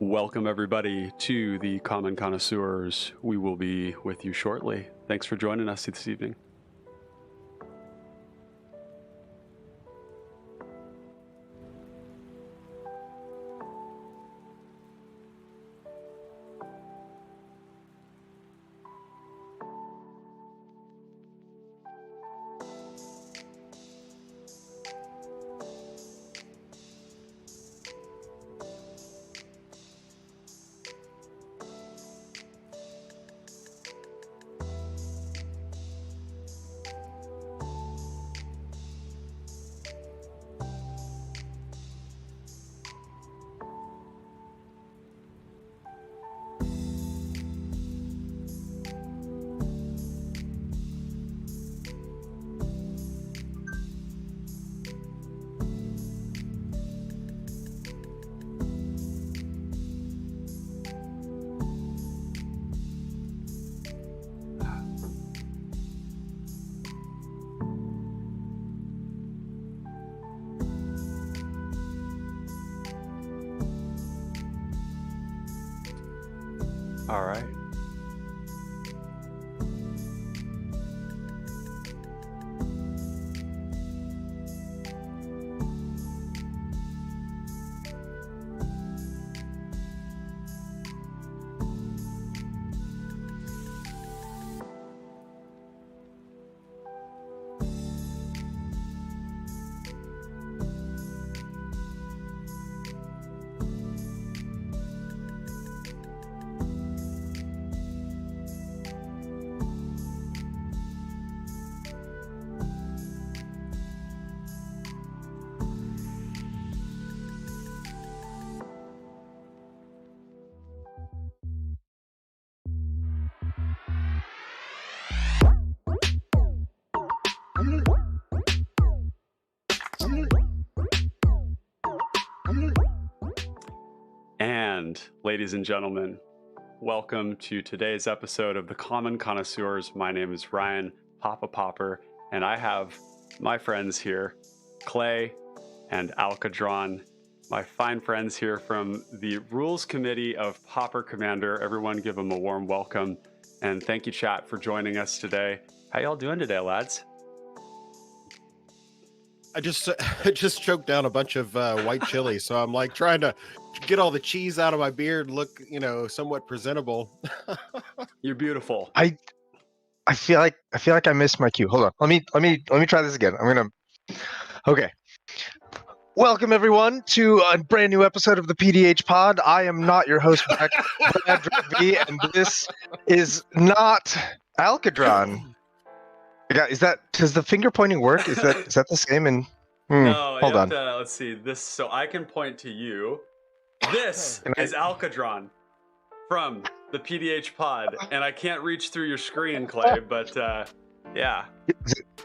Welcome, everybody, to the Common Connoisseurs. We will be with you shortly. Thanks for joining us this evening. All right. And ladies and gentlemen, welcome to today's episode of the Common Connoisseurs. My name is Ryan Papa Popper, and I have my friends here, Clay and Alkadron, my fine friends here from the Rules Committee of Popper Commander. Everyone give them a warm welcome, and thank you, chat, for joining us today. How y'all doing today, lads? I just choked down a bunch of white chili, so I'm like trying to get all the cheese out of my beard, look, somewhat presentable. You're beautiful. I feel like I missed my cue. Hold on. Let me try this again. Okay. Welcome everyone to a brand new episode of the PDH Pod. I am not your host, Brad V, and this is not Alkadron. Does the finger pointing work? Is that the same? And no, hold on. Let's see this. So I can point to you. This is Alkadron from the PDH Pod, and I can't reach through your screen, Clay. But yeah,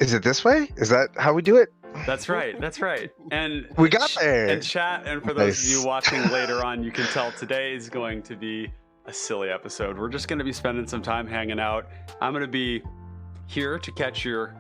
is it this way? Is that how we do it? That's right. And we got there. And chat, and for those of you watching later on, you can tell today is going to be a silly episode. We're just going to be spending some time hanging out. I'm going to be here to catch your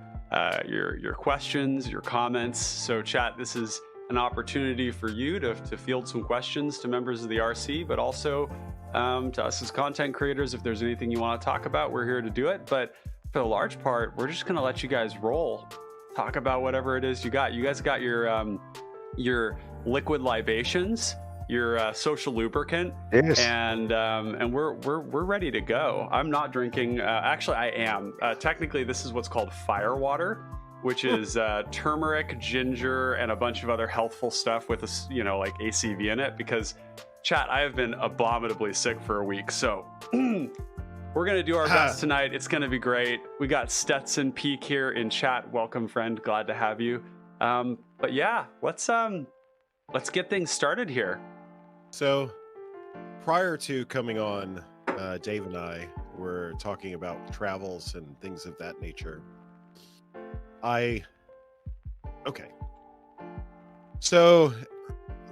questions, your comments. So chat, this is an opportunity for you to field some questions to members of the RC, but also to us as content creators. If there's anything you want to talk about, we're here to do it. But for the large part, we're just going to let you guys roll. Talk about whatever it is you got. You guys got your liquid libations, your social lubricant, yes. and we're ready to go. I'm not drinking. Actually, I am. Technically, this is what's called fire water, which is turmeric, ginger, and a bunch of other healthful stuff with like ACV in it. Because, chat, I have been abominably sick for a week, so we're gonna do our best tonight. It's gonna be great. We got Stetson Peak here in chat. Welcome, friend. Glad to have you. But yeah, let's get things started here. So, prior to coming on, Dave and I were talking about travels and things of that nature. Okay. So,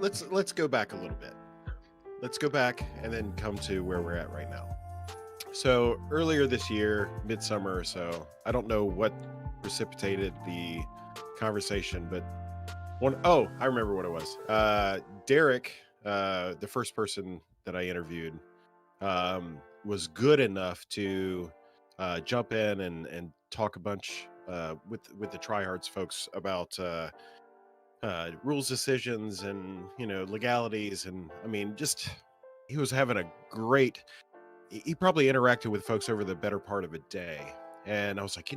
let's go back a little bit. Let's go back and then come to where we're at right now. So earlier this year, midsummer or so, I don't know what precipitated the conversation, but I remember what it was. Derek, the first person that I interviewed was good enough to jump in and talk a bunch with the Tryhards folks about rules decisions and legalities, and I mean, just he was having a great. He probably interacted with folks over the better part of a day, and I was like,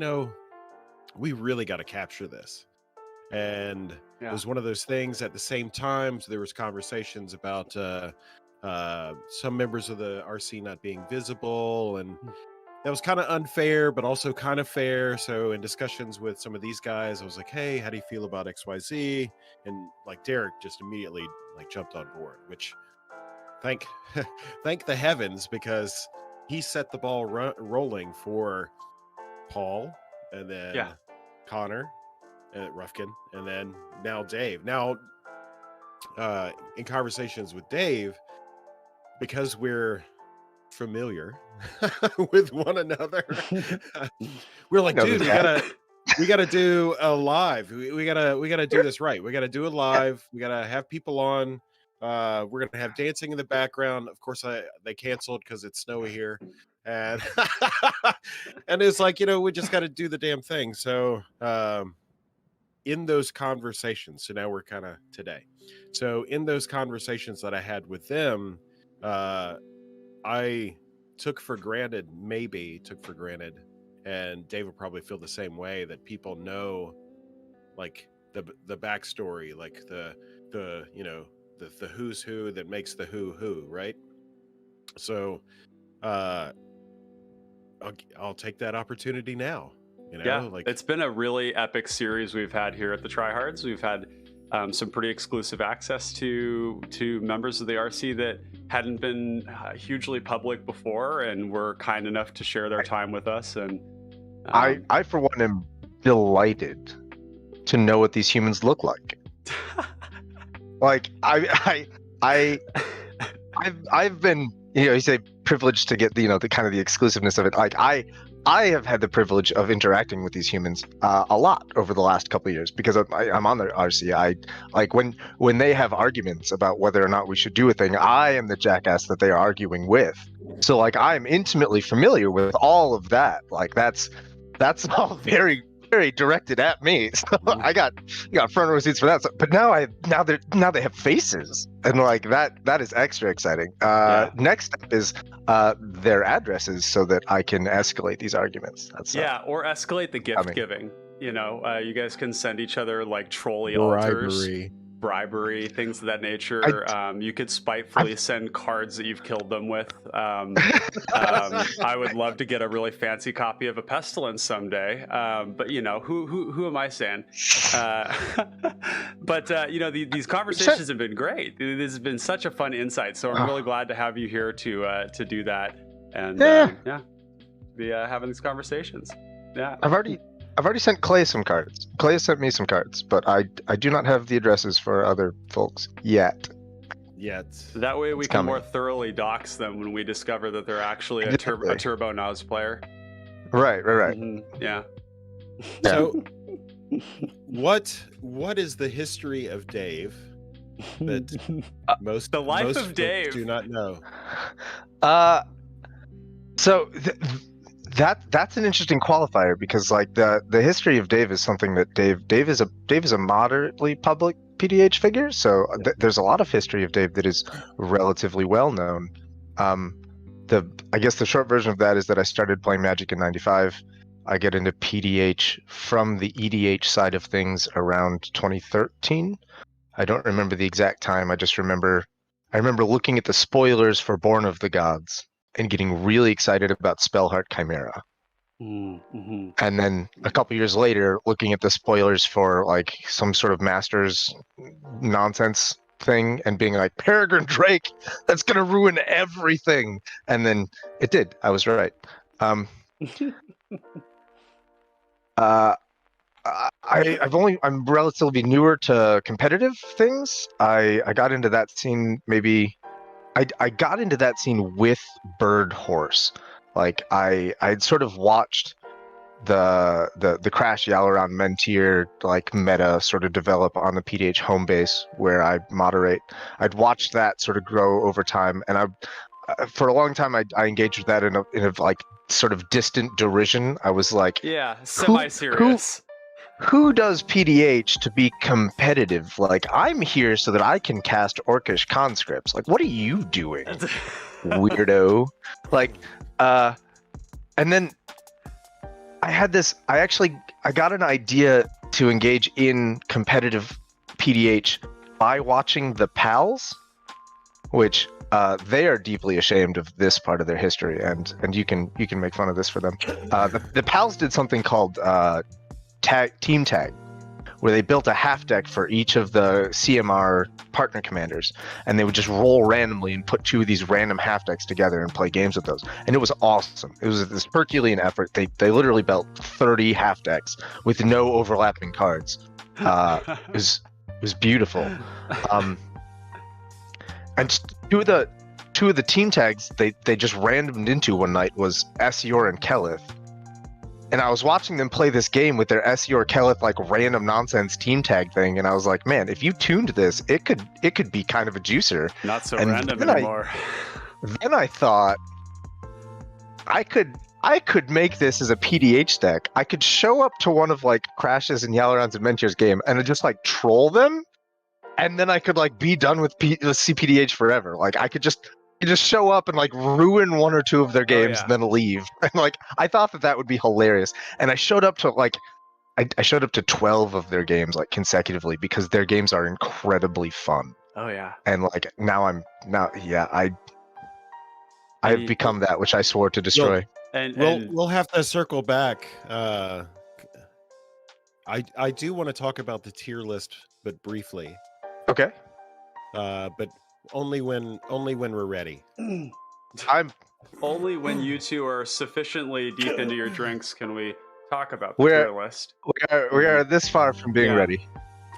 we really got to capture this. And it was one of those things. At the same time, so there was conversations about some members of the RC not being visible, and that was kind of unfair, but also kind of fair. So in discussions with some of these guys, I was like, hey, how do you feel about XYZ? And like Derek just immediately like jumped on board, which thank the heavens, because he set the ball rolling for Paul, and then Connor, Rufkin, and then now Dave. Now, in conversations with Dave, because we're familiar with one another, we're like, dude, we gotta do a live. We gotta do this right. We gotta do it live. We gotta have people on. We're gonna have dancing in the background. Of course, they canceled because it's snowy here, and and it's like, we just got to do the damn thing. So in those conversations, so now we're kind of today. So in those conversations that I had with them, I took for granted, and Dave will probably feel the same way, that people know like the backstory, like the who's who that makes the who, right? So I'll take that opportunity now. It's been a really epic series we've had here at the Tryhards. We've had some pretty exclusive access to members of the RC that hadn't been hugely public before, and were kind enough to share their time with us. And I for one am delighted to know what these humans look like. Like I've been, you say privileged to get the kind of the exclusiveness of it. Like I have had the privilege of interacting with these humans a lot over the last couple of years, because I'm on the RC. I like when they have arguments about whether or not we should do a thing, I am the jackass that they are arguing with. So like I'm intimately familiar with all of that. Like that's all very, very directed at me. So I got front row seats for that. So, but now they have faces, and like that is extra exciting. Next step is their addresses, so that I can escalate these arguments. Or escalate the gift giving. You guys can send each other like trolley altars, bribery, things of that nature. You could spitefully send cards that you've killed them with. I would love to get a really fancy copy of a pestilence someday. But who am I saying? But these conversations have been great. This has been such a fun insight. So I'm really glad to have you here to do that, and be having these conversations. Yeah, I've already sent Clay some cards. Clay has sent me some cards, but I do not have the addresses for other folks yet. That way we can more thoroughly dox them when we discover that they're actually a Turbo Naz player. Right. Mm-hmm. Yeah. So what is the history of Dave that most of Dave do not know? So that's an interesting qualifier, because like the history of Dave is something that Dave is a moderately public PDH figure. So there's a lot of history of Dave that is relatively well known. I guess the short version of that is that I started playing Magic in '95. I get into PDH from the EDH side of things around 2013. I don't remember the exact time. I remember looking at the spoilers for Born of the Gods and getting really excited about Spellheart Chimera. Mm-hmm. And then a couple years later, looking at the spoilers for like some sort of Masters nonsense thing and being like, Peregrine Drake, that's going to ruin everything. And then it did. I was right. I'm relatively newer to competitive things. I got into that scene I got into that scene with Bird Horse. Like I'd sort of watched the Crash Yalaran Mentir like meta sort of develop on the PDH home base where I moderate. I'd watched that sort of grow over time, and for a long time I engaged with that in a like sort of distant derision. I was like, yeah, semi-serious. Who does PDH to be competitive? Like, I'm here so that I can cast Orcish conscripts. Like, what are you doing, weirdo? Like, and then I got an idea to engage in competitive PDH by watching the PALs, which they are deeply ashamed of this part of their history, and you can make fun of this for them. The PALs did something called team tag, where they built a half deck for each of the CMR partner commanders, and they would just roll randomly and put two of these random half decks together and play games with those. And it was awesome. It was this Herculean effort. They literally built 30 half decks with no overlapping cards. It was beautiful. And two of the team tags they just randomed into one night was Esior and Kelith. And I was watching them play this game with their Esior Kelith like random nonsense team tag thing, and I was like, man, if you tuned this, it could be kind of a juicer. Not so random anymore. Then I thought I could make this as a PDH deck. I could show up to one of like Crash's and Yalaran's and Mentir's game and just like troll them, and then I could like be done with CPDH forever. Like I could just show up and like ruin one or two of their games and then leave. And like I thought that would be hilarious. And I showed up to like I showed up to 12 of their games like consecutively because their games are incredibly fun. Oh yeah. And like I've become that which I swore to destroy. And we'll have to circle back. I do want to talk about the tier list, but briefly. Okay. But only when we're ready. I'm only when you two are sufficiently deep into your drinks can we talk about the tier list. We are this far from being ready.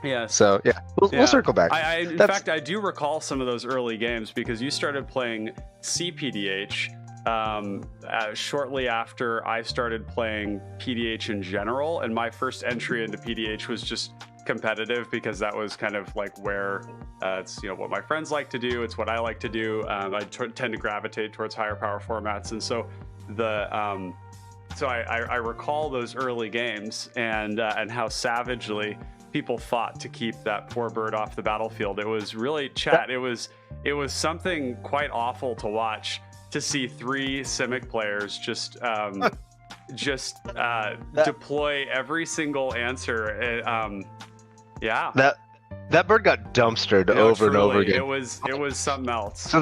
Yeah. So we'll circle back. In fact, I do recall some of those early games because you started playing CPDH shortly after I started playing PDH in general, and my first entry into PDH was just competitive because that was kind of like where it's what my friends like to do, it's what I like to do. I tend to gravitate towards higher power formats, and so I recall those early games and how savagely people fought to keep that poor bird off the battlefield. It was really it was something quite awful to watch, to see three Simic players just deploy every single answer. That bird got dumpstered over and over again. It was something else. So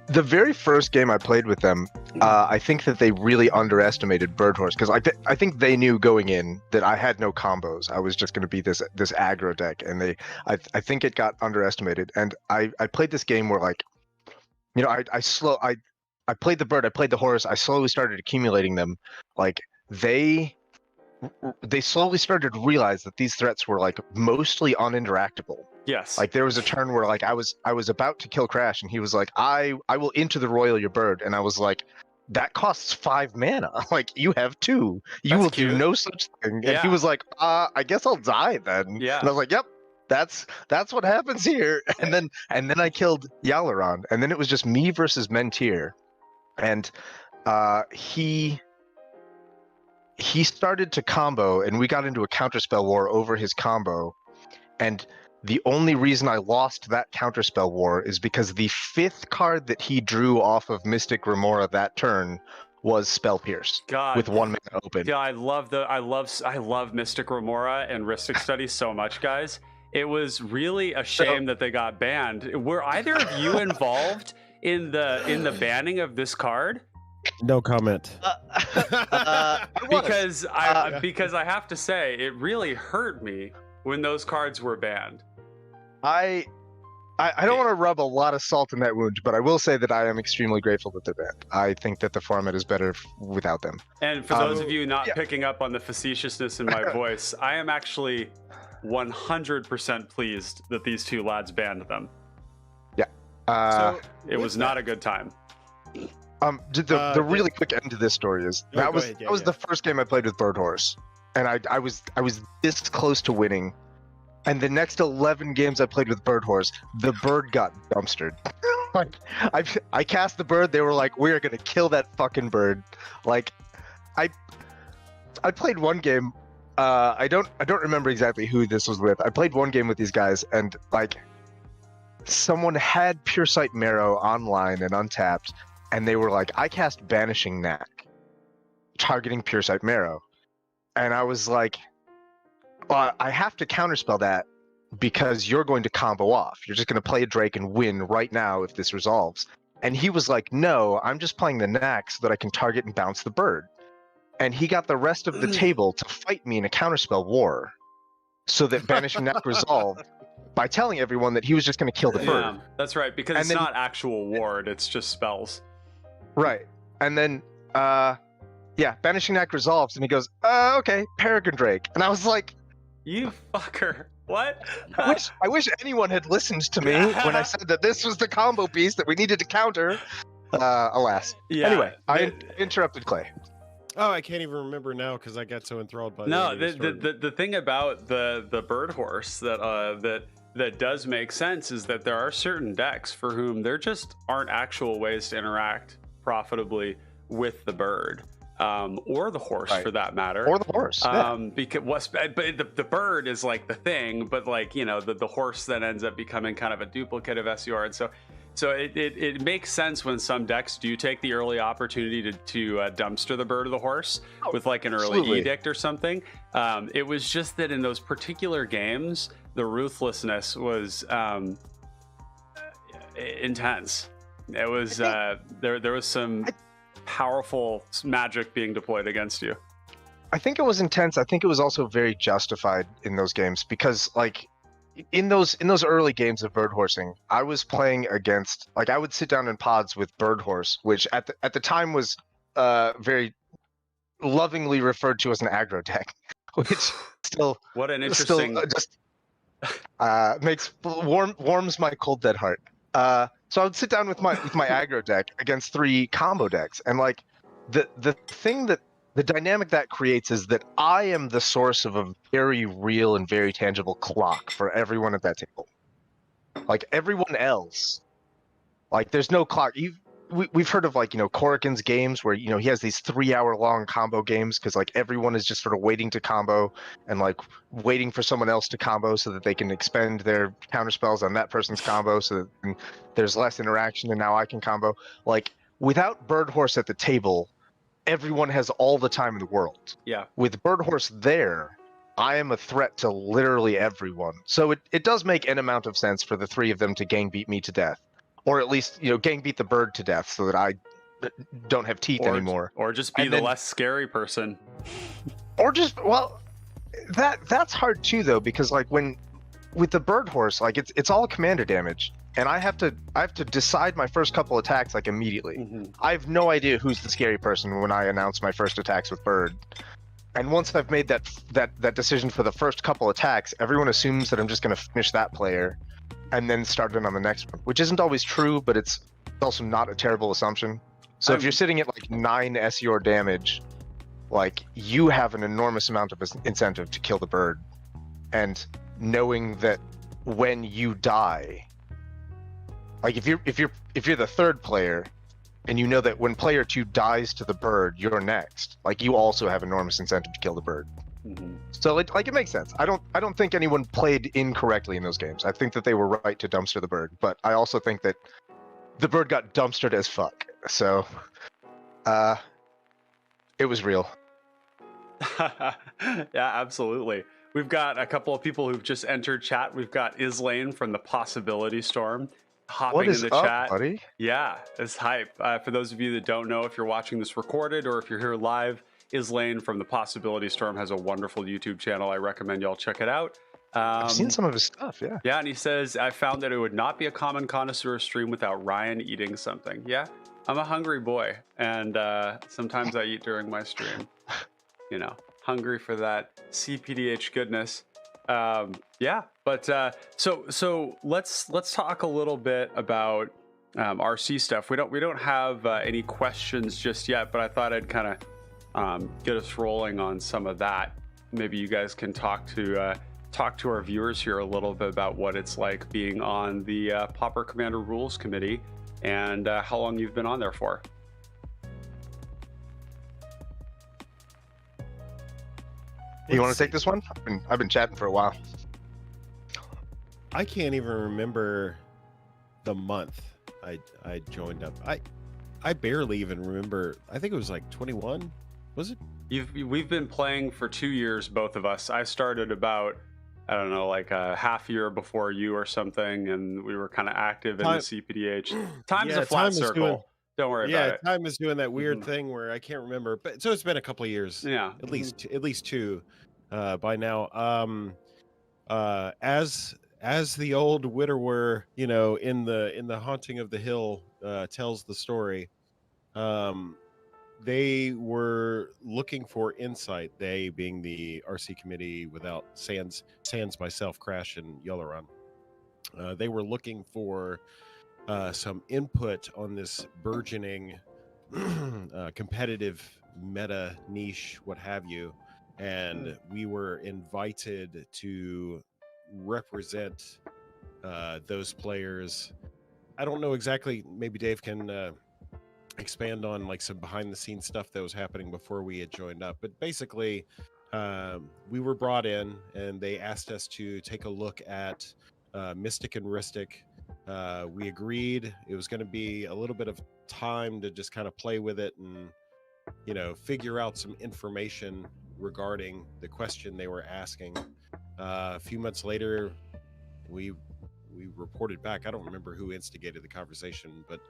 the very first game I played with them, I think that they really underestimated Birhorse because I think they knew going in that I had no combos. I was just going to be this aggro deck, and I think it got underestimated. And I played this game where like, I played the bird, I played the horse, I slowly started accumulating them. Like they slowly started to realize that these threats were like mostly uninteractable. Yes. Like there was a turn where like I was about to kill Crash, and he was like, I will into the royal your bird, and I was like, that costs 5 mana. Like you have 2. You will do no such thing. And he was like, I guess I'll die then. Yeah. And I was like, yep. That's what happens here. And then I killed Yalaran, and then it was just me versus Mentir, and he started to combo, and we got into a counterspell war over his combo. And the only reason I lost that counterspell war is because the 5th card that he drew off of Mystic Remora that turn was Spell Pierce with 1 mana open. Yeah, I love Mystic Remora and Rhystic Study so much, guys. It was really a shame that they got banned. Were either of you involved in the banning of this card? No comment. Because I have to say, it really hurt me when those cards were banned. I don't want to rub a lot of salt in that wound, but I will say that I am extremely grateful that they're banned. I think that the format is better without them. And for those of you not picking up on the facetiousness in my voice, I am actually 100% pleased that these two lads banned them. Yeah. It was not a good time. The really quick end to this story is that was the first game I played with Birhorse, and I was this close to winning, and the next 11 games I played with Birhorse, the bird got dumpstered. Like I cast the bird, they were like, "We are gonna kill that fucking bird." Like, I played one game. I don't remember exactly who this was with. I played one game with these guys, and like, someone had Pure Sight Marrow online and untapped. And they were like, I cast Banishing Knack, targeting Pure Sight Marrow. And I was like, well, I have to counterspell that because you're going to combo off. You're just going to play a Drake and win right now if this resolves. And he was like, no, I'm just playing the Knack so that I can target and bounce the bird. And he got the rest of the table to fight me in a counterspell war so that Banishing Knack resolved by telling everyone that he was just going to kill the bird. That's right, because it's not actual ward, it's just spells. Right. And then, Banishing Knack resolves, and he goes, okay, Peregrine Drake. And I was like... You fucker. What? I wish anyone had listened to me when I said that this was the combo piece that we needed to counter. Alas. Yeah, anyway, I interrupted Clay. Oh, I can't even remember now because I got so enthralled by the thing about the Birhorse that does make sense is that there are certain decks for whom there just aren't actual ways to interact profitably with the bird, or the horse, right, for that matter, or the horse. Because the bird is like the thing, but like, the horse then ends up becoming kind of a duplicate of SUR, and so it makes sense when some decks do take the early opportunity to dumpster the bird or the horse with like an early edict or something. It was just that in those particular games, the ruthlessness was intense. It was there was some powerful magic being deployed against you. I think it was intense. I think it was also very justified in those games because, like, in those early games of birdhorsing, I was playing against, like, I would sit down in pods with Birhorse, which at the time was very lovingly referred to as an aggro deck, which still what an interesting warms my cold dead heart. So I would sit down with my aggro deck against 3 combo decks, and like the thing that the dynamic that creates is that I am the source of a very real and very tangible clock for everyone at that table. Like everyone else, like there's no clock. We've heard of, like, Korakin's games where, he has these 3-hour-long combo games because, like, everyone is just sort of waiting to combo and, like, waiting for someone else to combo so that they can expend their counterspells on that person's combo so that there's less interaction and now I can combo. Like, without Birhorse at the table, everyone has all the time in the world. Yeah. With Birhorse there, I am a threat to literally everyone. So it does make an amount of sense for the 3 of them to gang beat me to death. Or at least, gang beat the bird to death so that I don't have teeth anymore. Or just be the less scary person. Or just, well, that's hard too, though, because, like, with the Birhorse, like, it's all commander damage. And I have to decide my first couple attacks, like, immediately. Mm-hmm. I have no idea who's the scary person when I announce my first attacks with bird. And once I've made that decision for the first couple attacks, everyone assumes that I'm just going to finish that player and then start in on the next one, which isn't always true, but it's also not a terrible assumption. So if you're sitting at like 9 SUR damage, like, you have an enormous amount of incentive to kill the bird. And knowing that when you die, like if you're the 3rd player and you know that when player 2 dies to the bird, you're next, like, you also have enormous incentive to kill the bird. Mm-hmm. So it makes sense. I don't think anyone played incorrectly in those games. I think that they were right to dumpster the bird, but I also think that the bird got dumpstered as fuck. So it was real. Yeah, absolutely. We've got a couple of people who've just entered chat. We've got Islane from the Possibility Storm hopping in the chat. Buddy? Yeah, it's hype. For those of you that don't know, if you're watching this recorded or if you're here live, Islane from the Possibility Storm has a wonderful YouTube channel. I recommend y'all check it out. I've seen some of his stuff, yeah. Yeah, and he says, I found that it would not be a common connoisseur stream without Ryan eating something. Yeah, I'm a hungry boy, and sometimes I eat during my stream. Hungry for that CPDH goodness. Yeah, but so let's talk a little bit about RC stuff. We don't have any questions just yet, but I thought I'd kind of get us rolling on some of that. Maybe you guys can talk to our viewers here a little bit about what it's like being on the Pauper Commander Rules Committee and how long you've been on there for. You want to take this one? I've been chatting for a while. I can't even remember the month I joined up. I barely even remember. I think it was like 21. Was it? We've been playing for 2 years, both of us. I started about, I don't know, like a half year before you or something, and we were kind of active in the CPDH. Time's a flat circle. Don't worry about it. Yeah, time is doing that weird thing where I can't remember. But so it's been a couple of years. Yeah, at least two by now. As the old widower, in the Haunting of the Hill tells the story, they were looking for insight, they being the RC committee without Sans myself, Crash, and Yolaron. They were looking for some input on this burgeoning competitive meta niche, what have you. And we were invited to represent those players. I don't know exactly, maybe Dave can expand on like some behind the scenes stuff that was happening before we had joined up, but basically we were brought in and they asked us to take a look at Mystic and Ristic. We agreed it was going to be a little bit of time to just kind of play with it and figure out some information regarding the question they were asking. A few months later we reported back. I don't remember who instigated the conversation, but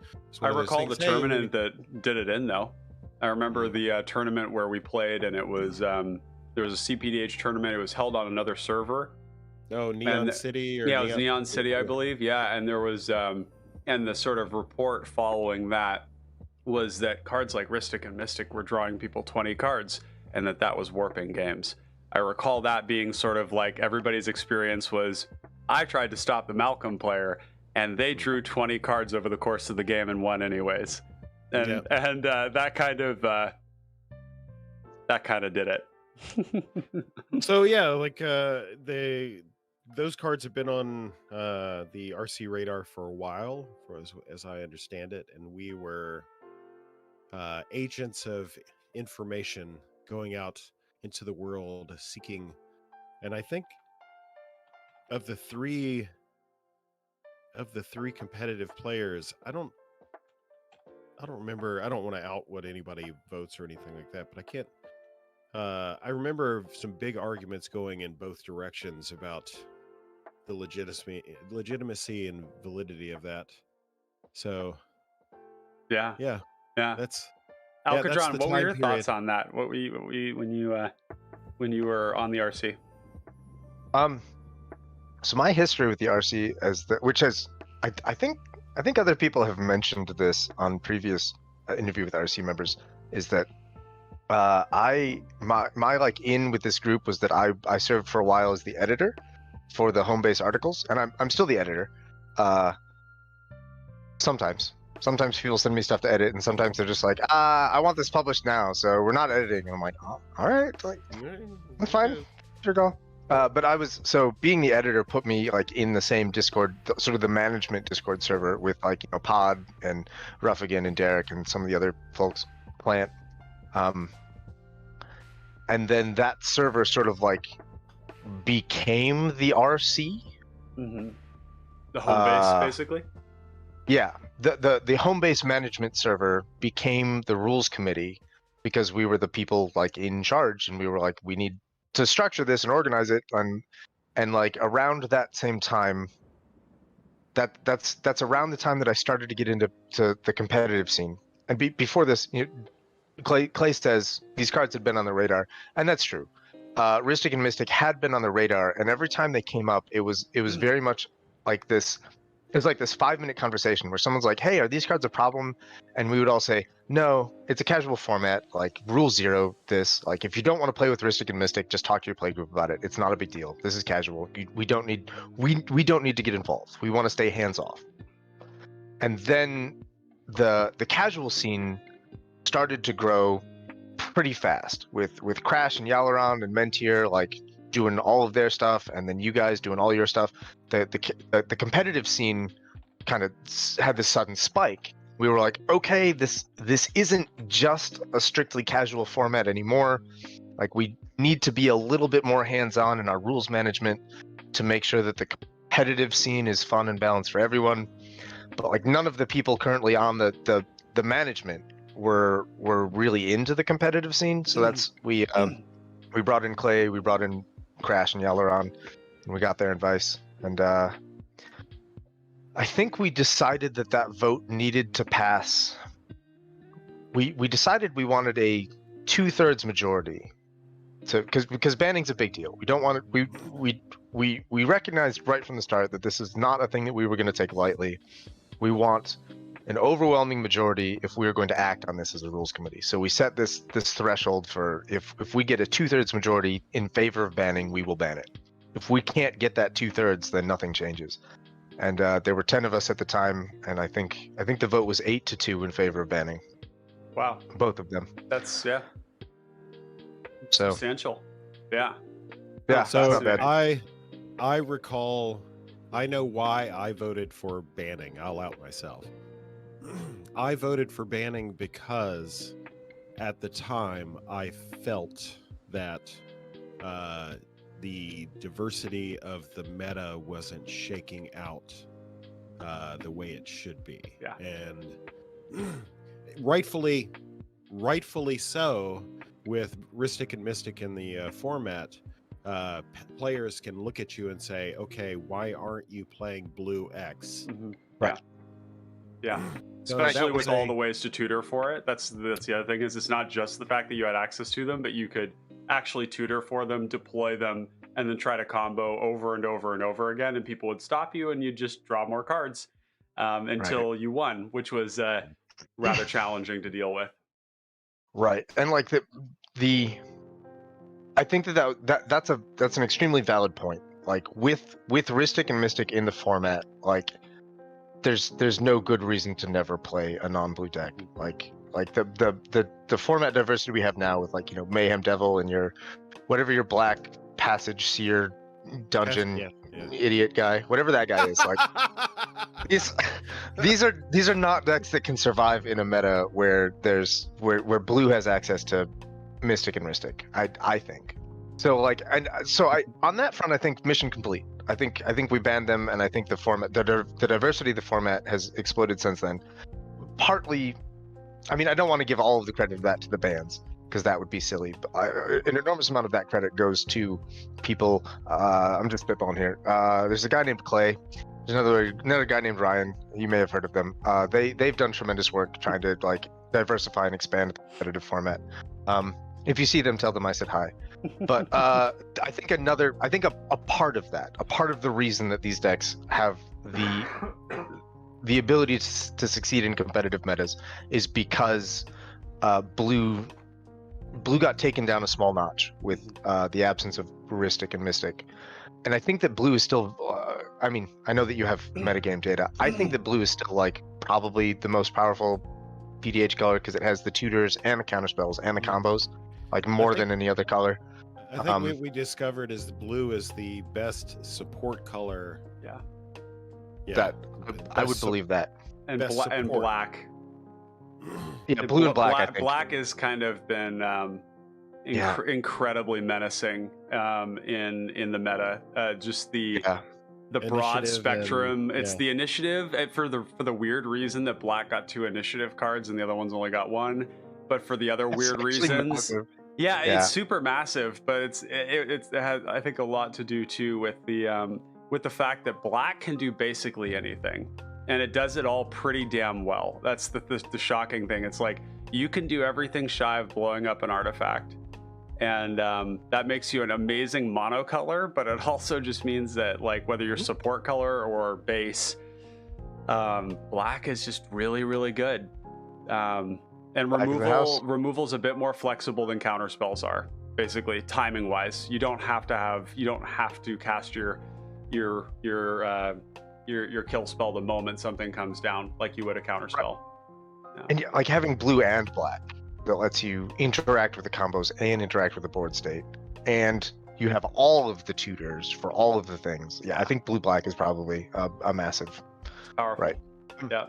I recall the tournament that did it in, though. I remember the tournament where we played, and it was there was a CPDH tournament. It was held on another server. Oh, Neon City? Or yeah, it was Neon City, I believe. Yeah, and there was and the sort of report following that was that cards like Ristic and Mystic were drawing people 20 cards, and that was warping games. I recall that being sort of like everybody's experience was, I tried to stop the Malcolm player, and they drew 20 cards over the course of the game and won anyways. And that kind of did it. So yeah, like those cards have been on the RC radar for a while, as I understand it, and we were agents of information going out into the world seeking. And I think of the three competitive players, I don't remember. I don't want to out what anybody votes or anything like that, but I can't. I remember some big arguments going in both directions about the legitimacy and validity of that. So, yeah. That's Alkadron. What were your thoughts on that? What were you when you were on the RC? So my history with the RC I think other people have mentioned this on previous interview with RC members, is that my like in with this group was that I served for a while as the editor for the home base articles, and I'm still the editor. Sometimes people send me stuff to edit, and sometimes they're just like, I want this published now, so we're not editing. And I'm like, oh, all right, like that's fine, sure go. But being the editor put me like in the same Discord, sort of the management Discord server with like Pod and Ruffigan and Derek and some of the other folks, Plant. And then that server sort of like became the RC. Mm-hmm. The home base, basically. Yeah, the home base management server became the rules committee because we were the people like in charge, and we were like, we need to structure this and organize it, and like around that same time, that's around the time that I started to get into the competitive scene. And before this, Clay says these cards had been on the radar, and that's true. Ristic and Mystic had been on the radar, and every time they came up, it was very much like this. It was like this 5-minute conversation where someone's like, "Hey, are these cards a problem?" And we would all say, "No, it's a casual format. Like rule 0. This, like, if you don't want to play with Ristic and Mystic, just talk to your playgroup about it. It's not a big deal. This is casual. We don't need to get involved. We want to stay hands off." And then the casual scene started to grow pretty fast with Crash and Yalaron and Mentier like doing all of their stuff, and then you guys doing all your stuff. The competitive scene kind of had this sudden spike. We were like, okay, this isn't just a strictly casual format anymore. Like, we need to be a little bit more hands-on in our rules management to make sure that the competitive scene is fun and balanced for everyone. But like, none of the people currently on the management were really into the competitive scene. So that's we brought in Clay, we brought in Crash and Yalaron, and we got their advice. And I think we decided that vote needed to pass. We decided we wanted a 2/3 majority, because banning's a big deal. We don't want it. We recognized right from the start that this is not a thing that we were going to take lightly. We want an overwhelming majority if we are going to act on this as a rules committee. So we set this threshold for if we get a 2/3 majority in favor of banning, we will ban it. If we can't get that 2/3, then nothing changes. And there were 10 of us at the time, and I think the vote was 8-2 in favor of banning. Wow. Both of them. That's So substantial. Yeah. yeah, So not bad. I recall, I know why I voted for banning. I'll out myself. I voted for banning because at the time I felt that the diversity of the meta wasn't shaking out the way it should be. Yeah. And rightfully so, with Ristic and Mystic in the format, players can look at you and say, okay, why aren't you playing Blue X? Mm-hmm. Right. Yeah. So Especially that was with all the ways to tutor for it. That's the other thing, is it's not just the fact that you had access to them, but you could actually tutor for them, deploy them, and then try to combo over and over and over again, and people would stop you and you'd just draw more cards until you won, which was rather challenging to deal with. Right. And like the I think that's an extremely valid point. Like with Ristic and Mystic in the format, like there's no good reason to never play a non-blue deck. Like the format diversity we have now with, like, you know, Mayhem Devil and your whatever your black passage seer dungeon idiot guy, whatever that guy is, like these are not decks that can survive in a meta where blue has access to Mystic and Ristic. I think. So like, and so on that front, I think mission complete. I think we banned them, and I think the format, the diversity of the format has exploded since then. Partly, I mean, I don't want to give all of the credit of that to the bans, because that would be silly. But an enormous amount of that credit goes to people. I'm just spitballing here. There's a guy named Clay. There's another guy named Ryan. You may have heard of them. They've done tremendous work trying to like diversify and expand the competitive format. If you see them, tell them I said hi. But I think a part of that, a part of the reason that these decks have the ability to succeed in competitive metas is because blue got taken down a small notch with the absence of Ristic and Mystic. And I think that blue is still, I mean, I know that you have metagame data. I think that blue is still like probably the most powerful PDH color, because it has the tutors and the counterspells and the combos, like more than any other color. I think what we discovered is blue is the best support color. Yeah. That I would believe that. And black. Yeah, blue and black. I think. Black has kind of been incredibly menacing in the meta. Just the broad Initiative spectrum. It's the initiative, for the weird reason that black got 2 initiative cards and the other ones only got 1. But for the other weird reasons, massive. It's super massive. But it has, I think, a lot to do too with the fact that black can do basically anything, and it does it all pretty damn well. That's the shocking thing. It's like you can do everything shy of blowing up an artifact, and that makes you an amazing monocolor. But it also just means that, like, whether you're support color or base, black is just really, really good. And removal's a bit more flexible than counter spells are, basically timing wise. You don't have to cast your your kill spell the moment something comes down, like you would a counter spell. Yeah. And like having blue and black that lets you interact with the combos and interact with the board state, and you have all of the tutors for all of the things. Yeah, I think blue black is probably a massive. Powerful. Right. Yeah.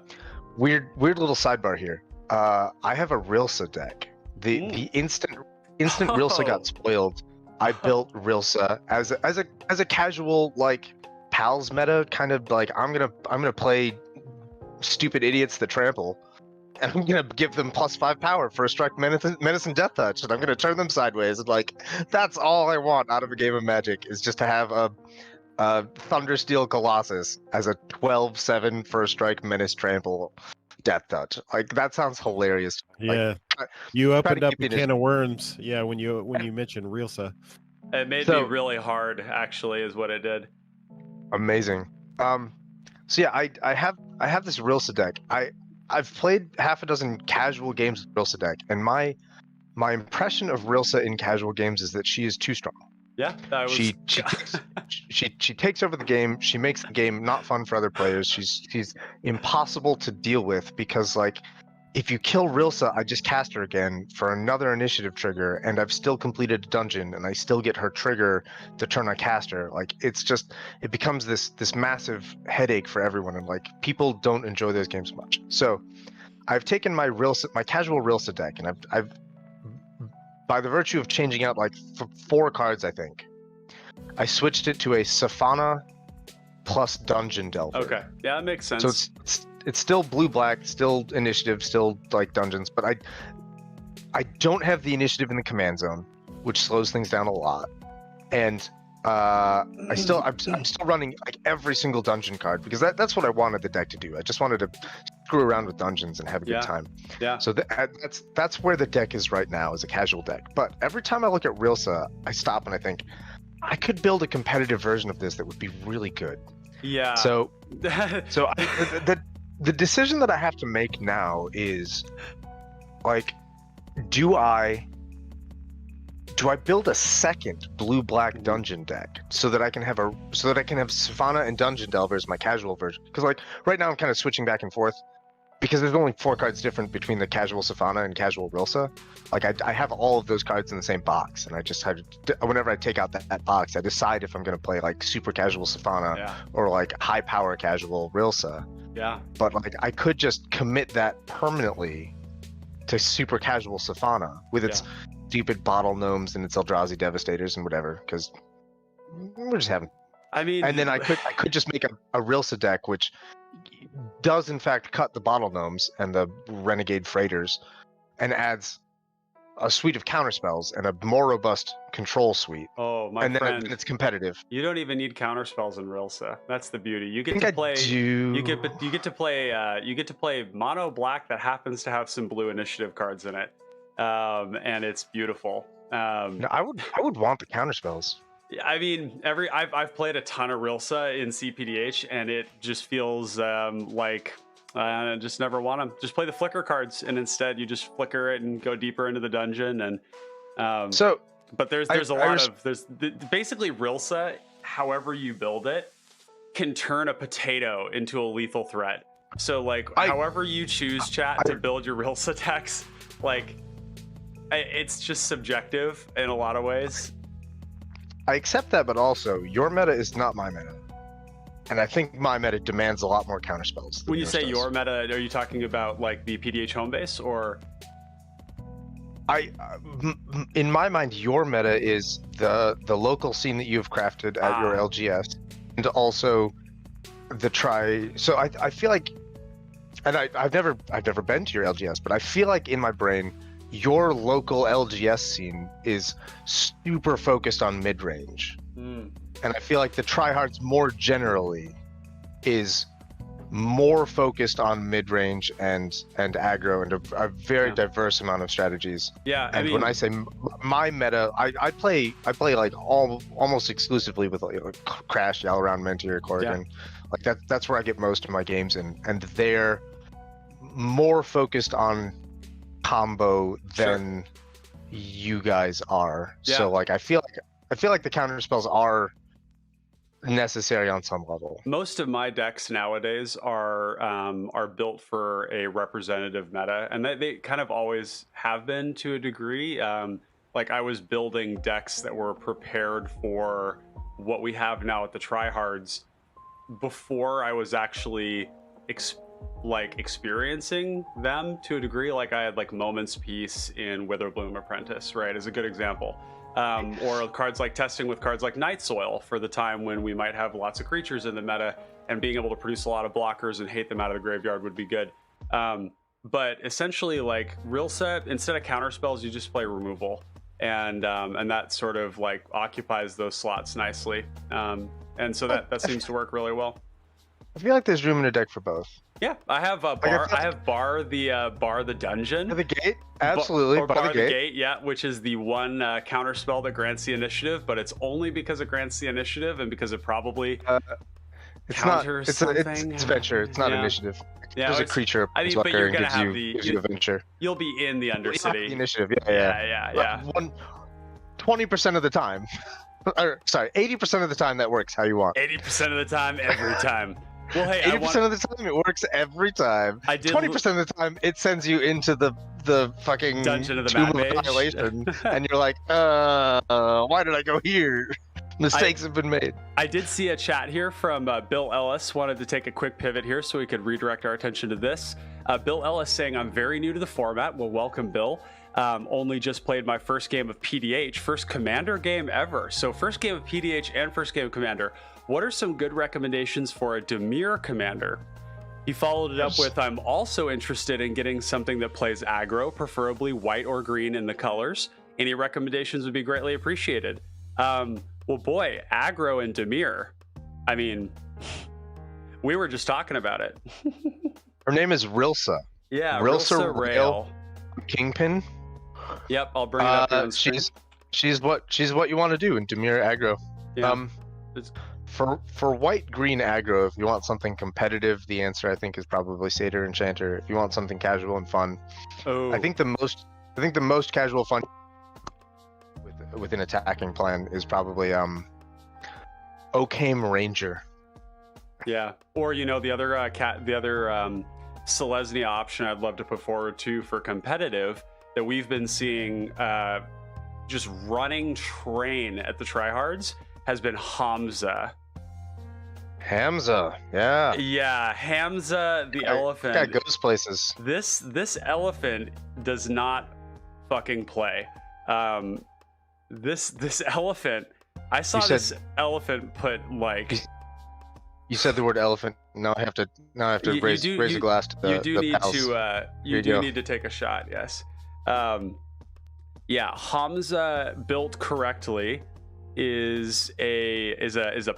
Weird little sidebar here. I have a Rilsa deck. The instant Rilsa got spoiled. I built Rilsa as a casual like pals meta, kind of like I'm gonna play stupid idiots that trample, and I'm gonna give them +5 power for a strike menace and death touch, and I'm gonna turn them sideways, and like that's all I want out of a game of Magic is just to have a Thundersteel Colossus as a 12/7 first strike menace trample death touch. Like that sounds hilarious. Yeah, like, you opened up a can of worms. Yeah, when you mentioned Realsa, it made me really hard. Actually, is what it did. Amazing. So yeah, I have this Rilsa deck. I've played half a dozen casual games with Rilsa deck, and my impression of Rilsa in casual games is that she is too strong. Yeah, that was... she takes over the game. She makes the game not fun for other players. She's impossible to deal with because like if you kill Rilsa, I just cast her again for another initiative trigger, and I've still completed a dungeon, and I still get her trigger to turn I cast her. Like it becomes this massive headache for everyone, and like people don't enjoy those games much. So I've taken my casual Rilsa deck, and I've by the virtue of changing out like 4 cards, I think, I switched it to a Safana plus Dungeon Delver. Okay, yeah, that makes sense. So it's still blue-black, still initiative, still like dungeons, but I don't have the initiative in the command zone, which slows things down a lot. And I'm still running like every single dungeon card because that's what I wanted the deck to do. I just wanted to screw around with dungeons and have a good time. Yeah. So that's where the deck is right now, as a casual deck. But every time I look at Rilsa, I stop and I think I could build a competitive version of this that would be really good. Yeah. So the decision that I have to make now is like, do I build a second blue-black dungeon deck so that I can have Savannah and Dungeon Delver as my casual version? Because like right now I'm kind of switching back and forth because there's only 4 cards different between the casual Savannah and casual Rilsa. Like I have all of those cards in the same box, and I just have to, whenever I take out that box, I decide if I'm going to play like super casual Savannah or like high power casual Rilsa. Yeah. But like I could just commit that permanently to super casual Savannah with its stupid bottle gnomes and its Eldrazi Devastators and whatever, because we're just having. I mean, and then I could just make a Rilsa deck which does in fact cut the bottle gnomes and the renegade freighters, and adds a suite of counterspells and a more robust control suite. Oh my friend, then it's competitive. You don't even need counterspells in Rilsa. That's the beauty. You get to play. You get to play mono black that happens to have some blue initiative cards in it. And it's beautiful. No, I would want the counterspells. I mean, I've played a ton of Rilsa in CPDH, and it just feels like I just never want them. Just play the flicker cards, and instead you just flicker it and go deeper into the dungeon. And but there's basically Rilsa, however you build it, can turn a potato into a lethal threat. So like however you choose, chat, to build your Rilsa decks, like. It's just subjective in a lot of ways. I accept that, but also your meta is not my meta, and I think my meta demands a lot more counterspells. When you say your meta, are you talking about like the PDH home base, or? In my mind, your meta is the local scene that you've crafted at your LGS, and also the So I feel like, and I've never been to your LGS, but I feel like in my brain, your local LGS scene is super focused on mid-range. And I feel like the Tryhards more generally is more focused on mid-range and aggro and a very diverse amount of strategies. Yeah, and when I say my meta, I play like almost exclusively with like Crash, Yalaround, Mentir, Corrigan. Like that's where I get most of my games in, and they're more focused on combo than you guys are. So like I feel like the counter spells are necessary on some level. Most of my decks nowadays are built for a representative meta, and they kind of always have been to a degree. Like I was building decks that were prepared for what we have now at the Tryhards before I was actually experiencing them to a degree. Like I had like Moment's Peace in Witherbloom Apprentice, right, as a good example. Or cards like testing with cards like Night Soil for the time when we might have lots of creatures in the meta, and being able to produce a lot of blockers and hate them out of the graveyard would be good. But essentially, like real set, instead of counter spells, you just play removal, and that sort of like occupies those slots nicely. And so that seems to work really well. I feel like there's room in a deck for both. Yeah, I have Bar. I have Bar the dungeon. The gate, absolutely. Or Bar the gate, yeah, which is the one counter spell that grants the initiative, but it's only because it grants the initiative and because it probably counters something. It's venture. It's not initiative. Yeah, there's a creature. I mean, but you're gonna have gives you a venture. You'll be in the Undercity. The initiative. Yeah. 20% of the time. Or, sorry, 80% of the time that works how you want. 80% of the time, every time. Well, hey, 80% of the time it works every time. 20% of the time it sends you into the fucking Dungeon of the Tomb of Mad Mage. Annihilation, and you're like, why did I go here? Mistakes have been made. I did see a chat here from Bill Ellis. Wanted to take a quick pivot here so we could redirect our attention to this. Bill Ellis saying, I'm very new to the format. Well, welcome, Bill. Only just played my first game of PDH, first Commander game ever. So first game of PDH and first game of Commander. What are some good recommendations for a Dimir Commander? He followed it up with, I'm also interested in getting something that plays aggro, preferably white or green in the colors. Any recommendations would be greatly appreciated. Well, boy, aggro and Dimir. I mean, we were just talking about it. Her name is Rilsa. Yeah, Rilsa Rail. Kingpin. Yep, I'll bring it up here on screen. She's what you want to do in Dimir aggro. Yeah. For white green aggro, if you want something competitive, the answer I think is probably Satyr Enchanter. If you want something casual and fun, I think the most casual fun with an attacking plan is probably Occam Ranger. Yeah, or the other Selesnya option I'd love to put forward too for competitive that we've been seeing just running train at the Tryhards has been Hamza. Yeah, Hamza the elephant. That guy goes places. This elephant does not fucking play. This elephant. I saw this elephant put like. You said the word elephant. Now I have to raise a glass to the You do need pals. to. You do need to take a shot. Yes. Yeah, Hamza built correctly is a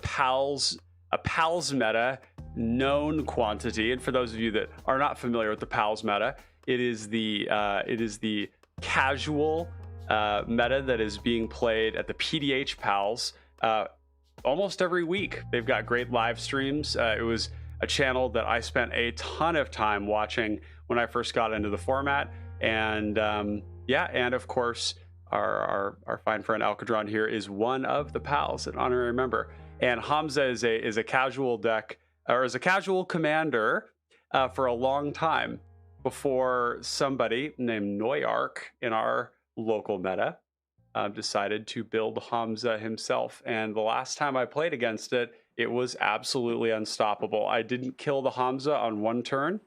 pals meta known quantity, and for those of you that are not familiar with the pals meta, it is the casual meta that is being played at the PDH pals almost every week. They've got great live streams. It was a channel that I spent a ton of time watching when I first got into the format, and and of course our fine friend Alkadron here is one of the pals, an honorary member. And Hamza is a casual deck, or is a casual commander for a long time before somebody named Noyark in our local meta decided to build Hamza himself. And the last time I played against it, it was absolutely unstoppable. I didn't kill the Hamza on one turn,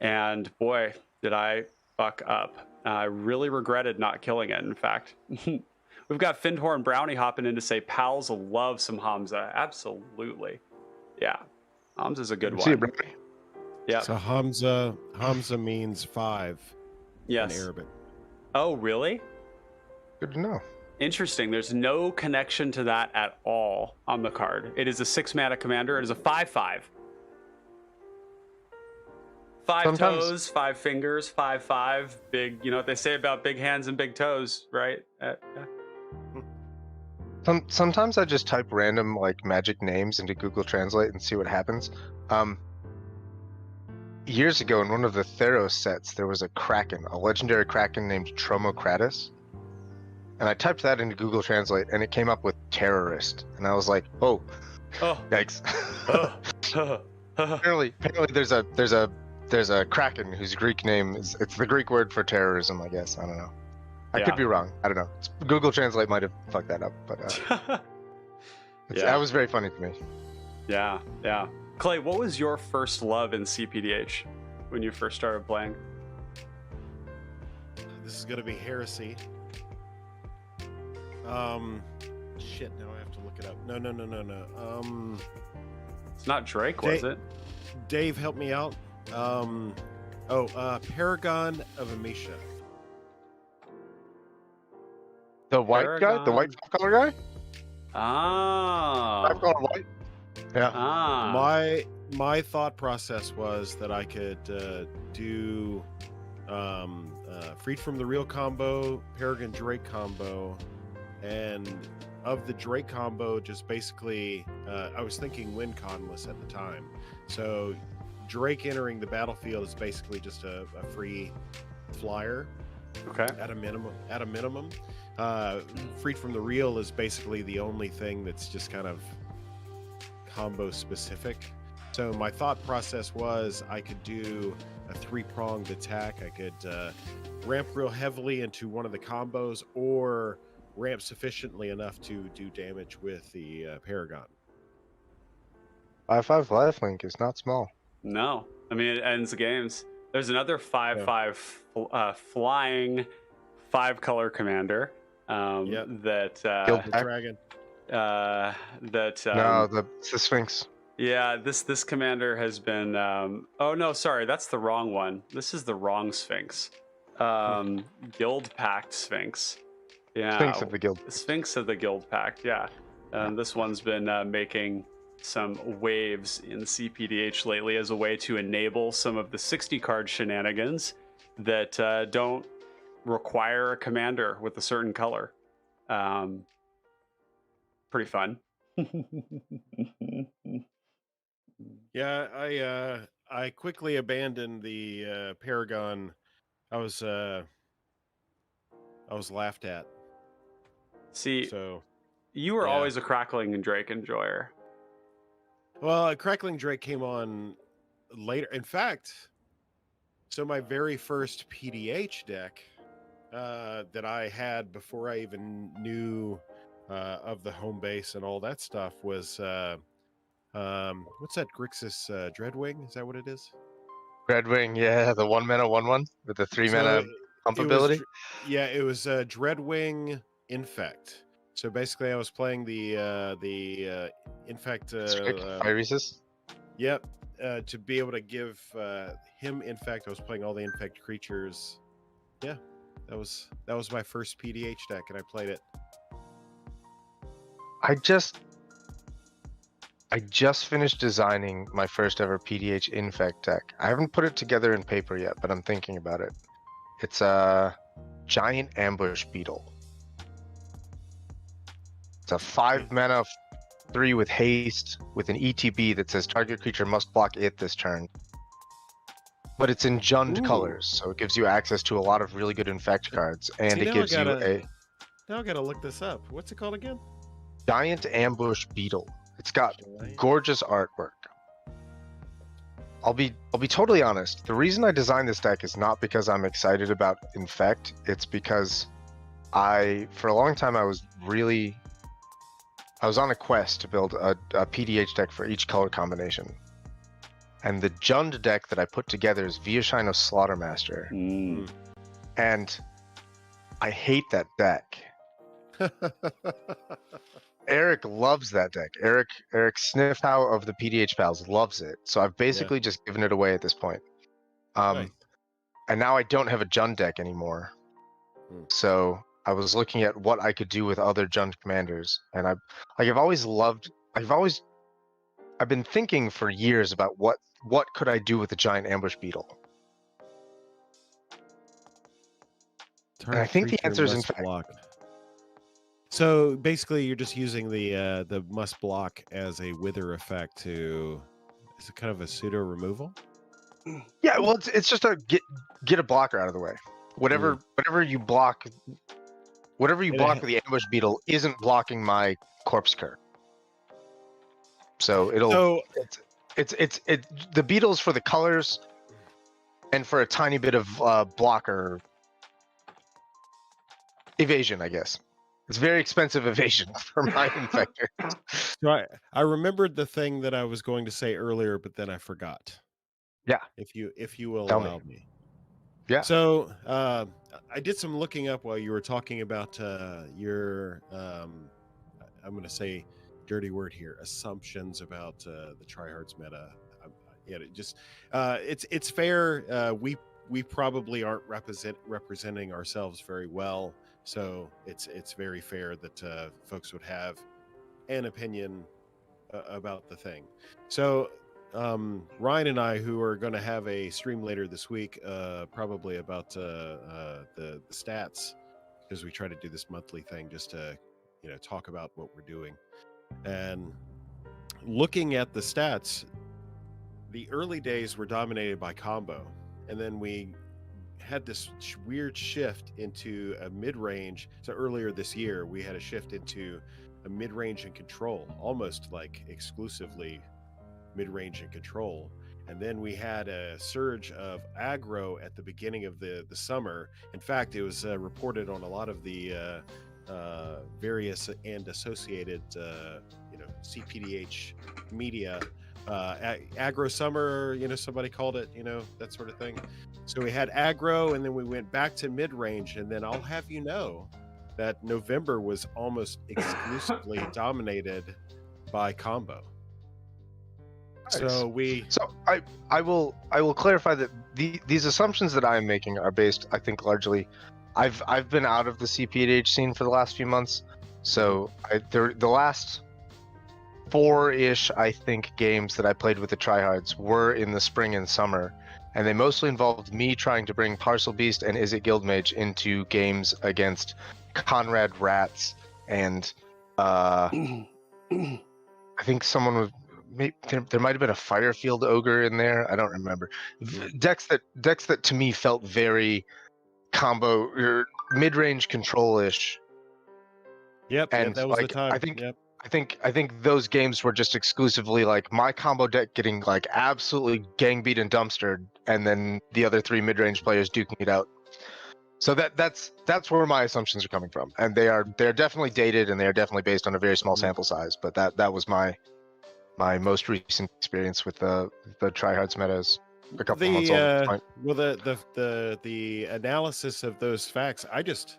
and boy, did I fuck up. I really regretted not killing it, in fact. We've got Findhorn Brownie hopping in to say, pals love some Hamza. Absolutely. Yeah. Hamza's a good one. See you, Brownie. Yeah. So Hamza means 5 in Arabic. Oh, really? Good to know. Interesting. There's no connection to that at all on the card. It is a 6-mana commander. It is a 5/5. 5 toes, 5 fingers, 5/5. Big, you know what they say about big hands and big toes, right? Yeah. Sometimes I just type random like magic names into Google Translate and see what happens. Years ago in one of the Theros sets, there was a Kraken, a legendary Kraken named Tromokratis. and I typed that into Google Translate, and it came up with terrorist, and I was like, oh, yikes. Apparently, there's a kraken whose Greek name is it's the Greek word for terrorism, I guess. I don't know. I could be wrong. I don't know. Google Translate might have fucked that up, but that was very funny to me. Yeah. Clay, what was your first love in CPDH when you first started playing? This is gonna be heresy. Shit. Now I have to look it up. No. It's not Drake, was it? Dave, help me out. Paragon of Amisha. The white guy, the white color guy. Ah. I've got white. Yeah. Ah. My thought process was that I could do Freed from the Real combo, Paragon Drake combo, and of the Drake combo, just basically, I was thinking win conless at the time. So Drake entering the battlefield is basically just a free flyer. Okay. At a minimum. Freed from the Real is basically the only thing that's just kind of combo specific. So my thought process was I could do a 3-pronged attack. I could ramp real heavily into one of the combos, or ramp sufficiently enough to do damage with the Paragon. 5/5 lifelink is not small. No, I mean it ends the games. There's another 5/5 flying 5-color commander that Guild Dragon. No, the Sphinx. Yeah, this commander has been. Oh no, sorry, that's the wrong one. This is the wrong Sphinx. Guild Pact Sphinx. Yeah, Sphinx of the Guild. Sphinx of the Guild Pact. Yeah, this one's been making some waves in CPDH lately as a way to enable some of the 60-card shenanigans that don't require a commander with a certain color. Pretty fun. Yeah, I quickly abandoned the Paragon. I was laughed at. See, so you were always a Crackling and Drake enjoyer. Well, Crackling Drake came on later. In fact, so my very first PDH deck that I had before I even knew of the home base and all that stuff was what's that Grixis Dreadwing? Is that what it is? Dreadwing, yeah, the 1-mana 1/1 with the 3-mana pump ability. It was Dreadwing Infect. So basically, I was playing the Infect. Phyresis? Yep. To be able to give him Infect, I was playing all the Infect creatures. Yeah, that was my first PDH deck, and I played it. I just finished designing my first ever PDH Infect deck. I haven't put it together in paper yet, but I'm thinking about it. It's a giant ambush beetle. It's a 5-mana 3 with haste with an ETB that says target creature must block it this turn. But it's in Jund colors, so it gives you access to a lot of really good Infect cards, and it gives you a. Now I gotta look this up. What's it called again? Giant ambush beetle. It's got gorgeous artwork. I'll be totally honest. The reason I designed this deck is not because I'm excited about Infect. It's because for a long time I was on a quest to build a PDH deck for each color combination. And the Jund deck that I put together is Viashino Slaughtermaster. And I hate that deck. Eric loves that deck. Eric Sniffhow of the PDH Pals loves it. So I've basically just given it away at this point. Nice. And now I don't have a Jund deck anymore. So I was looking at what I could do with other Jund commanders, and I've been thinking for years about what could I do with a giant ambush beetle. And I think the answer is Infect. So basically, you're just using the must block as a wither effect to. Is it kind of a pseudo removal? Yeah, well, it's just a get a blocker out of the way. Whatever you block whatever you block with the ambush beetle isn't blocking my corpse cur. So it's the beetle's for the colors and for a tiny bit of blocker evasion, I guess. It's very expensive evasion for my infector. So I remembered the thing that I was going to say earlier, but then I forgot. Yeah. If you will Tell allow me. Yeah. So I did some looking up while you were talking about your I'm going to say dirty word here, assumptions about the Tryhards meta. It's fair. We probably aren't representing ourselves very well, so it's very fair that folks would have an opinion about the thing. So Ryan and I, who are going to have a stream later this week, probably about the stats, because we try to do this monthly thing just to talk about what we're doing. And looking at the stats, the early days were dominated by combo, and then we had this weird shift into a mid-range. So earlier this year, we had a shift into a mid-range and control, almost like exclusively mid-range and control. And then we had a surge of aggro at the beginning of the summer. In fact, it was reported on a lot of the various and associated CPDH media, aggro summer, somebody called it, that sort of thing. So we had aggro, and then we went back to mid-range, and then I'll have you know that November was almost exclusively dominated by combo. Nice. So I will clarify that these assumptions that I am making are based, I think, largely. I've been out of the CPDH scene for the last few months, so the last 4-ish, I think, games that I played with the Tryhards were in the spring and summer, and they mostly involved me trying to bring Parcel Beast and Is It Guildmage into games against Conrad Rats and I think someone was. There might have been a Firefield Ogre in there. I don't remember. Decks that to me felt very combo or mid-range control-ish. Yep, and that was the time. I think those games were just exclusively like my combo deck getting like absolutely gang beat and dumpstered, and then the other 3 mid-range players duking it out. So that's where my assumptions are coming from, and they're definitely dated, and they are definitely based on a very small sample size. But that was my most recent experience with the Tryhards metas a couple months old at this point. Well, the analysis of those facts, I just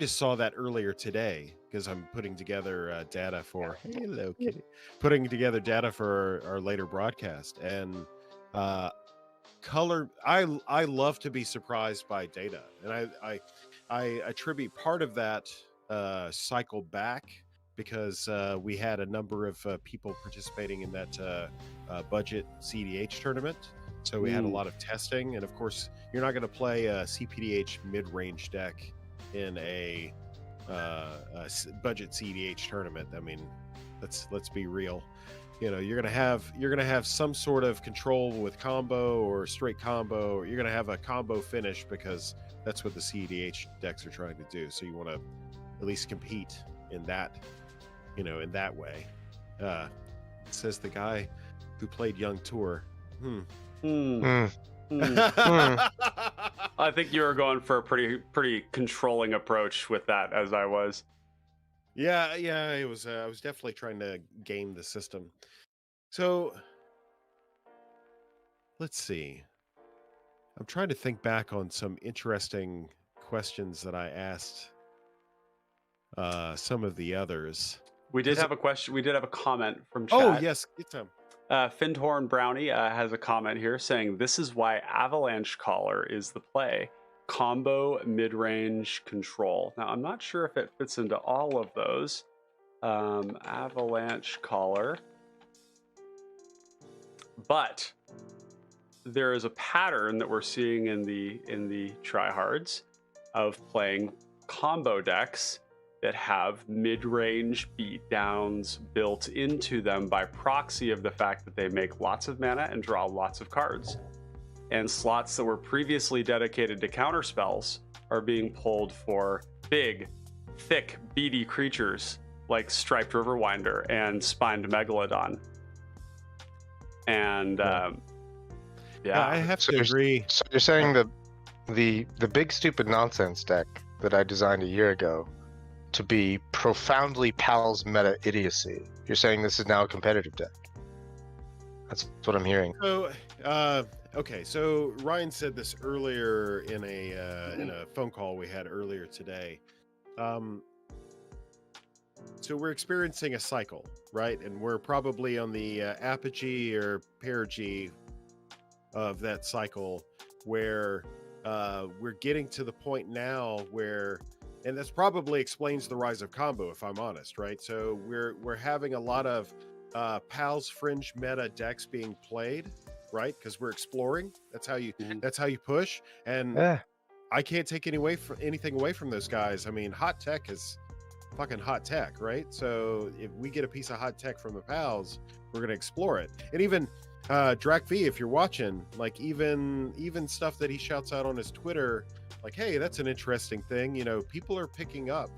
saw that earlier today because I'm putting together data for hello kitty, putting together data for our later broadcast, and color. I love to be surprised by data, and I attribute part of that cycle back because we had a number of people participating in that budget CDH tournament. So we had a lot of testing. And of course, you're not going to play a CPDH mid-range deck in a budget CDH tournament. I mean, let's be real. You're gonna have some sort of control with combo or straight combo, or you're gonna have a combo finish because that's what the CDH decks are trying to do. So you want to at least compete in that. In that way. Says the guy who played Young Tour. I think you were going for a pretty controlling approach with that, as I was. Yeah, it was. I was definitely trying to game the system. So let's see. I'm trying to think back on some interesting questions that I asked some of the others. We did have a question. We did have a comment from chat. Oh, yes. Get some. Findhorn Brownie has a comment here saying, this is why Avalanche Caller is the play. Combo, mid-range, control. Now, I'm not sure if it fits into all of those. Avalanche Caller. But there is a pattern that we're seeing in the Tryhards of playing combo decks that have mid-range beatdowns built into them by proxy of the fact that they make lots of mana and draw lots of cards. And slots that were previously dedicated to counterspells are being pulled for big thick, beady creatures like Striped Riverwinder and Spined Megalodon. And Yeah, I have to agree. So you're saying the big stupid nonsense deck that I designed a year ago to be profoundly Pal's meta idiocy. You're saying this is now a competitive deck. That's what I'm hearing. So, okay. So Ryan said this earlier in a phone call we had earlier today. So we're experiencing a cycle, right? And we're probably on the apogee or perigee of that cycle, where we're getting to the point now where, and this probably explains the rise of combo, if I'm honest, right? So we're having a lot of Pal's fringe meta decks being played, right? Because we're exploring. That's how you push. And I can't take anything away from those guys. I mean, hot tech is fucking hot tech, right? So if we get a piece of hot tech from the Pals, we're gonna explore it. And even Drac V, if you're watching, like even stuff that he shouts out on his Twitter, like, hey, that's an interesting thing. You know, people are picking up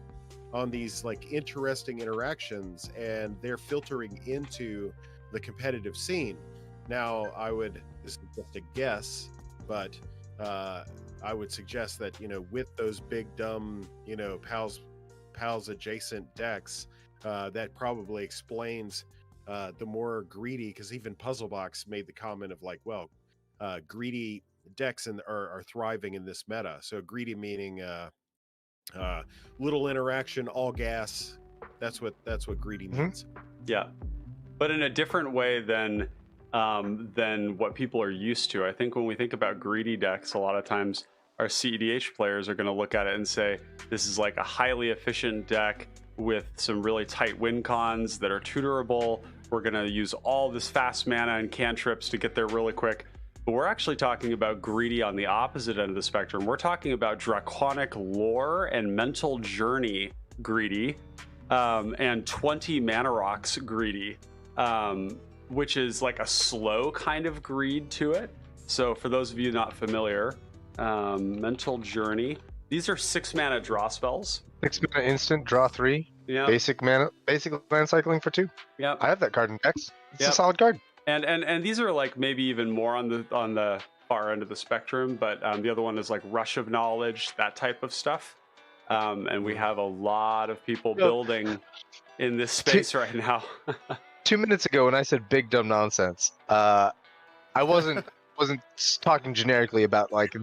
on these like interesting interactions, and they're filtering into the competitive scene. Now, this is just a guess, but I would suggest that, you know, with those big dumb, you know, Pals adjacent decks, that probably explains the more greedy, because even Puzzlebox made the comment of like, well, greedy decks are thriving in this meta. So greedy meaning little interaction, all gas. That's what greedy means. Yeah, but in a different way than what people are used to. I think when we think about greedy decks, a lot of times our CEDH players are going to look at it and say, this is like a highly efficient deck with some really tight win cons that are tutorable. We're going to use all this fast mana and cantrips to get there really quick. But we're actually talking about greedy on the opposite end of the spectrum. We're talking about draconic lore and mental journey greedy, and 20 mana rocks greedy, which is like a slow kind of greed to it. So for those of you not familiar, mental journey, these are 6 mana draw spells. 6 mana instant, draw 3. Yeah. Basic land cycling for 2. Yeah. I have that card in decks. It's a solid card. And these are like maybe even more on the far end of the spectrum, but the other one is like Rush of Knowledge, that type of stuff. And we have a lot of people building in this space right now. 2 minutes ago, when I said big dumb nonsense, I wasn't talking generically about like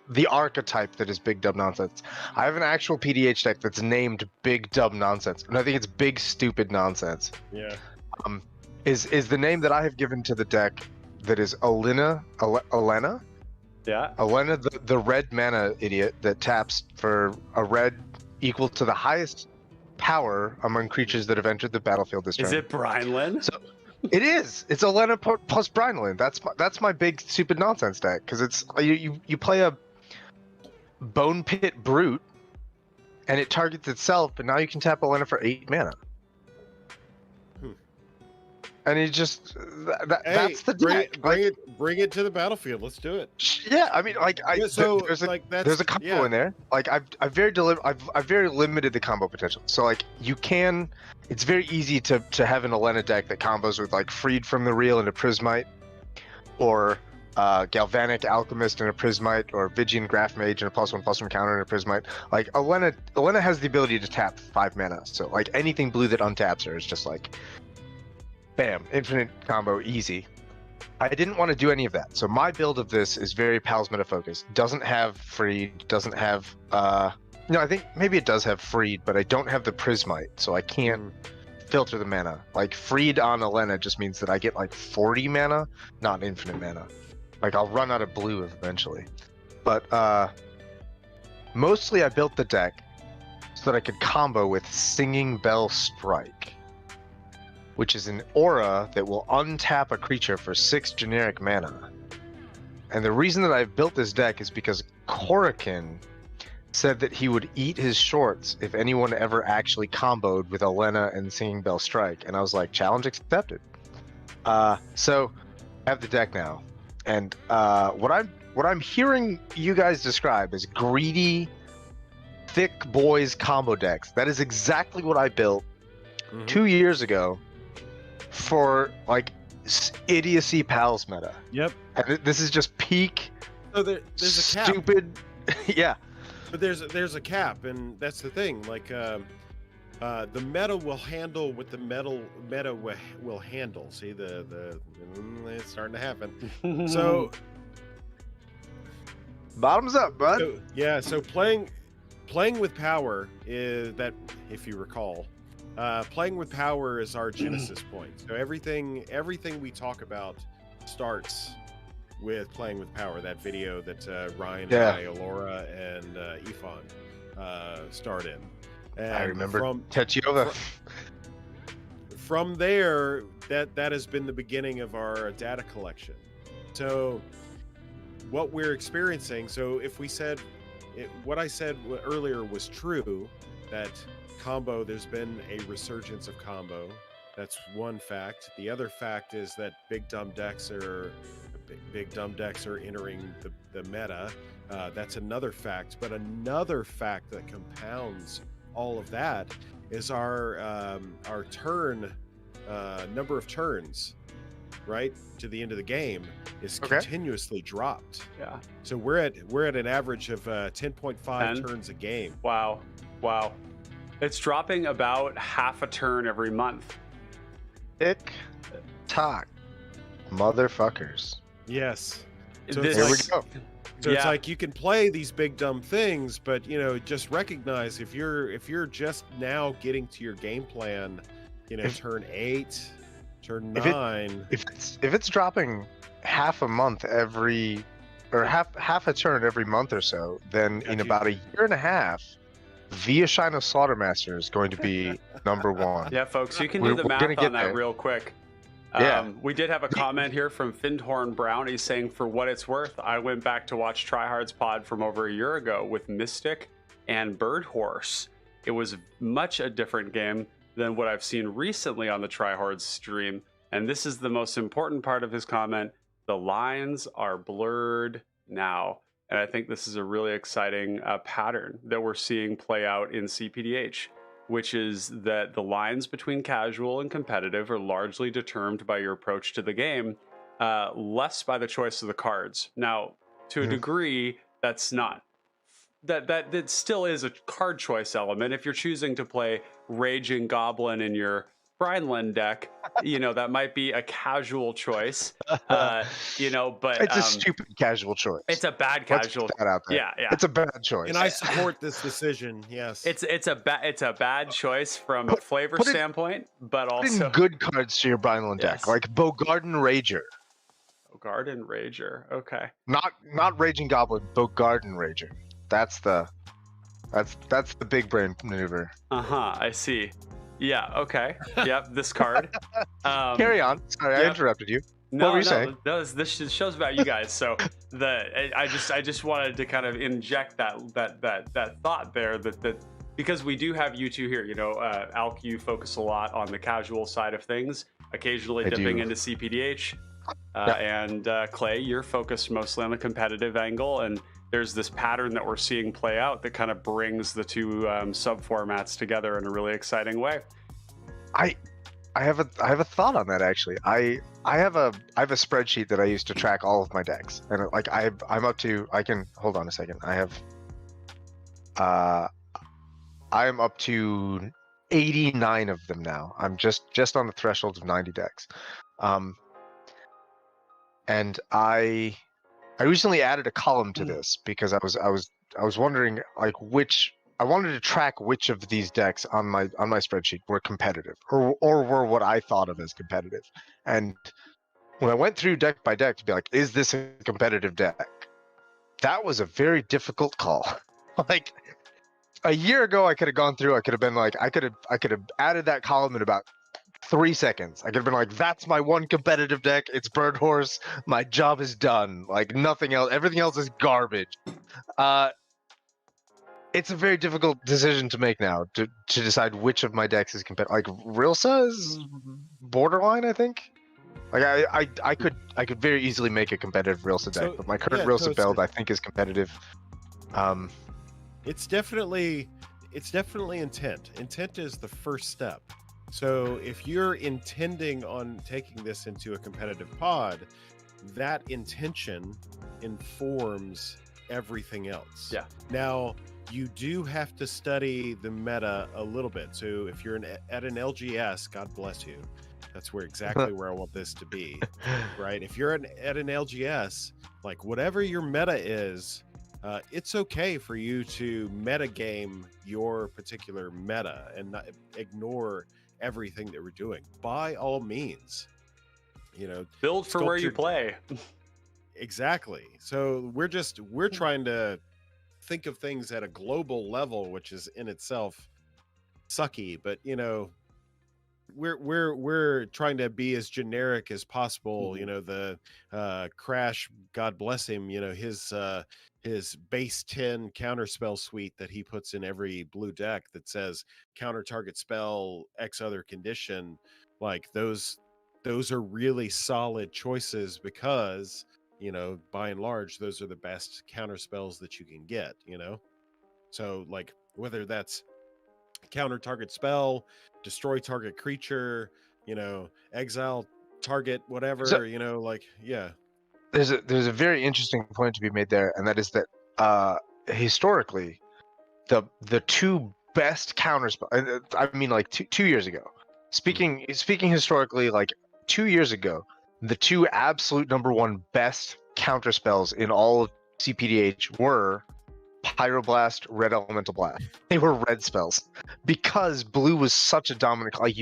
the archetype that is big dumb nonsense. I have an actual PDH deck that's named Big Dumb Nonsense, and I think it's Big Stupid Nonsense. Yeah. Is the name that I have given to the deck that is Alena? Yeah. Alena, the red mana idiot that taps for a red equal to the highest power among creatures that have entered the battlefield this turn. Is it Brinelin? So it is. It's Alena plus Brinelin. That's my big stupid nonsense deck, because it's you play a Bone Pit Brute, and it targets itself, but now you can tap Alena for 8 mana. And he just that's the deck. Bring it to the battlefield. Let's do it. Yeah, I mean, like there's a combo in there. Like I've very limited the combo potential. So like it's very easy to have an Alena deck that combos with like Freed from the Real and a Prismite, or Galvanic Alchemist and a Prismite, or Vigian Graph Mage and a +1/+1 counter and a Prismite. Like Alena has the ability to tap 5 mana. So like anything blue that untaps her is just like, bam, infinite combo, easy. I didn't want to do any of that. So my build of this is very Pal's meta focused. Doesn't have Freed, doesn't have no, I think maybe it does have Freed, but I don't have the Prismite, so I can't filter the mana. Like Freed on Alena just means that I get like 40 mana, not infinite mana. Like I'll run out of blue eventually. But mostly I built the deck so that I could combo with Singing Bell Strike, which is an aura that will untap a creature for 6 generic mana. And the reason that I built this deck is because Korakin said that he would eat his shorts if anyone ever actually comboed with Alena and Singing Bell Strike. And I was like, challenge accepted. So I have the deck now. And what I'm hearing you guys describe is greedy, thick boys combo decks. That is exactly what I built 2 years ago for like idiocy pals meta. Yep. And this is just peak. So there's a cap. Stupid. Yeah. But there's a cap, and that's the thing. Like the meta will handle what the meta will handle. See it's starting to happen. So bottoms up, bud. So playing with power is that, if you recall, playing with power is our genesis point. So everything we talk about starts with playing with power. That video that Ryan and I, Alora and Ifan starred in. And I remember Techioga. From there, that has been the beginning of our data collection. So what we're experiencing, so if we said what I said earlier was true, that combo, there's been a resurgence of combo. That's one fact. The other fact is that big dumb decks are entering the meta. That's another fact. But another fact that compounds all of that is our turn number of turns, right, to the end of the game is continuously dropped. Yeah. So we're at an average of 10.5 turns a game. Wow. It's dropping about half a turn every month. Tick tock, motherfuckers. Yes. So This- Here we go. So it's like you can play these big dumb things, but just recognize if you're just now getting to your game plan, turn 8, turn 9. If it's dropping half a month every, or half a turn every month or so, then in about a year and a half, Via Shine of Slaughtermaster is going to be number 1. Yeah, folks, you can do the math on that real quick. We did have a comment here from Findhorn Brown. He's saying, for what it's worth, I went back to watch Tryhards pod from over a year ago with Mystic and Birhorse. It was much a different game than what I've seen recently on the Tryhards stream. And this is the most important part of his comment. The lines are blurred now. And I think this is a really exciting pattern that we're seeing play out in CPDH, which is that the lines between casual and competitive are largely determined by your approach to the game, less by the choice of the cards. Now, to a degree, that's not. That still is a card choice element. If you're choosing to play Raging Goblin in your Brineland deck, that might be a casual choice, but it's a stupid casual choice. It's a bad casual. Let's put that out there. Yeah, it's a bad choice. And I support this decision. Yes, it's a bad choice from a flavor standpoint, but also good cards to your Brineland deck, like Bogarden Rager. Bogarden Rager, okay. Not Raging Goblin, Bogarden Rager. That's the big brain maneuver. I see. Yeah, okay. Yep, this card. Carry on. Sorry, I interrupted you. No, what were you saying? This show's about you guys. So I just wanted to kind of inject that thought there that because we do have you two here. Alk, you focus a lot on the casual side of things, occasionally dipping into CPDH, and Clay, you're focused mostly on the competitive angle, and there's this pattern that we're seeing play out that kind of brings the two sub formats together in a really exciting way. I have a thought on that actually. I have a spreadsheet that I use to track all of my decks, and I'm up to, I can hold on a second. I am up to 89 of them now. I'm just on the threshold of 90 decks, and I recently added a column to this because I was wondering like I wanted to track which of these decks on my spreadsheet were competitive or were what I thought of as competitive. And when I went through deck by deck to be like, is this a competitive deck? That was a very difficult call. Like a year ago, I could have gone through. I could have been like, I could have added that column in about 3 seconds. I could have been like, that's my one competitive deck. It's Birhorse. My job is done. Like nothing else. Everything else is garbage. It's a very difficult decision to make now to decide which of my decks is competitive. Like Rilsa is borderline, I think. Like I could very easily make a competitive Rilsa deck, but my current Rilsa build I think is competitive. It's definitely intent. Intent is the first step. So if you're intending on taking this into a competitive pod, that intention informs everything else. Yeah. Now, you do have to study the meta a little bit. So if you're at an LGS, God bless you. That's exactly where I want this to be, right? If you're at an LGS, like whatever your meta is, it's okay for you to meta game your particular meta and not ignore everything that we're doing. By all means, build for where you play. Exactly. So we're trying to think of things at a global level, which is in itself sucky, but we're trying to be as generic as possible. The Crash, God bless him, his base 10 counterspell suite that he puts in every blue deck that says counter target spell X other condition, like those are really solid choices because by and large those are the best counter spells that you can get. So like whether that's counter target spell, destroy target creature, exile target whatever, So- yeah. There's a very interesting point to be made there, and that is that historically, the two best counterspell. I mean, like two years ago. Speaking historically, like 2 years ago, the two absolute number one best counterspells in all of CPDH were Pyroblast, Red Elemental Blast. They were red spells because blue was such a dominant. Like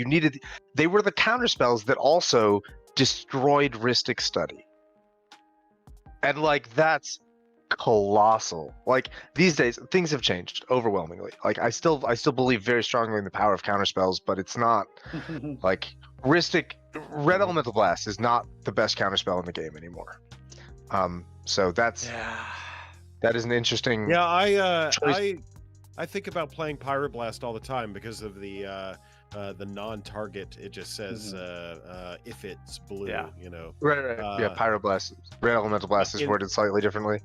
they were the counterspells that also destroyed Rhystic Study. And like that's colossal. Like these days things have changed overwhelmingly. Like I still believe very strongly in the power of counterspells, but it's not like Red Elemental Blast is not the best counterspell in the game anymore. So that is an interesting choice. I think about playing Pyroblast all the time because of the non-target. It just says if it's blue, Right. Pyroblast, Red Elemental Blast is worded slightly differently.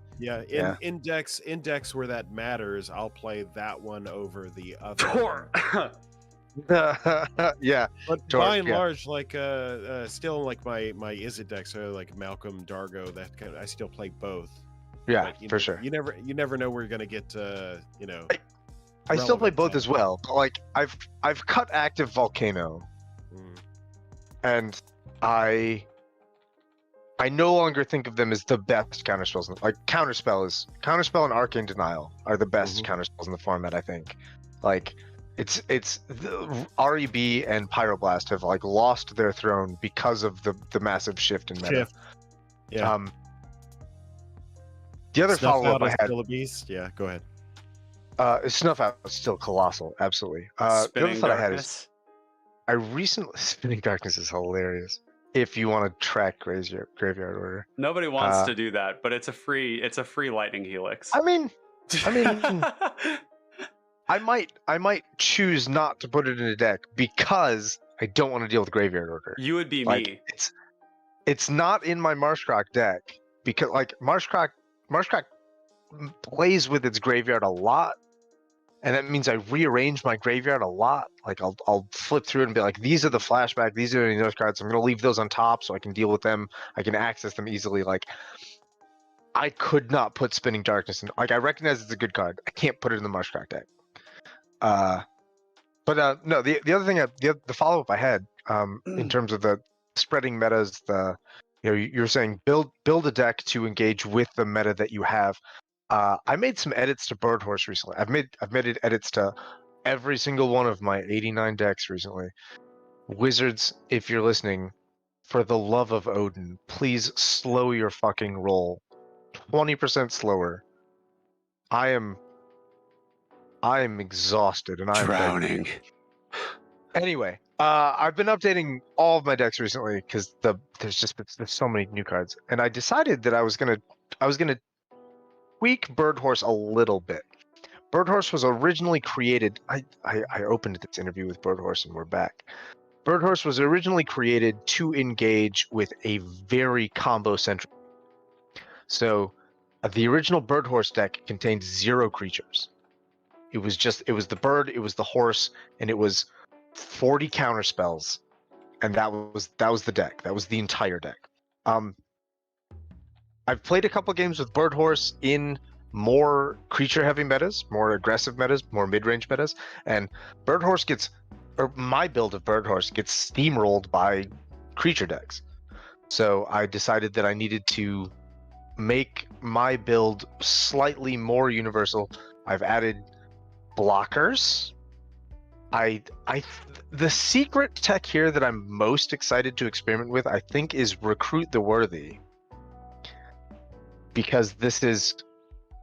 Index where that matters, I'll play that one over the other. Yeah. But by and large, like still like my Izzet deck, so like Malcolm, Dargo, that kind of, I still play both. Yeah, for sure. You never know where you're gonna get I still play both as well, but like I've cut active Volcano, and I no longer think of them as the best counterspells. Like Counterspell and Arcane Denial are the best counterspells in the format. I think, like it's the REB and Pyroblast have like lost their throne because of the massive shift in meta. Yeah. The other follow-up I had. Still a beast. Yeah, go ahead. Snuff Out is still colossal, absolutely. The other thought I had is, I recently Spinning Darkness is hilarious. If you want to track Graveyard Order, nobody wants to do that, but it's a free lightning helix. I mean, I might choose not to put it in a deck because I don't want to deal with Graveyard Order. You would be me. It's not in my Marshcroc deck because like Marshcroc plays with its graveyard a lot, and that means I rearrange my graveyard a lot. Like I'll flip through it and be like, these are the flashback, these are those cards. I'm gonna leave those on top so I can deal with them. I can access them easily. Like I could not put Spinning Darkness in. Like I recognize it's a good card. I can't put it in the Marshcroc deck. But no, the other thing, the follow up I had in terms of the spreading metas, you're saying build a deck to engage with the meta that you have. I made some edits to Birhorse recently. I've made edits to every single one of my 89 decks recently. Wizards, if you're listening, for the love of Odin, please slow your fucking roll. 20% slower. I am exhausted and I'm drowning. Anyway, I've been updating all of my decks recently because there's so many new cards, and I decided that I was gonna tweak Birhorse a little bit. Birhorse was originally created. I opened this interview with Birhorse and we're back. Birhorse was originally created to engage with a very combo centric. So, the original Birhorse deck contained 0 creatures. It was the bird, it was the horse, and it was 40 counter spells, and that was the deck. That was the entire deck. I've played a couple games with Birhorse in more creature heavy metas, more aggressive metas, more mid-range metas, and my build of Birhorse gets steamrolled by creature decks. So I decided that I needed to make my build slightly more universal. I've added blockers. The secret tech here that I'm most excited to experiment with, I think, is Recruit the Worthy. Because this is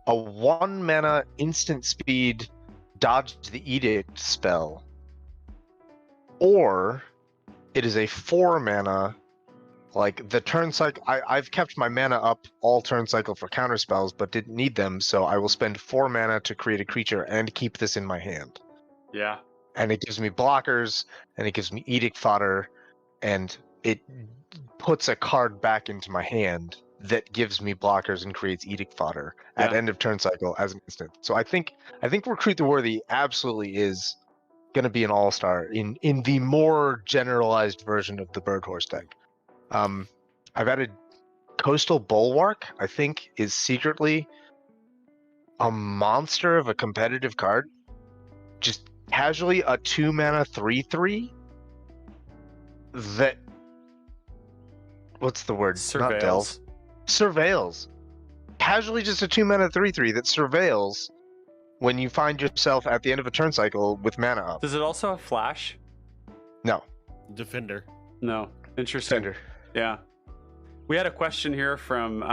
a 1 mana instant speed dodge the edict spell. Or it is a 4 mana, like the turn cycle. I've kept my mana up all turn cycle for counter spells, but didn't need them, so I will spend 4 mana to create a creature and keep this in my hand. Yeah. And it gives me blockers, and it gives me edict fodder, and it puts a card back into my hand that gives me blockers and creates edict fodder at end of turn cycle as an instant. So I think Recruit the Worthy absolutely is going to be an all-star in the more generalized version of the Birhorse deck. I've added Coastal Bulwark. I think is secretly a monster of a competitive card. Just casually a 2 mana 3/3 that, what's the word? Not delves. Surveils. Casually just a 2 mana 3/3 that surveils when you find yourself at the end of a turn cycle with mana up. Does it also have flash? No. Defender. No. Interesting. Defender. Yeah. We had a question here from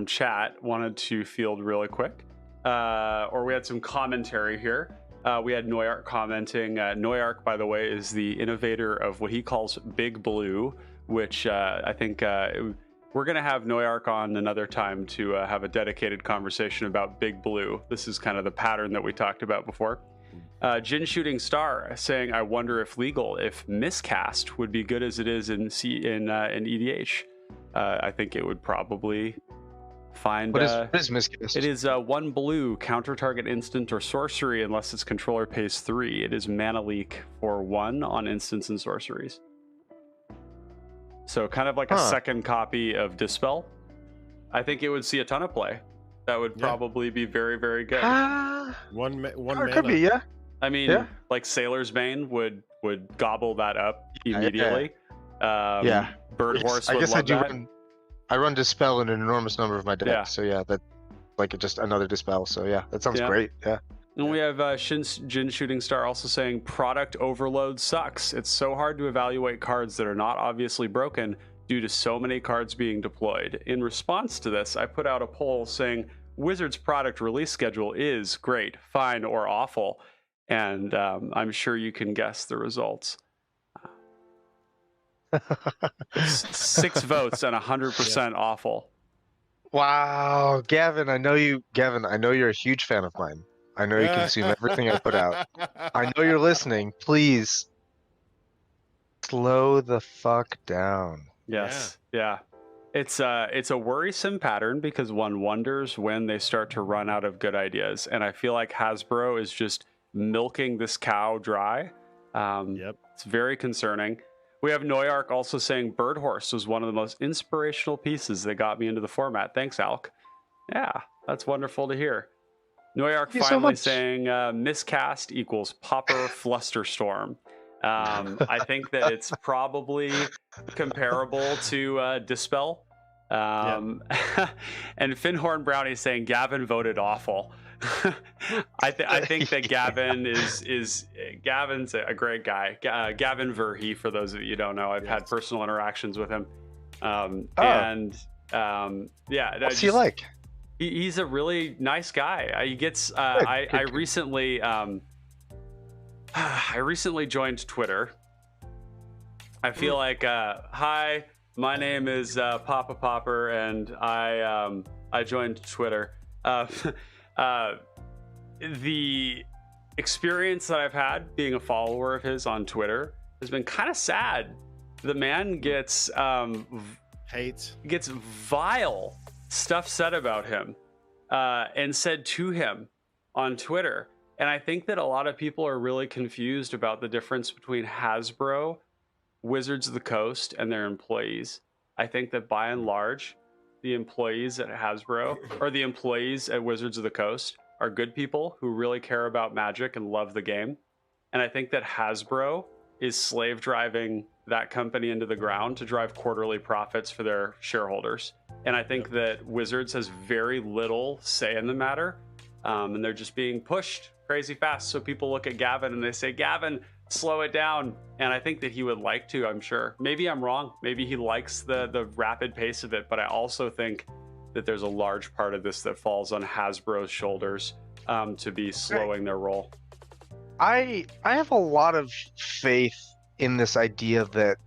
chat, wanted to field really quick. Or we had some commentary here. We had Noyark commenting. Noyark, by the way, is the innovator of what he calls Big Blue, which I think we're going to have Noyark on another time to have a dedicated conversation about Big Blue. This is kind of the pattern that we talked about before. Jin Shooting Star saying, I wonder if miscast would be good as it is in EDH. I think it would probably find... What is miscast? It is 1 blue, counter target instant or sorcery unless its controller pays 3. It is mana leak for 1 on instants and sorceries. So kind of like a second copy of Dispel. I think it would see a ton of play. That would probably be very, very good. One mana. Could be, yeah. I mean, like Sailor's Bane would gobble that up immediately. Birhorse would love that. I run Dispel in an enormous number of my decks, so yeah, that like just another Dispel. So yeah, that sounds great. Yeah. And we have Jin Shooting Star also saying product overload sucks. It's so hard to evaluate cards that are not obviously broken due to so many cards being deployed. In response to this, I put out a poll saying Wizards product release schedule is great, fine, or awful. And I'm sure you can guess the results. 6 votes and 100% awful. Wow, Gavin, I know you're a huge fan of mine. I know you consume everything I put out. I know you're listening. Please slow the fuck down. Yes. Yeah. It's a worrisome pattern because one wonders when they start to run out of good ideas. And I feel like Hasbro is just milking this cow dry. It's very concerning. We have Noyark also saying Birhorse was one of the most inspirational pieces that got me into the format. Thanks, Alk. Yeah, that's wonderful to hear. Noyark finally saying miscast equals Popper Flusterstorm. I think that it's probably comparable to Dispel. And Finhorn Brownie saying Gavin voted awful. I think that Gavin Gavin's a great guy. Gavin Verhey, for those of you who don't know, I've had personal interactions with him. What's he like? He's a really nice guy. He gets. I recently joined Twitter. I feel like, hi, my name is Papa Popper, and I joined Twitter. The experience that I've had being a follower of his on Twitter has been kind of sad. The man gets vile stuff said about him and said to him on Twitter. And I think that a lot of people are really confused about the difference between Hasbro, Wizards of the Coast, and their employees. I think that by and large, the employees at Hasbro or the employees at Wizards of the Coast are good people who really care about Magic and love the game. And I think that Hasbro is slave driving that company into the ground to drive quarterly profits for their shareholders. And I think that Wizards has very little say in the matter. And they're just being pushed crazy fast. So people look at Gavin and they say, Gavin, slow it down. And I think that he would like to, I'm sure. Maybe I'm wrong. Maybe he likes the rapid pace of it. But I also think that there's a large part of this that falls on Hasbro's shoulders to be slowing their roll. I have a lot of faith in this idea that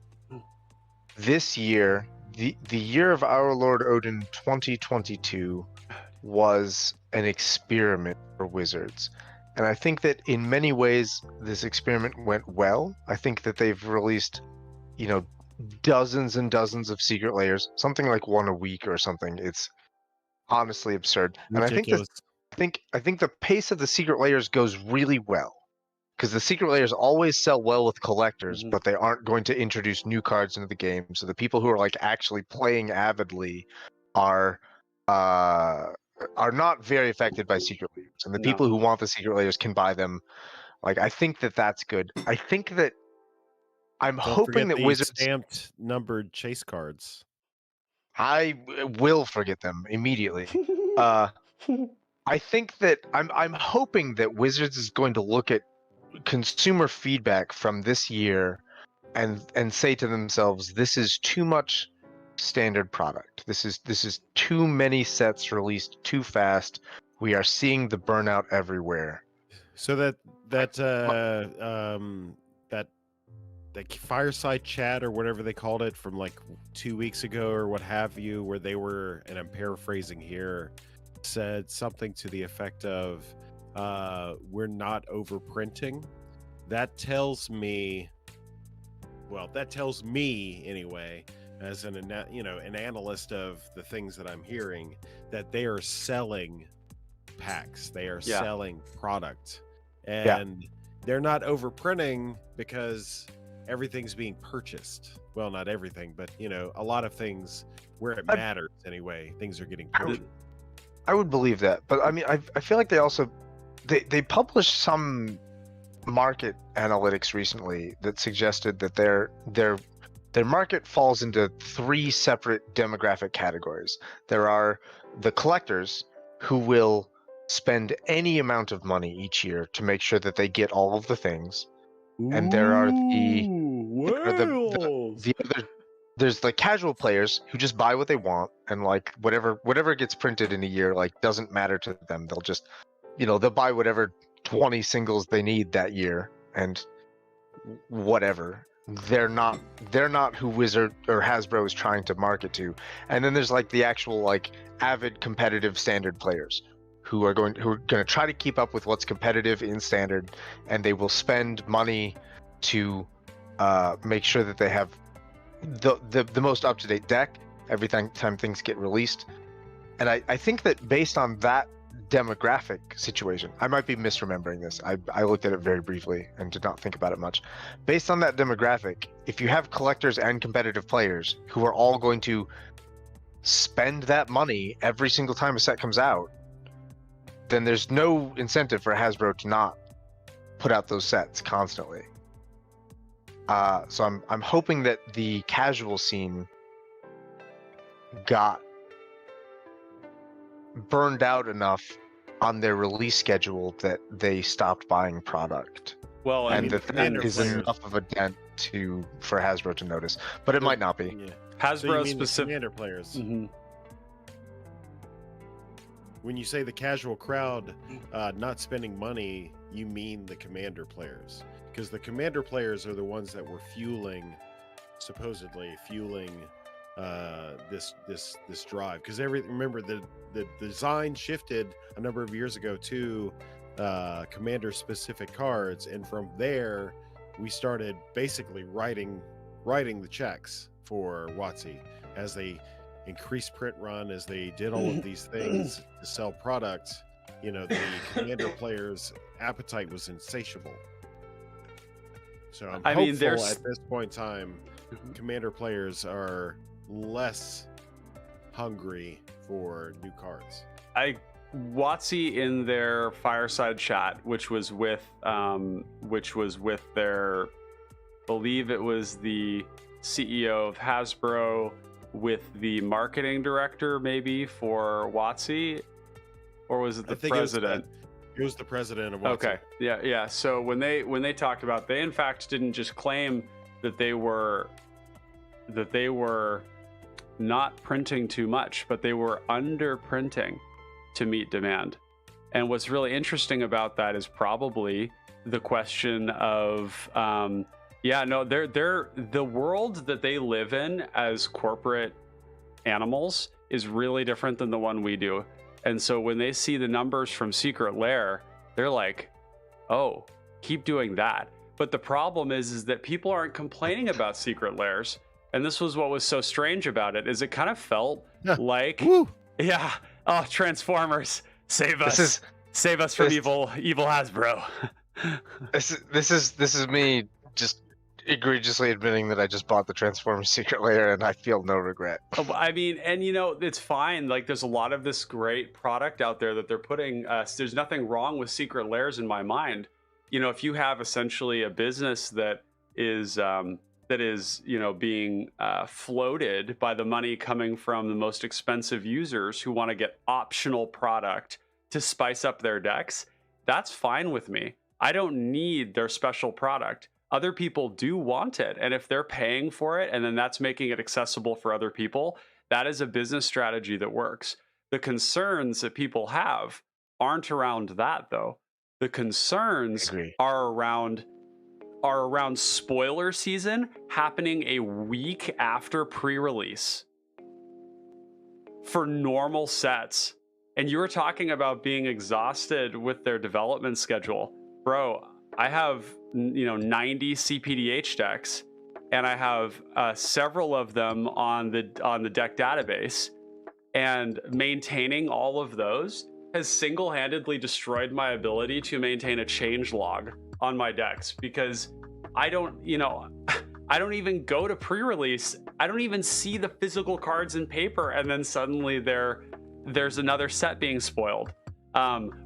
this year, the year of our Lord Odin 2022, was an experiment for Wizards. And I think that in many ways, this experiment went well. I think that they've released, dozens and dozens of secret layers, something like one a week or something. It's honestly absurd. Ridiculous. And I think the pace of the secret layers goes really well. Because the secret layers always sell well with collectors, but they aren't going to introduce new cards into the game. So the people who are like actually playing avidly are not very affected by secret layers, and the people who want the secret layers can buy them. Like, I think that that's good. I think that I'm hoping that Wizards stamped numbered chase cards. I will forget them immediately. I think that I'm hoping that Wizards is going to look at consumer feedback from this year and say to themselves, this is too much standard product. This is too many sets released too fast. We are seeing the burnout everywhere. So that fireside chat or whatever they called it from like 2 weeks ago or what have you, where they were, and I'm paraphrasing here, said something to the effect of, we're not overprinting. That tells me anyway, as an analyst of the things that I'm hearing, that they are selling packs, they are selling product, and they're not overprinting because everything's being purchased. Well, not everything, but a lot of things where it matters anyway, things are getting purchased. I would believe that, but I mean, I feel like they also they published some market analytics recently that suggested that their market falls into 3 separate demographic categories. There are the collectors who will spend any amount of money each year to make sure that they get all of the things, and there are there's the casual players who just buy what they want, and like whatever gets printed in a year like doesn't matter to them. They'll just they'll buy whatever 20 singles they need that year, and whatever. They're not who Wizard or Hasbro is trying to market to. And then there's like the actual like avid competitive standard players who are going to try to keep up with what's competitive in standard, and they will spend money to make sure that they have the most up-to-date deck every time things get released. And I think that based on that demographic situation, I might be misremembering this, I looked at it very briefly and did not think about it much. Based on that demographic, if you have collectors and competitive players who are all going to spend that money every single time a set comes out, then there's no incentive for Hasbro to not put out those sets constantly. So I'm hoping that the casual scene got burned out enough on their release schedule that they stopped buying product. Well, that is enough of a dent for Hasbro to notice, but it might not be. Yeah. Hasbro so specific commander players. Mm-hmm. When you say the casual crowd not spending money, you mean the commander players, because the commander players are the ones that were supposedly fueling this drive. Because remember the design shifted a number of years ago to commander specific cards, and from there we started basically writing the checks for WotC as they increased print run, as they did all of these things to sell products. the Commander players' appetite was insatiable. So I'm hopeful at this point in time, Commander players are less hungry for new cards. WotC in their fireside chat, which was with their, believe it was the CEO of Hasbro with the marketing director maybe for WotC, or was it the president? It was the president of WotC. Okay, yeah. So when they talked about, they in fact didn't just claim that they were not printing too much, but they were under printing to meet demand. And what's really interesting about that is probably the question of they're the world that they live in as corporate animals is really different than the one we do. And so when they see the numbers from Secret Lair, they're like, oh, keep doing that. But the problem is that people aren't complaining about Secret Lairs. And this was what was so strange about it, is it kind of felt like, oh, Transformers, save us. Save us from evil Hasbro. This is me just egregiously admitting that I just bought the Transformers Secret Lair and I feel no regret. I mean, and it's fine. Like, there's a lot of this great product out there that they're putting. There's nothing wrong with Secret Lairs in my mind. If you have essentially a business that is being floated by the money coming from the most expensive users who want to get optional product to spice up their decks, that's fine with me. I don't need their special product. Other people do want it. And if they're paying for it and then that's making it accessible for other people, that is a business strategy that works. The concerns that people have aren't around that, though. The concerns are around spoiler season happening a week after pre-release for normal sets. And you were talking about being exhausted with their development schedule. Bro, I have 90 CPDH decks, and I have several of them on the deck database, and maintaining all of those has single-handedly destroyed my ability to maintain a change log on my decks, because I don't even go to pre-release. I don't even see the physical cards in paper, and then suddenly there's another set being spoiled.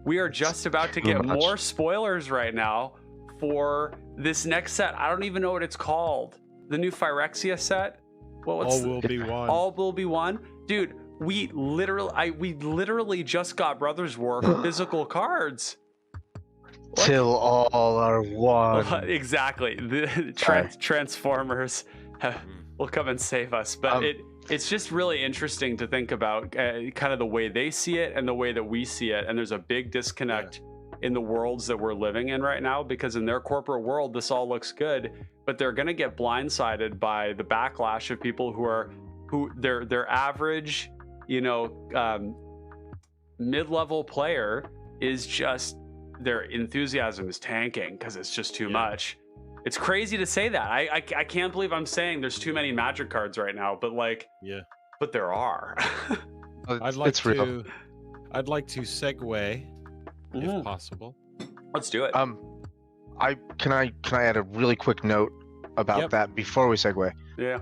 We are just about to get more spoilers right now for this next set. I don't even know what it's called. The new Phyrexia set. All will be one. All will be one, dude. We literally just got Brothers War physical cards. Till all are one. Exactly. The Transformers will come and save us. But it's just really interesting to think about kind of the way they see it and the way that we see it. And there's a big disconnect in the worlds that we're living in right now, because in their corporate world, this all looks good, but they're going to get blindsided by the backlash of people who their average, mid-level player is just, their enthusiasm is tanking because it's just too much. It's crazy to say that. I can't believe I'm saying there's too many Magic cards right now, but but there are. I'd like to segue if possible. Let's do it. Can I add a really quick note about that before we segue? Yeah.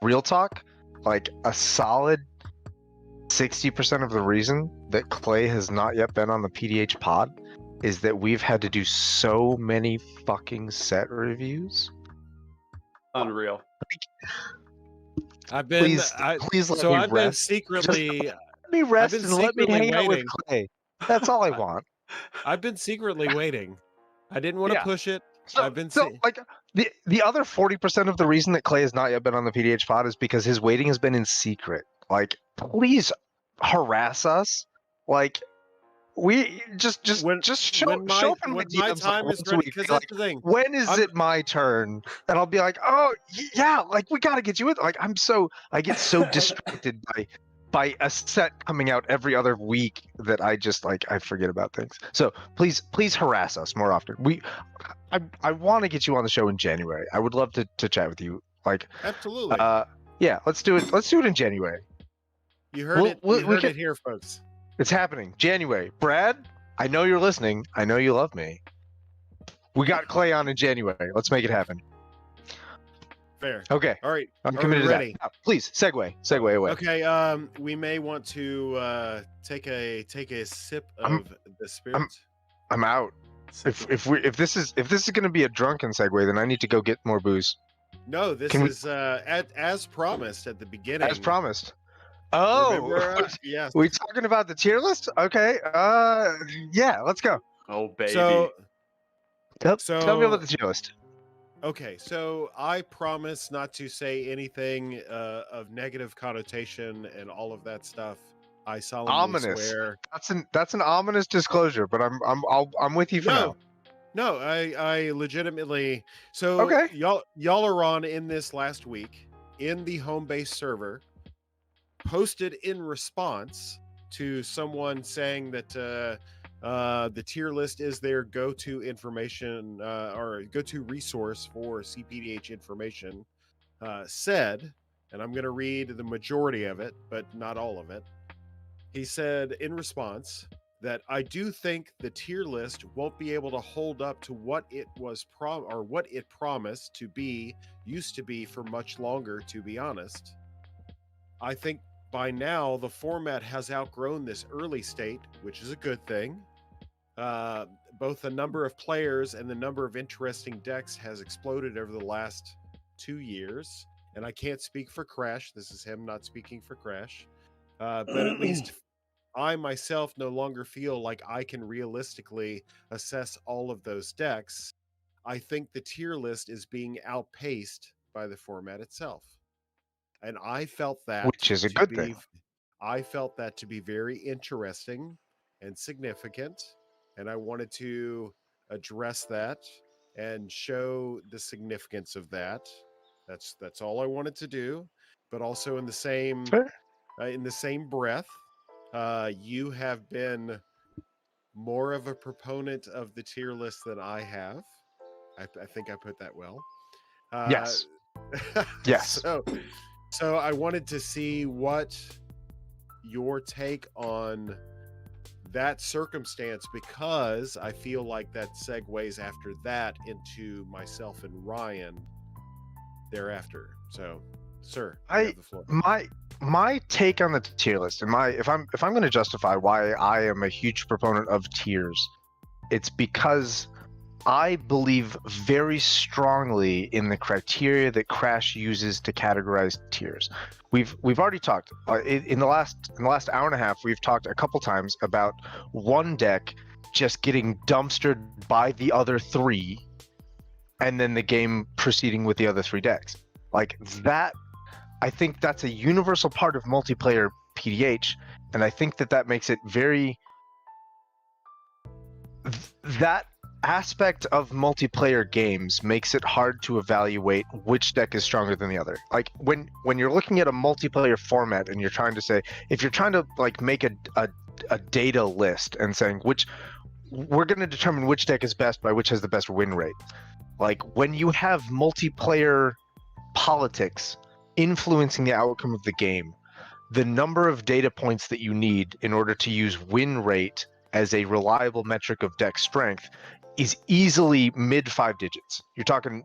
Real talk, like a solid 60% of the reason that Clay has not yet been on the PDH pod is that we've had to do so many fucking set reviews. Unreal. I've been please let me rest. Been secretly let me rest and let me hang out with Clay. That's all I want. I've been secretly waiting. I didn't want to push it. Like the other 40% of the reason that Clay has not yet been on the PDH pod is because his waiting has been in secret. Like, please harass us. Like, we just show up in my DMs time is ready, because that's the thing. When is it my turn? And I'll be like, oh yeah, like we gotta get you in. Like I get so distracted by a set coming out every other week that I just I forget about things. So please harass us more often. I want to get you on the show in January. I would love to chat with you. Like, absolutely. Yeah, let's do it. Let's do it in January. You heard it. You heard it here, folks. It's happening. January. Brad, I know you're listening. I know you love me. We got Clay on in January. Let's make it happen. Fair. Okay. All right. I'm Are committed we to ready? that. Now, please, segue away. Okay. We may want to take a sip of the spirit. I'm out. If this is going to be a drunken segue, then I need to go get more booze. No, this is as promised at the beginning. As promised. Oh, remember, yes. We talking about the tier list? Okay. Yeah, let's go. Oh, baby. So tell me about the tier list. Okay, so I promise not to say anything of negative connotation and all of that stuff. I solemnly swear. That's an ominous disclosure, but I'm with you for now. No, I legitimately. So okay. y'all are on in this last week in the home base server, posted in response to someone saying that the tier list is their go-to information or go-to resource for CPDH information. Said, and I'm going to read the majority of it, but not all of it. He said in response that I do think the tier list won't be able to hold up to what it was what it promised to be, used to be for much longer, to be honest. I think by now the format has outgrown this early state, which is a good thing. Both the number of players and the number of interesting decks has exploded over the last 2 years. And I can't speak for Crash. This is him not speaking for Crash. But at least I myself no longer feel like I can realistically assess all of those decks. I think the tier list is being outpaced by the format itself. And I felt that, which is a good thing. I felt that to be very interesting and significant. And I wanted to address that and show the significance of that. That's all I wanted to do. But also in the same breath, you have been more of a proponent of the tier list than I have. I think I put that well. Yes. Yes. So I wanted to see what your take on that circumstance, because I feel like that segues after that into myself and Ryan thereafter. So, sir, you have the floor. My take on the tier list, and if I'm going to justify why I am a huge proponent of tiers, it's because I believe very strongly in the criteria that Crash uses to categorize tiers. We've already talked in the last hour and a half. We've talked a couple times about one deck just getting dumpstered by the other three, and then the game proceeding with the other three decks. Like that, I think that's a universal part of multiplayer PDH, and I think that makes it very. That aspect of multiplayer games makes it hard to evaluate which deck is stronger than the other. Like when you're looking at a multiplayer format and you're trying to say, if you're trying to like make a data list and saying we're going to determine which deck is best by which has the best win rate. Like when you have multiplayer politics influencing the outcome of the game, the number of data points that you need in order to use win rate as a reliable metric of deck strength is easily mid 5 digits. You're talking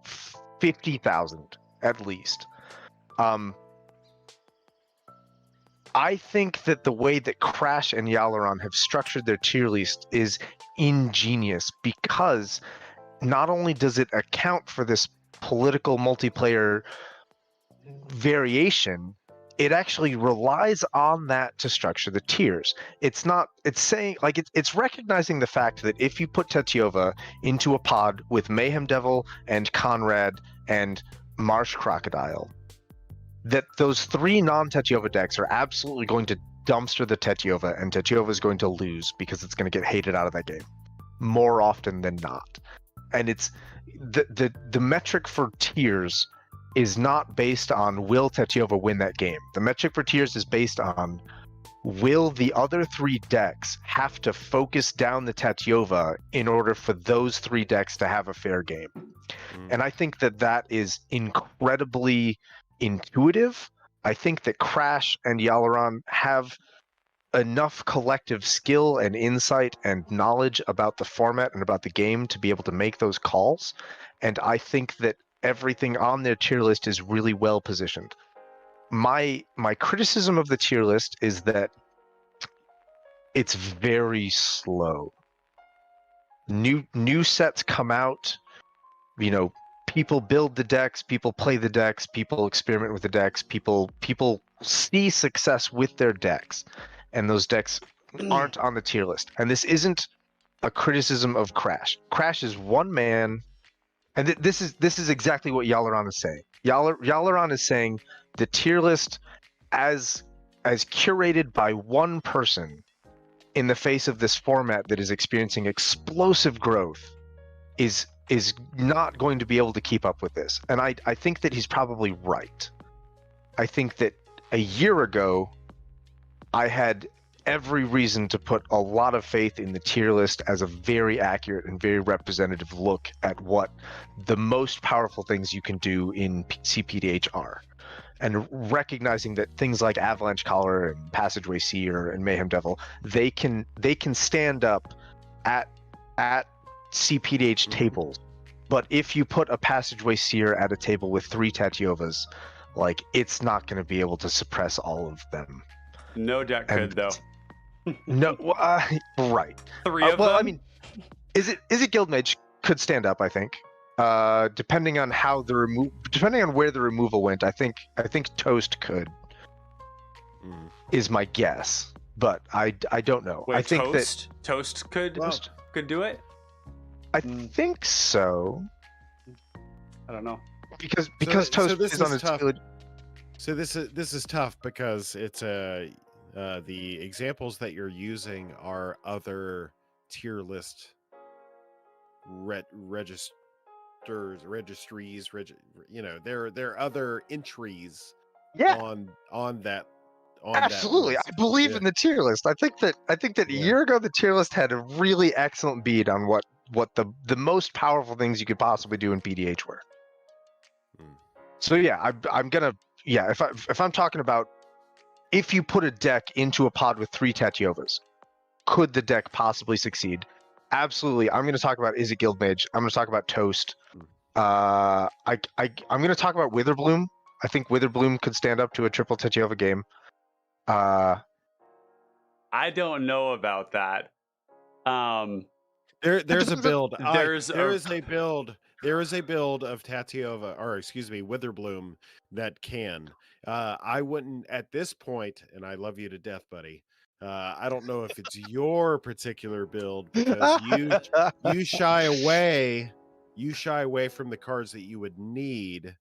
50,000 at least. I think that the way that Crash and Yalaron have structured their tier list is ingenious, because not only does it account for this political multiplayer variation, it actually relies on that to structure the tiers. It's saying, like, it's recognizing the fact that if you put Tetiova into a pod with Mayhem Devil and Conrad and Marsh Crocodile, that those three non-Tetiova decks are absolutely going to dumpster the Tetiova, and Tetiova is going to lose because it's going to get hated out of that game more often than not. And it's the metric for tiers is not based on will Tetiova win that game. The metric for tiers is based on will the other three decks have to focus down the Tetiova in order for those three decks to have a fair game. And I think that is incredibly intuitive. I think that Crash and Yalaron have enough collective skill and insight and knowledge about the format and about the game to be able to make those calls. And I think that everything on their tier list is really well positioned. My criticism of the tier list is that it's very slow. New sets come out, people build the decks, people play the decks, people experiment with the decks, people see success with their decks, and those decks aren't on the tier list. And this isn't a criticism of Crash. Crash is one man, and this is exactly what Yalaran is saying. Yalaran is saying the tier list as curated by one person in the face of this format that is experiencing explosive growth is not going to be able to keep up with this. And I think that he's probably right. I think that a year ago, I had every reason to put a lot of faith in the tier list as a very accurate and very representative look at what the most powerful things you can do in CPDH are. And recognizing that things like Avalanche Collar and Passageway Seer and Mayhem Devil, they can stand up at CPDH tables. But if you put a Passageway Seer at a table with 3 Tatyovas, it's not going to be able to suppress all of them. No deck could though. No, right. 3 of them. I mean, is it Guildmage could stand up? I think. Depending on where the removal went, I think Toast could. Is my guess, but I don't know. Wait, I think Toast could do it. I think so. I don't know because Toast is on its tough. So this is tough because it's the examples that you're using are other tier list registries. There are other entries. On that. Absolutely, I believe in the tier list. I think that a year ago the tier list had a really excellent bead on what the most powerful things you could possibly do in PDH were. So I'm gonna if I'm talking about if you put a deck into a pod with 3 Tatyovas, could the deck possibly succeed? Absolutely. I'm going to talk about Is It Guildmage. I'm going to talk about Toast. I'm going to talk about Witherbloom. I think Witherbloom could stand up to a triple Tatyova game. I don't know about that. There's a build. There is a build of Witherbloom that can. I wouldn't at this point, and I love you to death, buddy. I don't know if it's your particular build because you shy away from the cards that you would need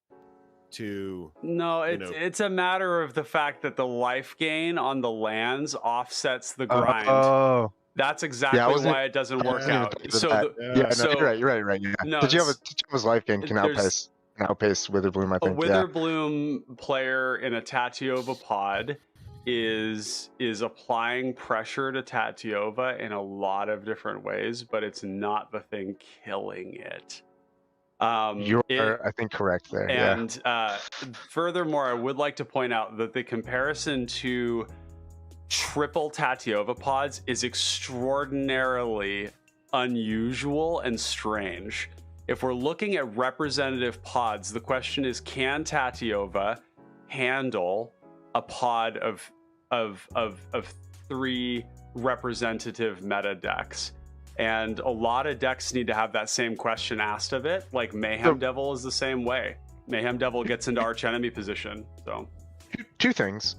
to. No, it's a matter of the fact that the life gain on the lands offsets the grind. Oh. That's exactly why it doesn't work out. You're right. Yeah. No, Tatyova's life gain can outpace Witherbloom, I think. A Witherbloom player in a Tatyova pod is applying pressure to Tatyova in a lot of different ways, but it's not the thing killing it. You're, I think, correct there. And furthermore, I would like to point out that the comparison to triple Tatyova pods is extraordinarily unusual and strange. If we're looking at representative pods, the question is, can Tatyova handle a pod of 3 representative meta decks? And a lot of decks need to have that same question asked of it. Like Mayhem Devil is the same way. Mayhem Devil gets into arch enemy position. So, two things.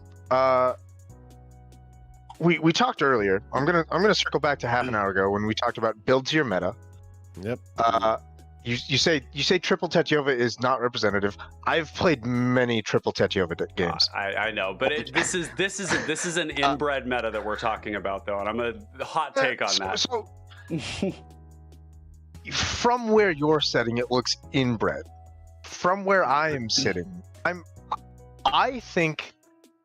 We talked earlier. I'm gonna circle back to half an hour ago when we talked about build to your meta. Yep. You say triple Tatyova is not representative. I've played many triple Tatyova games. I know, but this is an inbred meta that we're talking about, though, and I'm a hot take on that. So, from where you're setting, it looks inbred. From where I am sitting, I think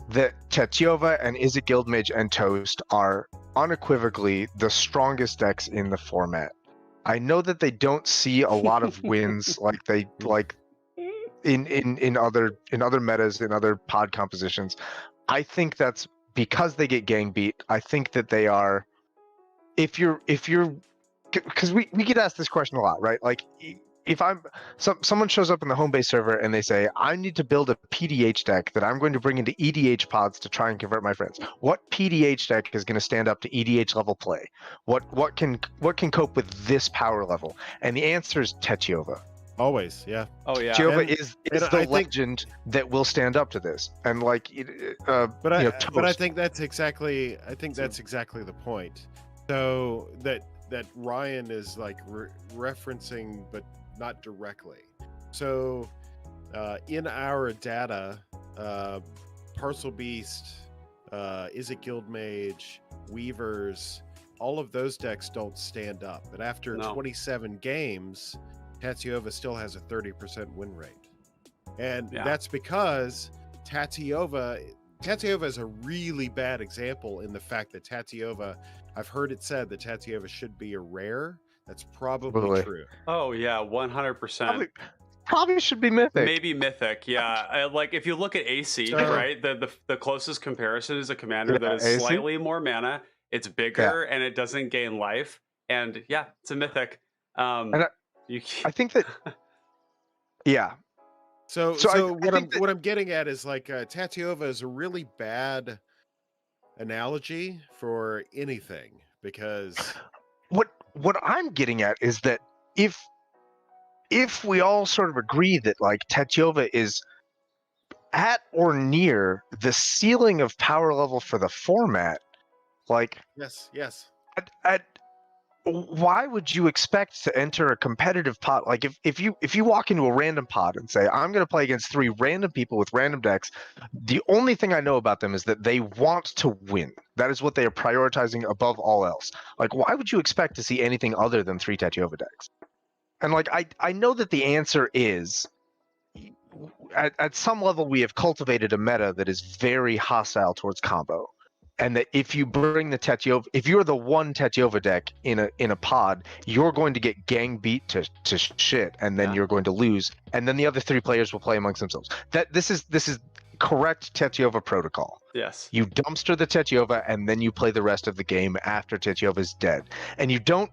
that Tatyova and Is It Guildmage and Toast are unequivocally the strongest decks in the format. I know that they don't see a lot of wins like in other metas, in other pod compositions. I think that's because they get gang beat, I think that they are. If you're, because we get asked this question a lot, right? Like, if someone shows up in the home base server and they say, I need to build a PDH deck that I'm going to bring into EDH pods to try and convert my friends. What PDH deck is going to stand up to EDH level play? What can cope with this power level? And the answer is Tetiova. Always, yeah. Oh yeah. Tetiova is the I think, legend that will stand up to this. And like, but I Toast. think that's exactly the point. So that Ryan is like referencing, but not directly. So in our data, Parcel Beast, Is It Guild Mage, Weavers, all of those decks don't stand up. But after 27 games, Tatiova still has a 30% win rate. And that's because Tatiova is a really bad example in the fact that Tatiova, I've heard it said that Tatiova should be a rare. That's probably true. Oh yeah, 100%. Probably should be mythic. Maybe mythic, yeah. Like if you look at AC, right? The closest comparison is a commander that is AC? slightly more mana. It's bigger and it doesn't gain life. And yeah, it's a mythic. I think that. Yeah. So what I'm getting at is like Tatiova is a really bad analogy for anything, because what I'm getting at is that if we all sort of agree that like Tatiova is at or near the ceiling of power level for the format, like yes. Why would you expect to enter a competitive pot? Like if you walk into a random pot and say, I'm going to play against 3 random people with random decks, the only thing I know about them is that they want to win. That is what they are prioritizing above all else. Like, why would you expect to see anything other than 3 Tatiova decks? And like, I know that the answer is, at some level, we have cultivated a meta that is very hostile towards combo. And that if you bring the Tetiova, if you're the one Tetiova deck in a pod, you're going to get gang beat to shit, and then you're going to lose, and then the other 3 players will play amongst themselves. This is correct Tetiova protocol. Yes. You dumpster the Tetiova, and then you play the rest of the game after Tetiova's dead, and you don't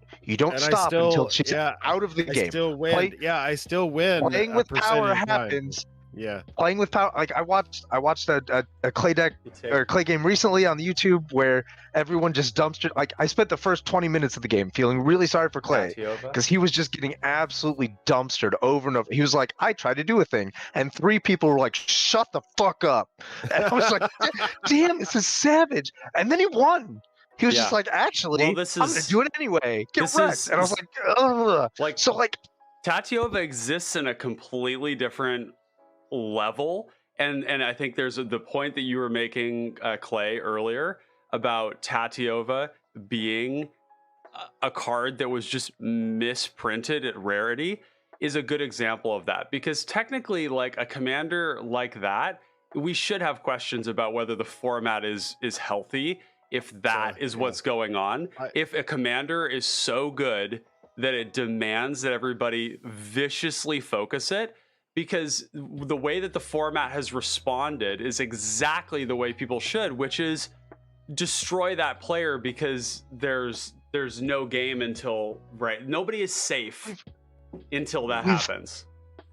stop until she's out of the game. I still win. I still win. Playing with power happens. Yeah, playing with power. Like I watched a clay deck or clay game recently on the YouTube where everyone just dumpstered. Like I spent the first 20 minutes of the game feeling really sorry for Clay because he was just getting absolutely dumpstered over and over. He was like, I tried to do a thing, and 3 people were like, shut the fuck up. And I was like, damn, this is savage. And then he won. He was just like, actually, I'm gonna do it anyway. Get wrecked. And I was like, ugh. Like Tatiova exists in a completely different level, and I think there's the point that you were making, Clay, earlier about Tatiova being a card that was just misprinted at rarity is a good example of that, because technically, like a commander like that, we should have questions about whether the format is healthy if that is what's going on. If a commander is so good that it demands that everybody viciously focus it, because the way that the format has responded is exactly the way people should, which is destroy that player because there's no game until nobody is safe until that happens.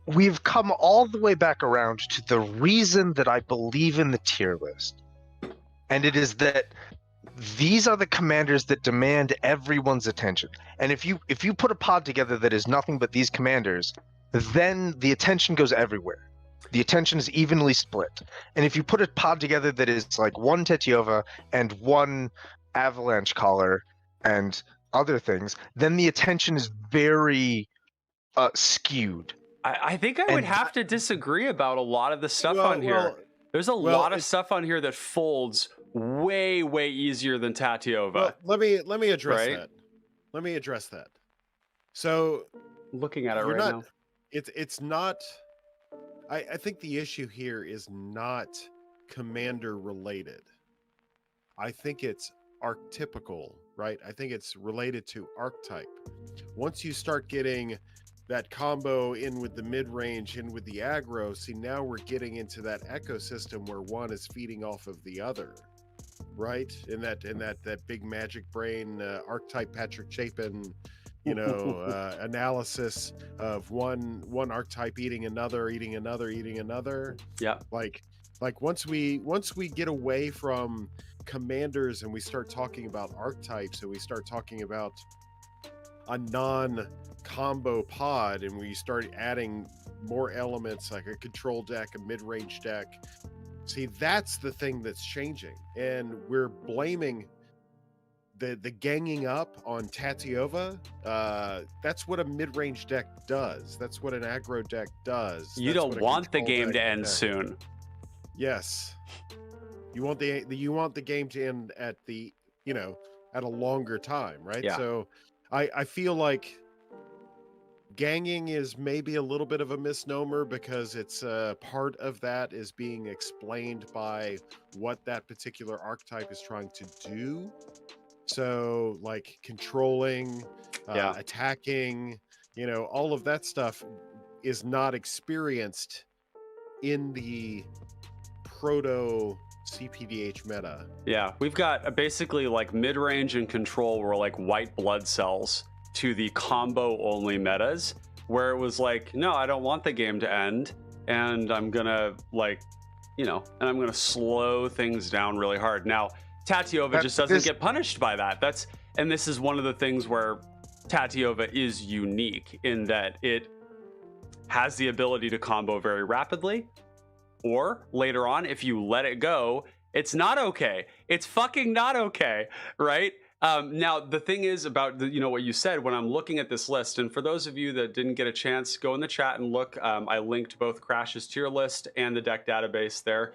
We've come all the way back around to the reason that I believe in the tier list, and it is that these are the commanders that demand everyone's attention. And if you put a pod together that is nothing but these commanders, then the attention goes everywhere. The attention is evenly split. And if you put a pod together that is like 1 Tetiova and 1 Avalanche Caller and other things, then the attention is very skewed. I think I would have to disagree about a lot of the stuff on here. There's a lot of stuff on here that folds way easier than Tatiova. Well, let me address that. Let me address that. So, looking at it right now, it's not. I think the issue here is not commander related. I think it's archetypical, right? I think it's related to archetype. Once you start getting that combo in with the mid-range, in with the aggro, see, now we're getting into that ecosystem where one is feeding off of the other. right? In that big magic brain archetype Patrick Chapin, analysis of one archetype eating another. Yeah. Like once we get away from commanders and we start talking about archetypes and we start talking about a non-combo pod and we start adding more elements like a control deck, a mid-range deck. See, that's the thing that's changing, and we're blaming the ganging up on Tatiova. That's what a mid-range deck does. That's what an aggro deck does. You That's don't want the game to end soon. Yes, you want the game to end at at a longer time, right? Yeah. So I feel like ganging is maybe a little bit of a misnomer because it's part of that is being explained by what that particular archetype is trying to do. So like controlling, attacking, all of that stuff is not experienced in the proto CPDH meta. Yeah, we've got basically like mid-range and control were like white blood cells to the combo only metas, where it was like, no, I don't want the game to end, and I'm gonna I'm gonna slow things down really hard. Now, Tatiova just doesn't get punished by that. And this is one of the things where Tatiova is unique in that it has the ability to combo very rapidly, or later on, if you let it go, it's not okay. It's fucking not okay, right? Now, the thing is about what you said when I'm looking at this list, and for those of you that didn't get a chance, go in the chat and look. I linked both Crash's tier list and the deck database there.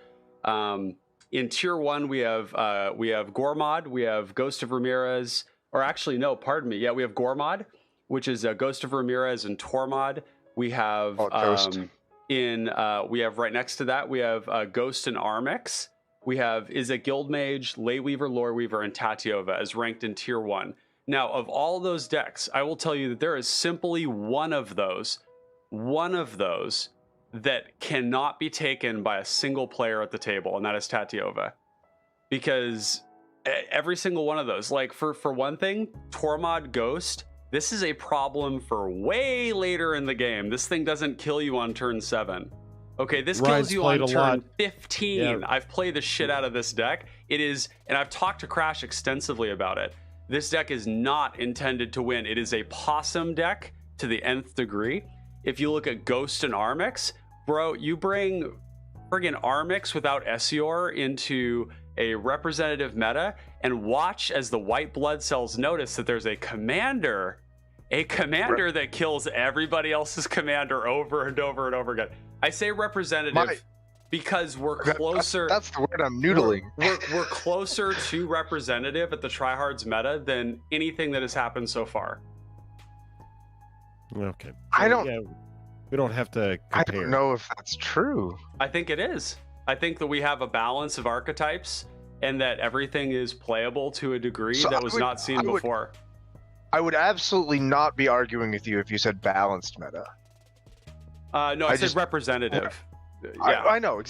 In tier 1, we have Gormod, we have Ghost of Ramirez, or actually, no, pardon me. Yeah, we have Gormod, which is Ghost of Ramirez and Tormod. We have we have right next to that, we have Ghost and Armix. We have Izzet Guildmage, Leyweaver, Loreweaver, and Tatiova as ranked in tier 1. Now, of all those decks, I will tell you that there is simply one of those that cannot be taken by a single player at the table, and that is Tatiova. Because every single one of those, like for one thing, Tormod Ghost, this is a problem for way later in the game. This thing doesn't kill you on turn 7. Okay, this kills you on turn 15. Yeah. I've played the shit out of this deck. It is, and I've talked to Crash extensively about it. This deck is not intended to win. It is a possum deck to the nth degree. If you look at Ghost and Armix, bro, you bring friggin' Armix without Essior into a representative meta and watch as the white blood cells notice that there's a commander that kills everybody else's commander over and over and over again. I say representative because we're closer. That's the word I'm noodling. We're closer to representative at the Tryhards meta than anything that has happened so far. Okay. We don't have to compare. I don't know if that's true. I think it is. I think that we have a balance of archetypes and that everything is playable to a degree that was not seen before. I would absolutely not be arguing with you if you said balanced meta. No, I said representative. Yeah. I know.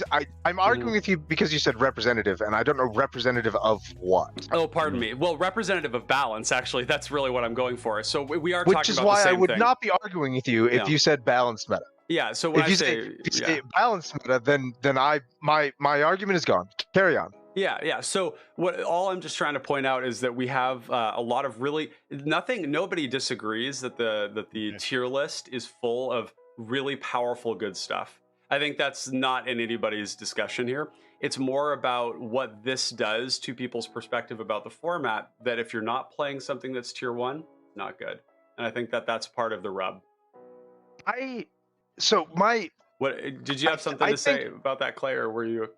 I'm arguing with you because you said representative, and I don't know representative of what. Oh, pardon me. Well, representative of balance, actually. That's really what I'm going for. So we are talking about the same thing. Which is why I would not be arguing with you if you said balanced meta. Yeah, so when if you say balanced meta, then my argument is gone. Carry on. Yeah. So all I'm just trying to point out is that we have a lot of nobody disagrees that the tier list is full of really powerful good stuff. I think that's not in anybody's discussion here. It's more about what this does to people's perspective about the format, that if you're not playing something that's tier 1, not good. And I think that's part of the rub. What did you have something to say about that, Clay, or were you?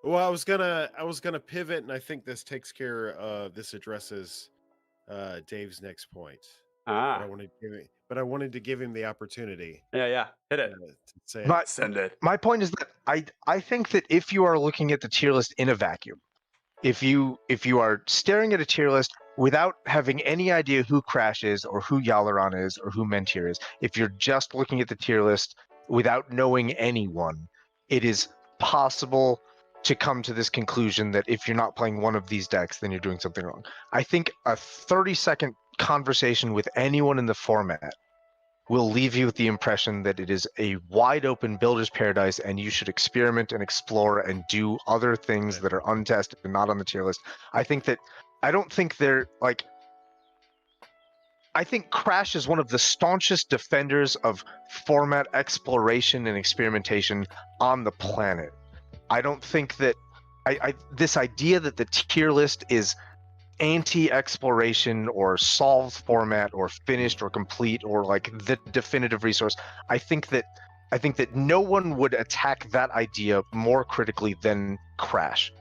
Well, I was gonna pivot, and I think this takes care of this addresses Dave's next point. But I wanted to give him the opportunity. Yeah, hit it. Send it. My point is that I think that if you are looking at the tier list in a vacuum, if you are staring at a tier list without having any idea who Crash is or who Yalaran is or who Mentir is, if you're just looking at the tier list without knowing anyone, it is possible to come to this conclusion that if you're not playing one of these decks, then you're doing something wrong. I think a 30-second conversation with anyone in the format will leave you with the impression that it is a wide open builder's paradise and you should experiment and explore and do other things that are untested and not on the tier list. I think Crash is one of the staunchest defenders of format exploration and experimentation on the planet. I don't think that this idea that the tier list is anti-exploration or solved format or finished or complete or like the definitive resource. I think that no one would attack that idea more critically than Crash.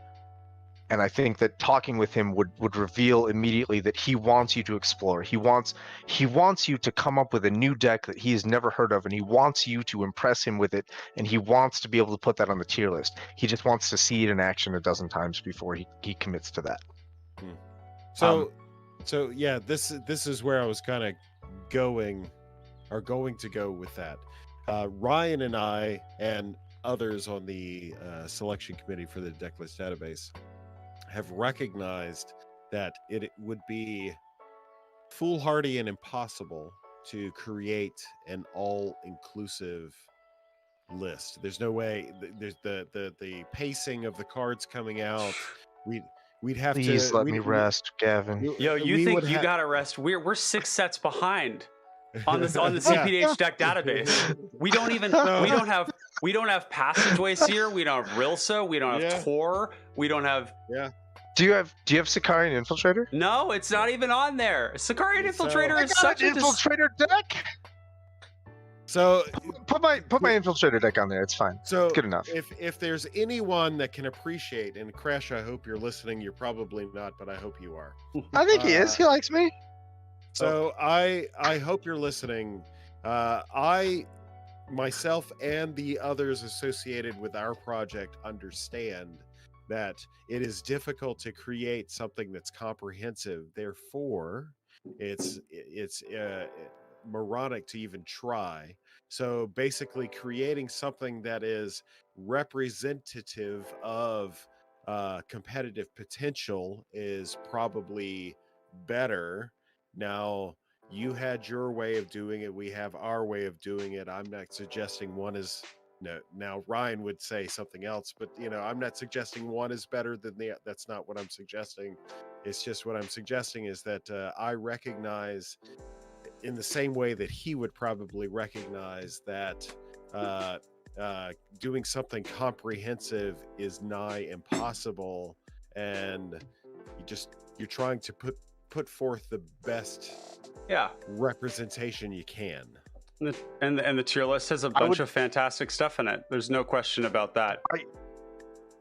And I think that talking with him would reveal immediately that he wants you to explore. He wants you to come up with a new deck that he has never heard of, and he wants you to impress him with it, and he wants to be able to put that on the tier list. He just wants to see it in action a dozen times before he commits to that. So yeah, this is where I was kind of going to go with that. Ryan and I and others on the selection committee for the decklist database have recognized that it would be foolhardy and impossible to create an all-inclusive list. There's no way. There's the pacing of the cards coming out. We'd have Please to. let me rest, Gavin. Yo, you think you gotta rest? We're 6 sets behind on the CPDH deck database. We don't even we don't have passageways here. We don't have Rilsa. We don't have Tor. We don't have. Yeah. Do you have Sicarian Infiltrator? No, it's not even on there. Sicarian Infiltrator is such an Infiltrator deck. So put my Infiltrator deck on there. It's fine. So it's good enough. If there's anyone that can appreciate, and Crash, I hope you're listening. You're probably not, but I hope you are. I think he is. He likes me. So I hope you're listening. I myself and the others associated with our project understand that it is difficult to create something that's comprehensive. Therefore, it's moronic to even try. So basically creating something that is representative of competitive potential is probably better. Now, you had your way of doing it. We have our way of doing it. I'm not suggesting one is no. Now, Ryan would say something else, but I'm not suggesting one is better than the. That's not what I'm suggesting. It's just what I'm suggesting is that I recognize, in the same way that he would probably recognize that doing something comprehensive is nigh impossible, and you're trying to put forth the best representation you can. And the tier list has a bunch of fantastic stuff in it. There's no question about that.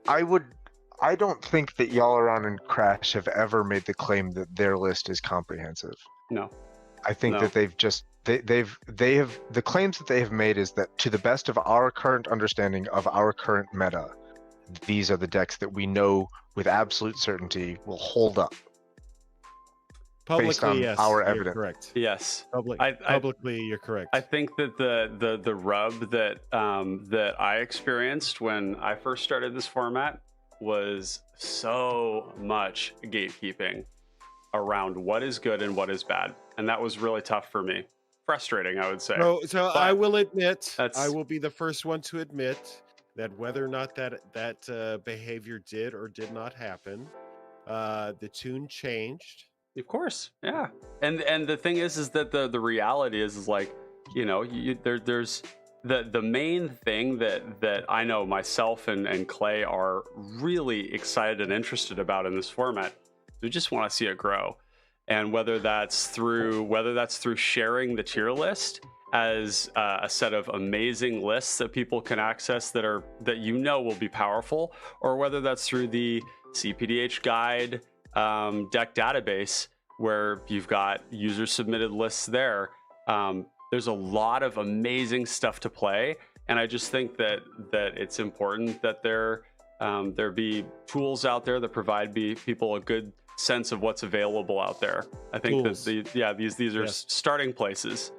I don't think that y'all around and Crash have ever made the claim that their list is comprehensive. No. I think that they have the claims that they have made is that to the best of our current understanding of our current meta, these are the decks that we know with absolute certainty will hold up. Publicly, based on yes, our you're evidence. Correct. Yes. Publicly, you're correct. I think that the rub that I experienced when I first started this format was so much gatekeeping around what is good and what is bad, and that was really tough for me. Frustrating, I would say. So I will admit, I will be the first one to admit that whether or not that behavior did or did not happen, the tune changed. Of course, yeah. And the thing is that the reality is like, there's the main thing that I know myself and Clay are really excited and interested about in this format. We just want to see it grow. And whether that's through sharing the tier list as a set of amazing lists that people can access that will be powerful, or whether that's through the CPDH guide deck database where you've got user submitted lists there. There's a lot of amazing stuff to play, and I just think that it's important that there be tools out there that provide people a good sense of what's available out there. I think tools. These are starting places.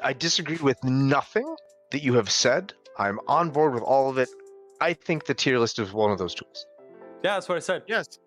I disagree with nothing that you have said. I'm on board with all of it. I think the tier list is one of those tools. Yeah, that's what I said. Yes.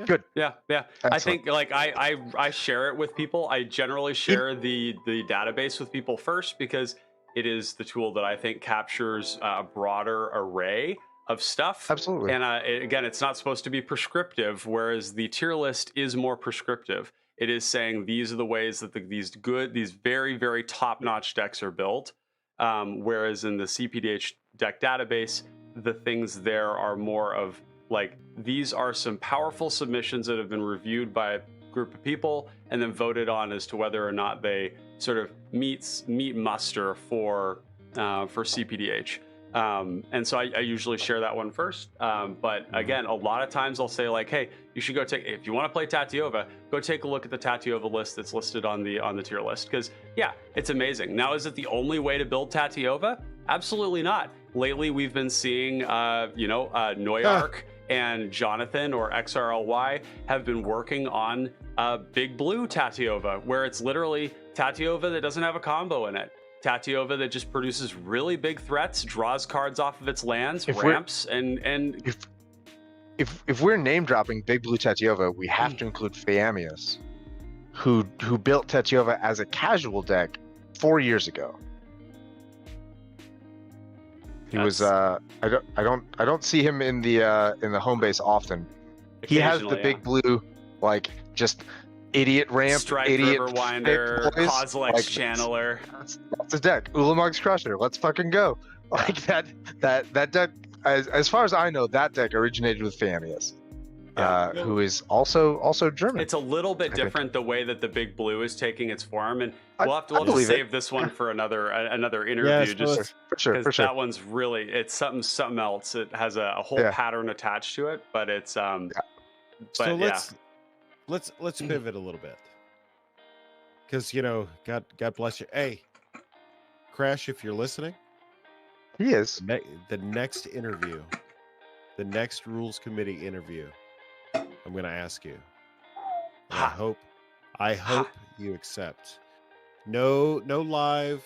Good. Yeah. Excellent. I think like I share it with people. I generally share the database with people first because it is the tool that I think captures a broader array of stuff. Absolutely. And again, it's not supposed to be prescriptive, whereas the tier list is more prescriptive. It is saying these are the ways that these very, very top-notch decks are built. Whereas in the CPDH deck database, the things there are more of like, these are some powerful submissions that have been reviewed by a group of people and then voted on as to whether or not they sort of meet muster for CPDH. And so I usually share that one first. But again, a lot of times I'll say like, hey, you should go if you want to play Tatyova, go take a look at the Tatyova list that's listed on the tier list. Because yeah, it's amazing. Now, is it the only way to build Tatyova? Absolutely not. Lately, we've been seeing, Noyark and Jonathan or XRLY have been working on Big Blue Tatyova, where it's literally Tatyova that doesn't have a combo in it. Tatyova that just produces really big threats, draws cards off of its lands, ramps, and if we're name dropping Big Blue Tatyova, we have to include Fayamius, who built Tatyova as a casual deck 4 years ago. He was I don't see him in the home base often. He has the Big Blue, like, just idiot ramp, Strike idiot Riverwinder, Kozilek's like, Channeler. That's a deck. Ulamog's Crusher. Let's fucking go. Like that deck. As far as I know, that deck originated with Fayamius, who is also German. It's a little bit different the way that the Big Blue is taking its form, and we'll have to save this one for another interview. Yes, for sure. That one's really, it's something else. It has a whole pattern attached to it, but it's So let's pivot a little bit, because God bless you. Hey, Crash, if you're listening, he is. The next interview, the next rules committee interview, I'm going to ask you. And I hope you accept. No live,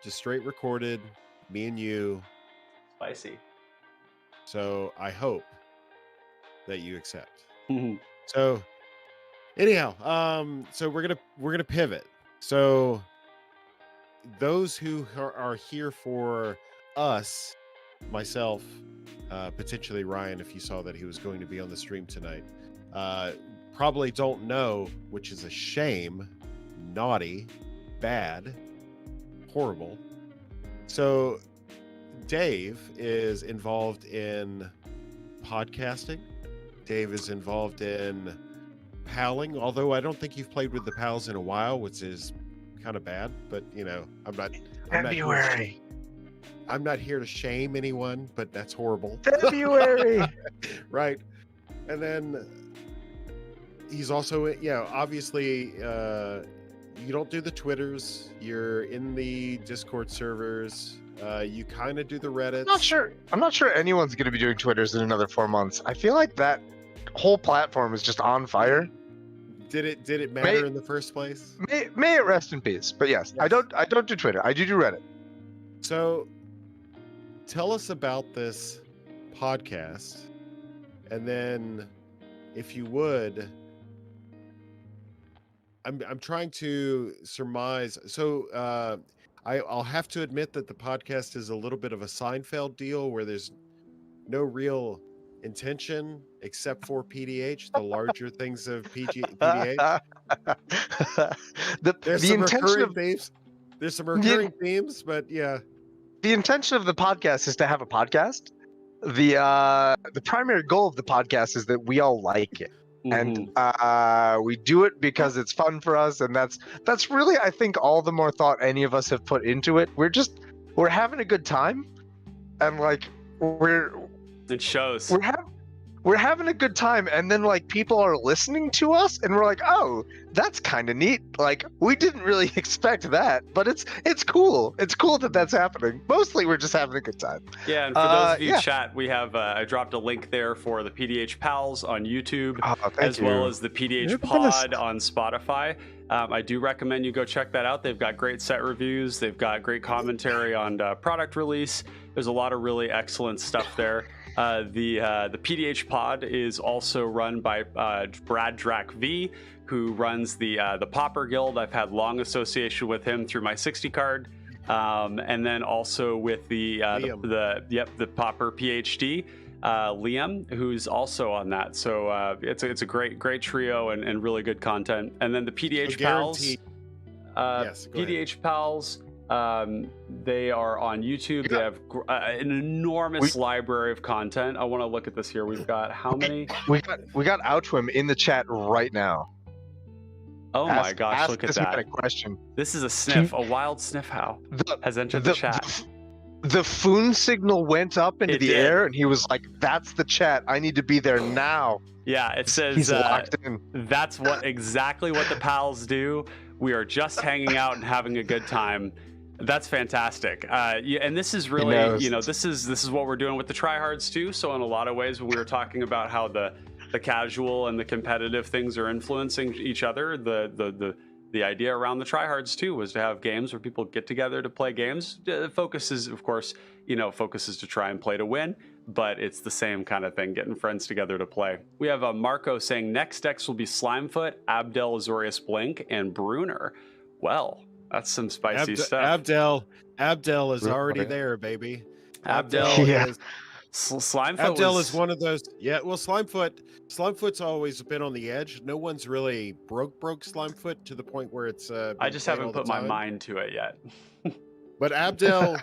just straight recorded, me and you. Spicy. So I hope that you accept. So anyhow, so we're gonna pivot. So those who are here for us, myself, potentially Ryan, if you saw that he was going to be on the stream tonight, probably don't know, which is a shame, naughty, bad, horrible. So Dave is involved in podcasting. Dave is involved in palling, although I don't think you've played with the pals in a while, which is kind of bad, but I'm not here to shame anyone, but that's horrible. February. Right. And then he's also, obviously, you don't do the Twitters. You're in the Discord servers. You kind of do the Reddits. I'm not sure anyone's going to be doing Twitters in another 4 months. I feel like that whole platform is just on fire. Did it matter in the first place? May it rest in peace. But yes, I don't do Twitter. I do Reddit. So tell us about this podcast, and then if you would, I'm trying to surmise. So I'll have to admit that the podcast is a little bit of a Seinfeld deal, where there's no real intention except for PDH, the larger things of PDH. There's some recurring themes. There's some recurring themes, but yeah. The intention of the podcast is to have a podcast. The primary goal of the podcast is that we all like it. And we do it because it's fun for us, and that's really, I think, all the more thought any of us have put into it. We're having a good time, and like it shows. We're having a good time, and then like people are listening to us, and we're like, oh, that's kind of neat. Like, we didn't really expect that, but it's cool. It's cool that that's happening. Mostly, we're just having a good time. Yeah, and for those of you chat, we have I dropped a link there for the PDH Pals on YouTube, well as the PDH Pod on Spotify. I do recommend you go check that out. They've got great set reviews. They've got great commentary on product release. There's a lot of really excellent stuff there. The PDH pod is also run by Brad Drac V, who runs the Popper Guild. I've had long association with him through my 60 card, and then also with the Popper PhD, Liam, who's also on that. So it's a great trio and really good content. And then the PDH Pals, PDH Pals. They are on YouTube. They have an enormous library of content. I want to look at this here. We've got how many? We got Outwim in the chat right now. Oh my gosh! Look at that. Kind of question. This is a sniff. A wild sniff. How has entered the chat. The Foon signal went up into the air, and he was like, "That's the chat. I need to be there now." Yeah, it says he's locked in. That's exactly what the pals do. We are just hanging out and having a good time. That's fantastic. And this is really, this is what we're doing with the Tryhards too. So in a lot of ways, when we were talking about how the casual and the competitive things are influencing each other, the idea around the Tryhards too was to have games where people get together to play games. The focus is, of course, to try and play to win, but it's the same kind of thing, getting friends together to play. We have Marco saying next decks will be Slimefoot, Abdel, Azorius Blink, and Bruner. Well, that's some spicy stuff. Abdel is already there, baby. Abdel is Slimefoot. Abdel is one of those. Yeah, well, Slimefoot's always been on the edge. No one's really broke Slimefoot to the point where it's. I just haven't put my mind to it yet. But Abdel.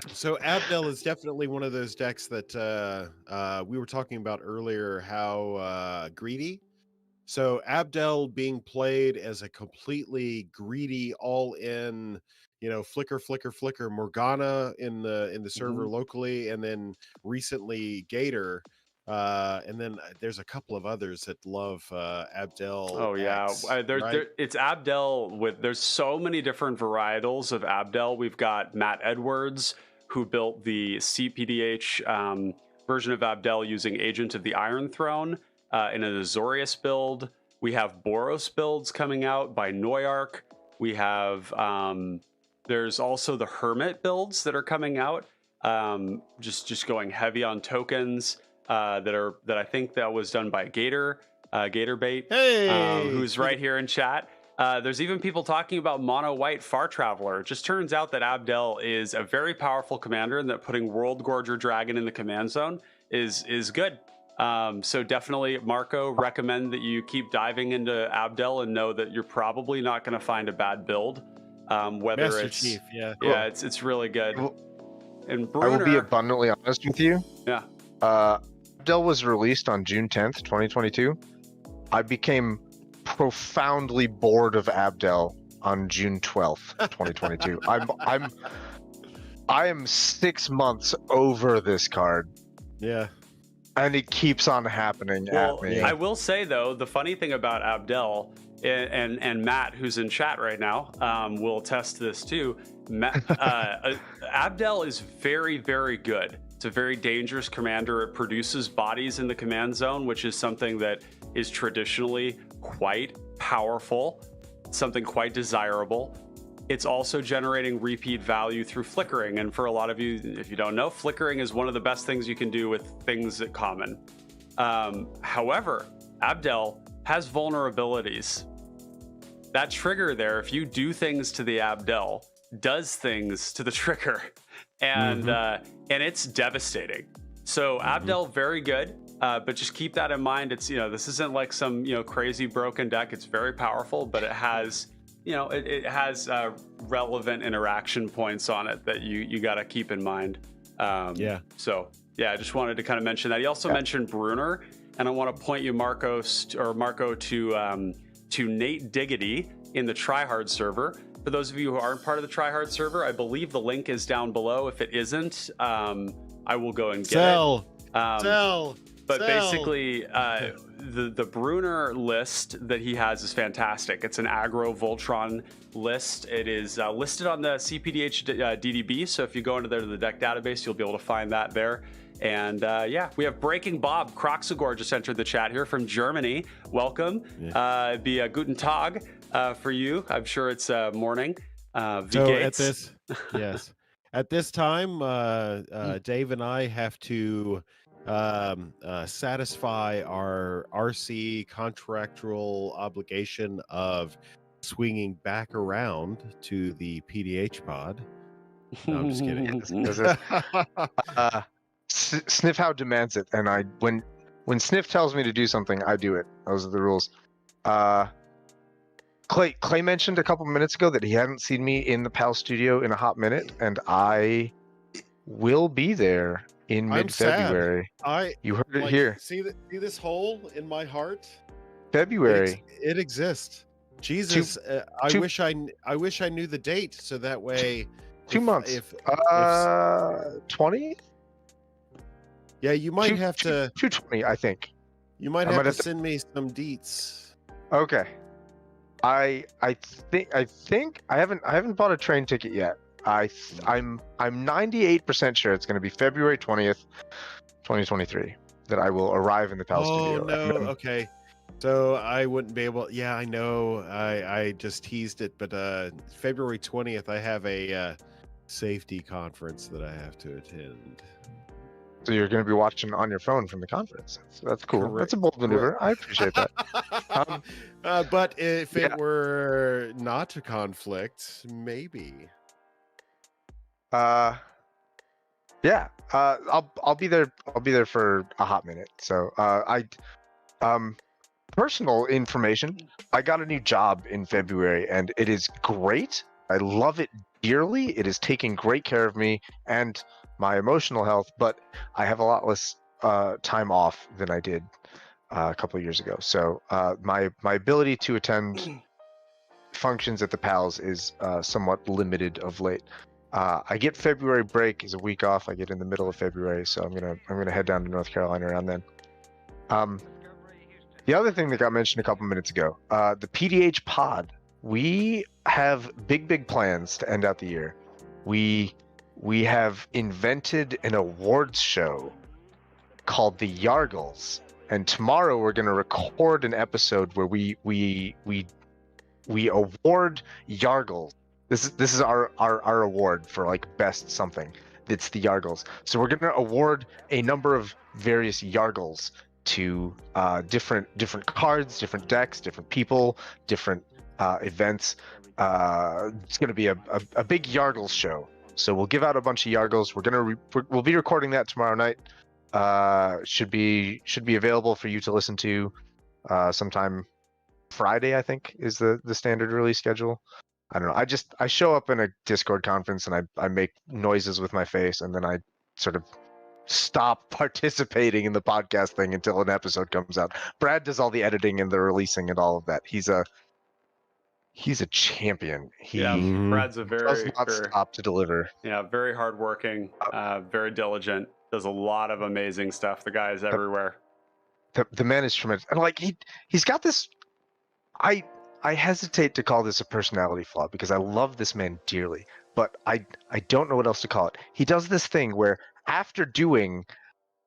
So Abdel is definitely one of those decks that we were talking about earlier. How greedy. So Abdel being played as a completely greedy, all-in, flicker Morgana in the server locally, and then recently Gator, and then there's a couple of others that love Abdel. Oh yeah, it's Abdel there's so many different varietals of Abdel. We've got Matt Edwards, who built the CPDH version of Abdel using Agent of the Iron Throne. In an Azorius build. We have Boros builds coming out by Noyark. We have there's also the Hermit builds that are coming out, just going heavy on tokens that I think that was done by Gatorbait, who's right here in chat. There's even people talking about mono white Far Traveler. It just turns out that Abdel is a very powerful commander, and that putting World Gorger Dragon in the command zone is good. So definitely, Marco, recommend that you keep diving into Abdel and know that you're probably not going to find a bad build. Whether Master it's Chief, it's really good. And Bruner, I will be abundantly honest with you. Yeah. Abdel was released on June 10th, 2022. I became profoundly bored of Abdel on June 12th, 2022. I am 6 months over this card. Yeah. And it keeps on happening at me. I will say, though, the funny thing about Abdel, and Matt, who's in chat right now, will attest to this too. Abdel is very, very good. It's a very dangerous commander. It produces bodies in the command zone, which is something that is traditionally quite powerful, something quite desirable. It's also generating repeat value through flickering. And for a lot of you, if you don't know, flickering is one of the best things you can do with things at common. However, Abdel has vulnerabilities. That trigger there, if you do things to the Abdel, does things to the trigger. And it's devastating. So Abdel, very good. But just keep that in mind. It's, this isn't like some, crazy broken deck. It's very powerful, but it has... it has relevant interaction points on it that you got to keep in mind. So I just wanted to kind of mention that. He also mentioned Bruner, and I want to point you, Marco, to Nate Diggity in the Tryhard server. For those of you who aren't part of the Tryhard server, I believe the link is down below. If it isn't, I will go and get it. Sell. But basically, the Bruner list that he has is fantastic. It's an aggro Voltron list. It is listed on the CPDH DDB, so if you go into there to the deck database, you'll be able to find that there. And yeah, we have Breaking Bob Croxagor just entered the chat here from Germany. Welcome. Yeah. Be a Guten Tag for you. I'm sure it's morning. So Gates. at this time, Dave and I have to satisfy our RC contractual obligation of swinging back around to the PDH pod. No, I'm just kidding. Sniffhow demands it, and when Sniff tells me to do something, I do it. Those are the rules. Clay mentioned a couple minutes ago that he hadn't seen me in the PAL studio in a hot minute, and I will be there in mid-February. You heard it here. See this hole in my heart? February. It exists. Jesus, I wish I knew the date so that way. 2 months. If 20. Yeah, you might have to. 220, I think. You might have to send me some deets. Okay. I think I haven't bought a train ticket yet. I'm 98% sure it's going to be February 20th, 2023 that I will arrive in the PAL studio. Oh no, okay. So I wouldn't be able. Yeah, I know. I just teased it, but February 20th, I have a safety conference that I have to attend. So you're going to be watching on your phone from the conference. That's cool. Correct. That's a bold maneuver. I appreciate that. But if it were not a conflict, maybe. I'll be there. I'll be there for a hot minute. So personal information. I got a new job in February, and it is great. I love it dearly. It is taking great care of me and my emotional health, but I have a lot less time off than I did a couple of years ago. So my ability to attend functions at the PALs is somewhat limited of late. I get February break is a week off. I get in the middle of February, so I'm gonna head down to North Carolina around then. The other thing that got mentioned a couple minutes ago, the PDH pod. We have big plans to end out the year. We have invented an awards show called the Yargles, and tomorrow we're going to record an episode where we award Yargles. This is our award for like best something. It's the Yargles. So we're going to award a number of various Yargles to different cards, different decks, different people, different events. It's going to be a big Yargles show. So we'll give out a bunch of Yargles. We'll be recording that tomorrow night. Should be available for you to listen to sometime Friday, I think, is the standard release schedule. I don't know. I show up in a Discord conference and I make noises with my face, and then I sort of stop participating in the podcast thing until an episode comes out. Brad does all the editing and the releasing and all of that. He's a champion. Brad's a does not stop to deliver. Yeah, very hardworking, very diligent. Does a lot of amazing stuff. The guy is everywhere. The man is tremendous, and like he's got this. I hesitate to call this a personality flaw because I love this man dearly, but I don't know what else to call it. He does this thing where after doing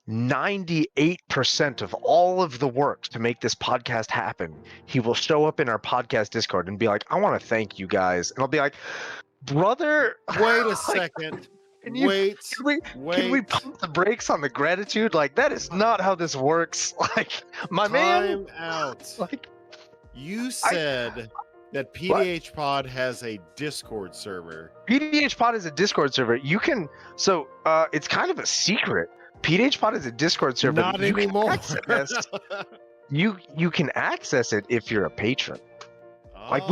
98% of all of the work to make this podcast happen, he will show up in our podcast Discord and be like, I want to thank you guys. And I'll be like, brother, wait a second. Can we pump the brakes on the gratitude? Like, that is not how this works. Like, my man. Time out. Like, you said that PDH Pod has a Discord server. PDH Pod is a Discord server. You can, it's kind of a secret. PDH Pod is a Discord server. Not anymore. You can access it if you're a patron. Like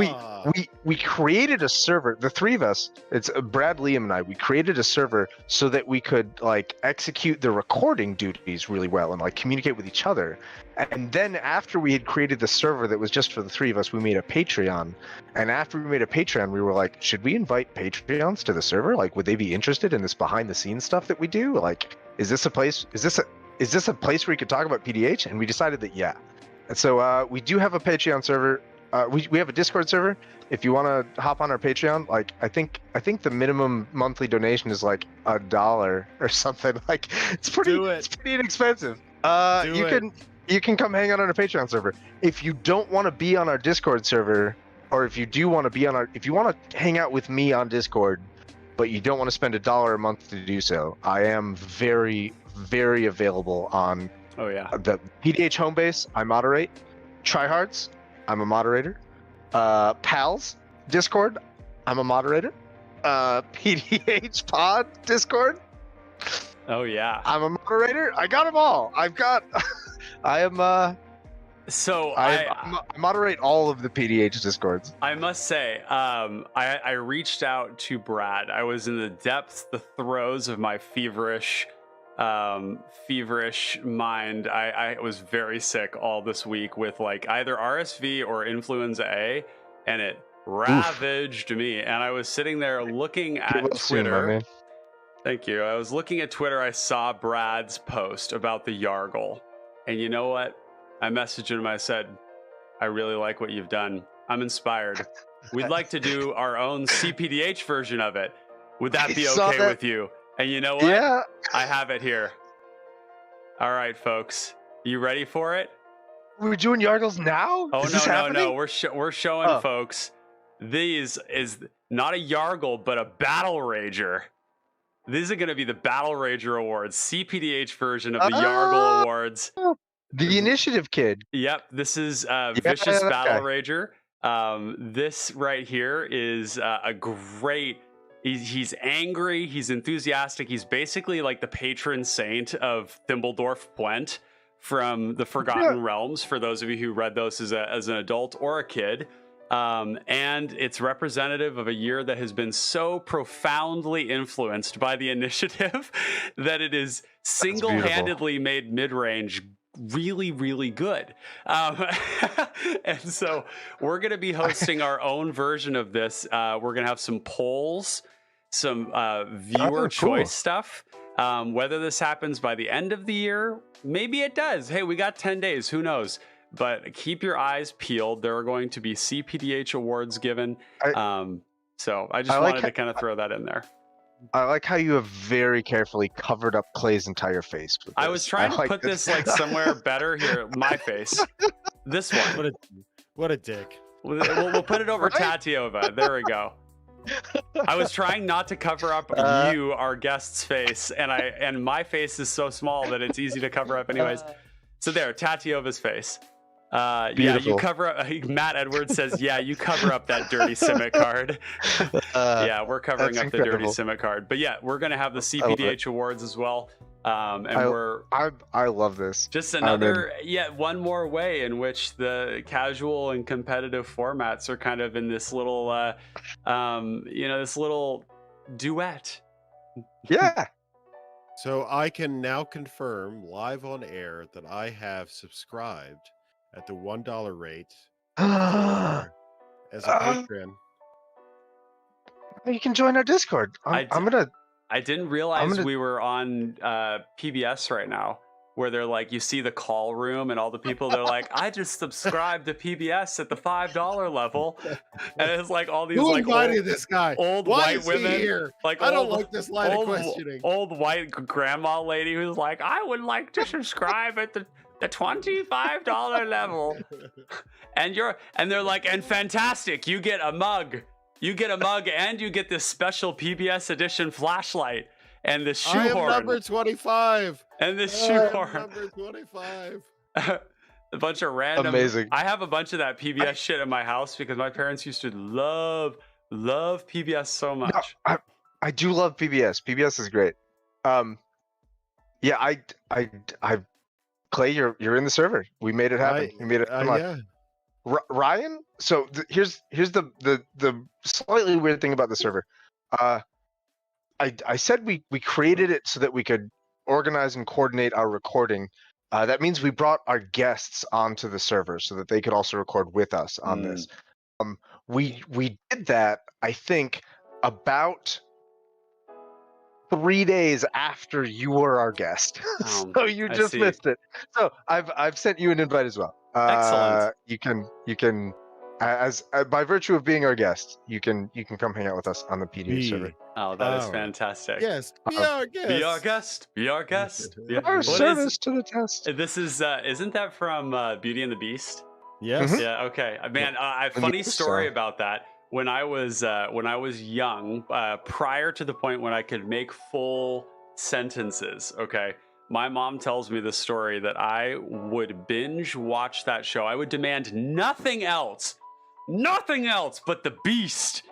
we created a server. The three of us, it's Brad, Liam, and I. We created a server so that we could like execute the recording duties really well and like communicate with each other. And then after we had created the server that was just for the three of us, we made a Patreon. And after we made a Patreon, we were like, should we invite Patreons to the server? Like, would they be interested in this behind the scenes stuff that we do? Like, is this a place where you could talk about PDH? And we decided that yeah. And so we do have a Patreon server. we have a Discord server. If you want to hop on our Patreon, like I think the minimum monthly donation is like $1 or something. Like it's pretty inexpensive. You can come hang out on our Patreon server. If you don't want to be on our Discord server, or if you do want to be on if you want to hang out with me on Discord, but you don't want to spend $1 a month to do so, I am very, very available on the PDH home base. I moderate. Tryhards, I'm a moderator. Pals Discord, I'm a moderator. PDH Pod Discord. Oh yeah. I'm a moderator. I got them all. I moderate all of the PDH Discords. I must say, I reached out to Brad. I was in the throes of my feverish mind. I was very sick all this week with like either RSV or influenza A, and it ravaged me. And I was sitting there looking at Twitter. Thank you. I was looking at Twitter. I saw Brad's post about the Yargle, and you know what? I messaged him. I said, I really like what you've done. I'm inspired. We'd like to do our own CPDH version of it. Would that be okay with you? And you know what? Yeah. I have it here. All right, folks. You ready for it? We're doing Yargles now? Oh, no. We're showing folks. These is not a Yargle, but a Battle Rager. These are going to be the Battle Rager Awards, CPDH version of the Yargle Awards. The Initiative Kid. Yep, this is Vicious Battle Rager. This right here is a great... He's angry, he's enthusiastic, he's basically like the patron saint of Thimbledorf Puent from the Forgotten Realms, for those of you who read those as an adult or a kid. And it's representative of a year that has been so profoundly influenced by the initiative that it is single-handedly made mid-range really, really good. And so we're going to be hosting our own version of this. We're going to have some polls, some viewer choice stuff. Whether this happens by the end of the year, maybe it does. Hey, we got 10 days. Who knows? But keep your eyes peeled. There are going to be CPDH awards given. So I just wanted to kind of throw that in there. I like how you have very carefully covered up Clay's entire face. I was trying to put this like somewhere better here. My face. This one. What a dick. We'll put it over Tatiova. There we go. I was trying not to cover up you, our guest's face, and my face is so small that it's easy to cover up anyways. So there, Tatiova's face. Yeah, you cover up. Matt Edwards says, "Yeah, you cover up that dirty Simic card." Yeah, we're covering up the dirty Simic card. But yeah, we're gonna have the CPDH awards as well. And I love this. Just another, one more way in which the casual and competitive formats are kind of in this little, this little duet. Yeah. So I can now confirm live on air that I have subscribed at the $1 rate as a patron. You can join our Discord. I didn't realize we were on PBS right now, where they're like, you see the call room and all the people, they're like, I just subscribed to PBS at the $5 level. And it's like all these this guy? Old white women. Here? Like I don't like this line of questioning. Old white grandma lady who's like, I would like to subscribe at the $25 level. And they're like, and fantastic, you get a mug. You get a mug and you get this special PBS edition flashlight and the shoehorn. I am number 25. And the shoehorn. Number 25. A bunch of random. Amazing. I have a bunch of that PBS shit in my house because my parents used to love PBS so much. No, I do love PBS. PBS is great. Yeah, Clay, you're in the server. We made it happen. We made it. Yeah. Ryan, so here's the slightly weird thing about the server. I said we created it so that we could organize and coordinate our recording. That means we brought our guests onto the server so that they could also record with us on this. We did that, I think, about 3 days after you were our guest. So you just missed it. So I've sent you an invite as well. Excellent. You can as by virtue of being our guest, you can come hang out with us on the PDH server. Oh, that is Alright. fantastic. Yes, be our guest. Be our guest. Be our guest. Our What service to the test. This is isn't that from Beauty and the Beast? Yes. Yeah. Okay. Man, I have a funny story about that. When I was young, prior to the point when I could make full sentences. Okay. My mom tells me the story that I would binge watch that show. I would demand nothing else but the Beast,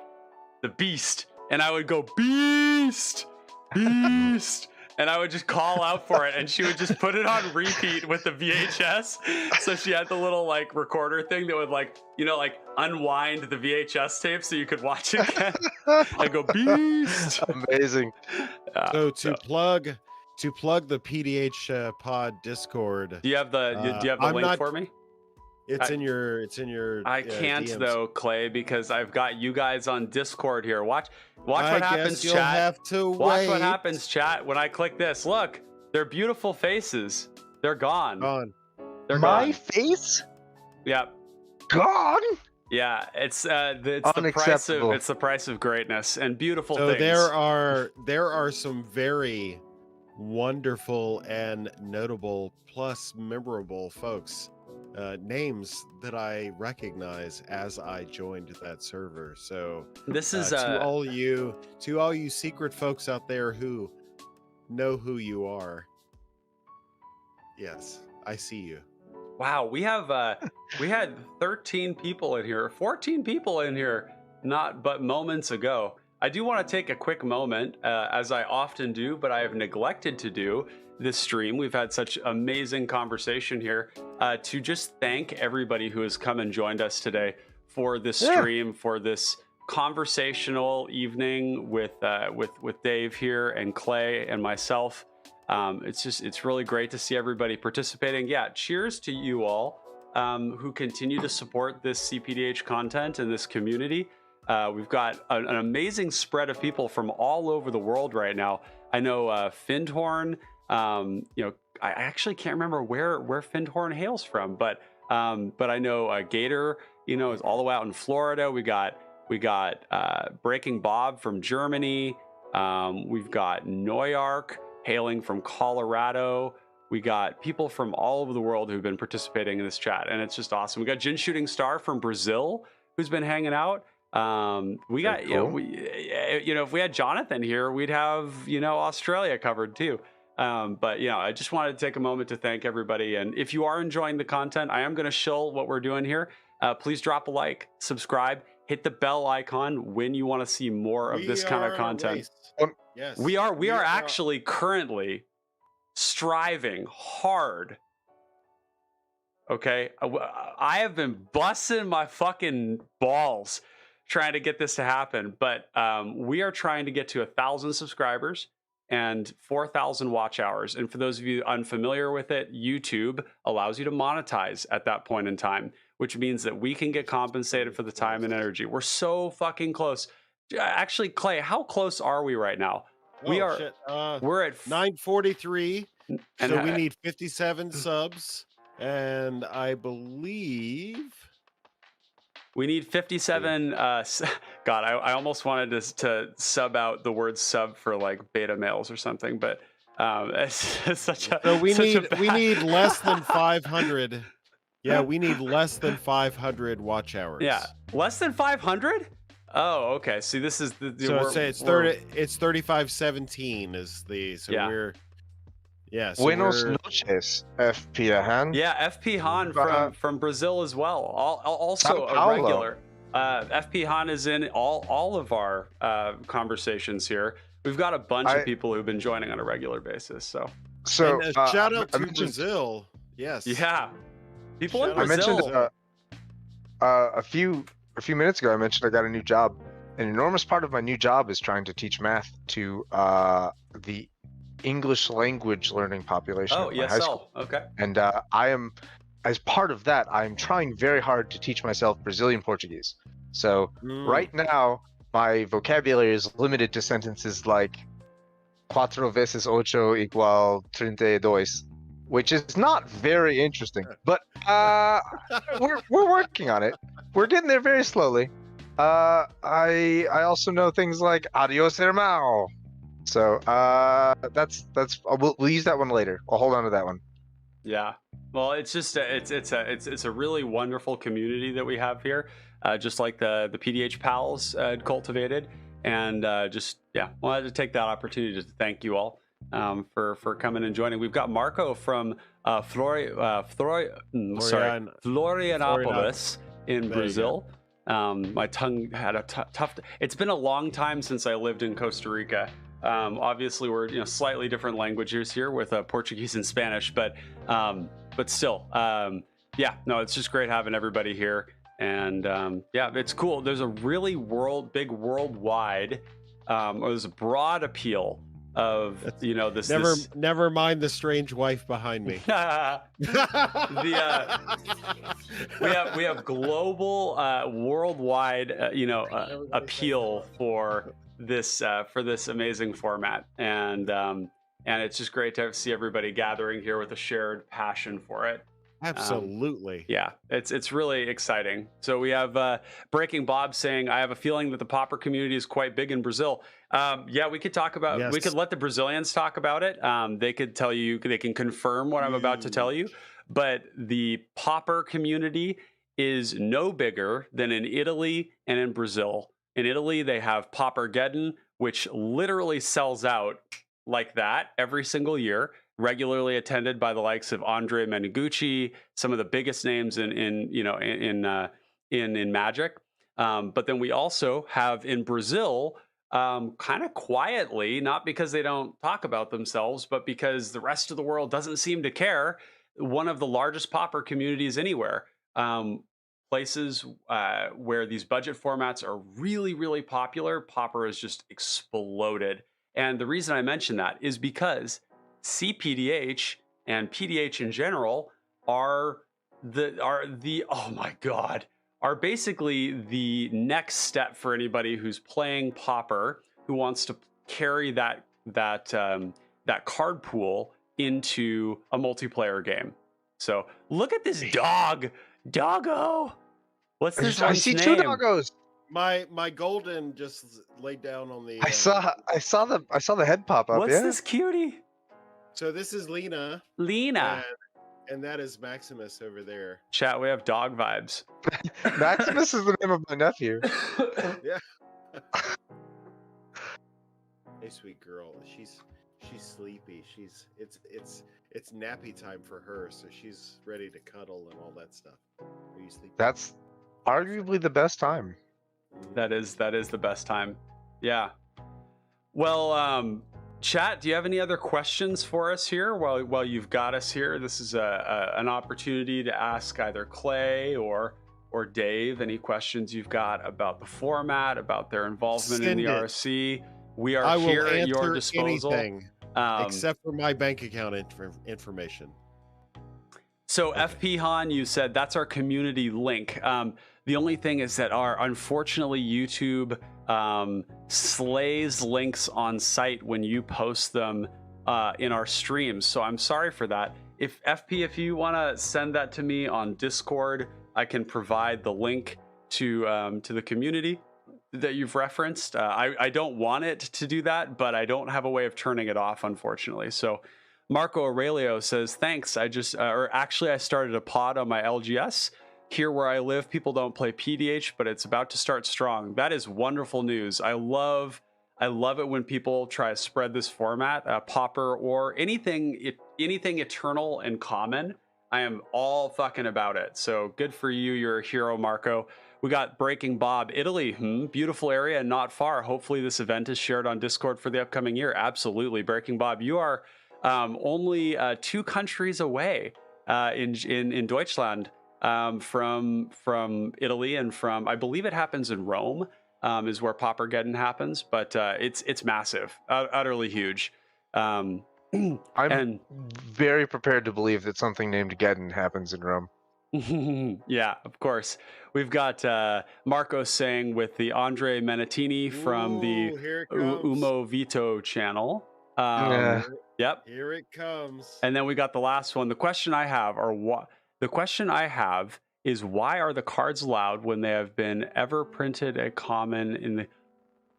and I would go Beast, and I would just call out for it, and she would just put it on repeat with the VHS. So she had the little like recorder thing that would like unwind the VHS tape so you could watch it again. I go Beast. Amazing. So to plug the PDH pod Discord. Do you have the link for me? It's in your. I can't DMs. though, Clay, because I've got you guys on Discord here. Watch what I happens, guess you'll chat. have to Watch wait. what happens, chat. When I click this, look, they're beautiful faces. They're gone. Gone. They're My gone. face Yep. gone. Yeah, it's the price of greatness and beautiful So things. there are some very wonderful and notable plus memorable folks, names that I recognize as I joined that server. So This is to all you secret folks out there who know who you are. Yes, I see you. wow. We had 13 people in here, 14 people in here, not but moments ago. I do want to take a quick moment, as I often do, but I have neglected to do this stream. We've had such amazing conversation here, to just thank everybody who has come and joined us today for this stream, for this conversational evening with Dave here and Clay and myself. It's really great to see everybody participating. Yeah, cheers to you all who continue to support this CPDH content and this community. We've got an amazing spread of people from all over the world right now. I know Findhorn. I actually can't remember where Findhorn hails from, but I know Gator. Is all the way out in Florida. We got Breaking Bob from Germany. We've got Noyark hailing from Colorado. We got people from all over the world who've been participating in this chat, and it's just awesome. We got Jin Shooting Star from Brazil who's been hanging out. We got cool. if we had Jonathan here, we'd have Australia covered too. But I just wanted to take a moment to thank everybody, and if you are enjoying the content, I am going to shill what we're doing here. Please drop a like, subscribe, hit the bell icon when you want to see more of this kind of content. Yes, We are actually currently striving hard. Okay, I have been busting my fucking balls trying to get this to happen, but we are trying to get to 1,000 subscribers and 4,000 watch hours. And for those of you unfamiliar with it, YouTube allows you to monetize at that point in time, which means that we can get compensated for the time and energy. We're so fucking close. Actually, Clay, how close are we right now? We're at 943. and So we need 57 subs, and I believe we need 57. God, I almost wanted to sub out the word sub for like beta males or something, but it's such a. So we such need less than 500. Yeah, we need less than 500 watch hours. Yeah, less than 500. Oh, okay. See, this is the. So it's 30. It's 3517 is the. So Yeah. we're. Yeah. So Buenos we're, noches, FP Han. Yeah, FP Han from Brazil as well. Also Sao a Paulo. regular. FP Han is in all of our conversations here. We've got a bunch of people who've been joining on a regular basis. So So and shout out I to mentioned- Brazil. Yes. yeah, people in Shout out- I Brazil. mentioned a few minutes ago. I mentioned I got a new job. An enormous part of my new job is trying to teach math to the English language learning population Oh, at my high school. ESL. Okay. And I am, as part of that, I'm trying very hard to teach myself Brazilian Portuguese. So right now, my vocabulary is limited to sentences like 4 vezes 8 igual 32. which is not very interesting. But we're working on it. We're getting there very slowly. I also know things like adios hermano. So we'll use that one later. I'll hold on to that one. Yeah. Well, it's just it's a really wonderful community that we have here, just like the PDH pals cultivated, and wanted to take that opportunity to thank you all for coming and joining. We've got Marco from Florianopolis in Brazil. My tongue had a tough. It's been a long time since I lived in Costa Rica. Obviously, we're slightly different languages here with Portuguese and Spanish, but still, it's just great having everybody here, and it's cool. There's a really big worldwide, there's a broad appeal of this. Never mind the strange wife behind me. We have global, worldwide, appeal for this amazing format, and it's just great to see everybody gathering here with a shared passion for it. Absolutely. It's really exciting. So we have Breaking Bob saying, I have a feeling that the Pauper community is quite big in Brazil. We could talk about, we could let the Brazilians talk about it. They could tell you, they can confirm what I'm about to tell you, but the Pauper community is no bigger than in Italy and in Brazil. In Italy, they have Paupergeddon, which literally sells out like that every single year, regularly attended by the likes of Andre Menigucci, some of the biggest names in Magic. But then we also have in Brazil, kind of quietly, not because they don't talk about themselves, but because the rest of the world doesn't seem to care, one of the largest Pauper communities anywhere. Places where these budget formats are really, really popular, Pauper has just exploded. And the reason I mention that is because CPDH and PDH in general are basically the next step for anybody who's playing Pauper, who wants to carry that card pool into a multiplayer game. So look at this doggo. What's this? I see name? 2 doggos. My golden just laid down on the. I saw the head pop up. What's this cutie? So this is Lena. And that is Maximus over there. Chat, we have dog vibes. Maximus is the name of my nephew. Yeah. Hey, sweet girl. She's sleepy. It's nappy time for her, so she's ready to cuddle and all that stuff. Are you sleepy? That's arguably the best time. That is the best time. Yeah. Well, chat, do you have any other questions for us here while you've got us here? This is an opportunity to ask either Clay or Dave any questions you've got about the format, about their involvement in the RC. We are here at your disposal. Anything, except for my bank account information. So okay. FP Han, you said that's our community link. The only thing is that unfortunately YouTube slays links on site when you post them in our streams. So I'm sorry for that. If you want to send that to me on Discord, I can provide the link to the community that you've referenced. I don't want it to do that, but I don't have a way of turning it off, unfortunately. So Marco Aurelio says, thanks. I started a pod on my LGS. Here where I live, people don't play PDH, but it's about to start strong. That is wonderful news. I love it when people try to spread this format, Pauper or anything eternal and common. I am all fucking about it. So good for you. You're a hero, Marco. We got Breaking Bob, Italy. Beautiful area, not far. Hopefully this event is shared on Discord for the upcoming year. Absolutely. Breaking Bob, you are only 2 countries away in Deutschland. From Italy and from, I believe it happens in Rome, is where Paupergeddon happens, but it's massive, utterly huge. I'm very prepared to believe that something named Geddon happens in Rome. Yeah, of course. We've got Marco saying with the Andre Menatini from the Umo Vito channel. Yeah. Yep. Here it comes. And then we got the last one. The question I have is why are the cards allowed when they have been ever printed a common in the.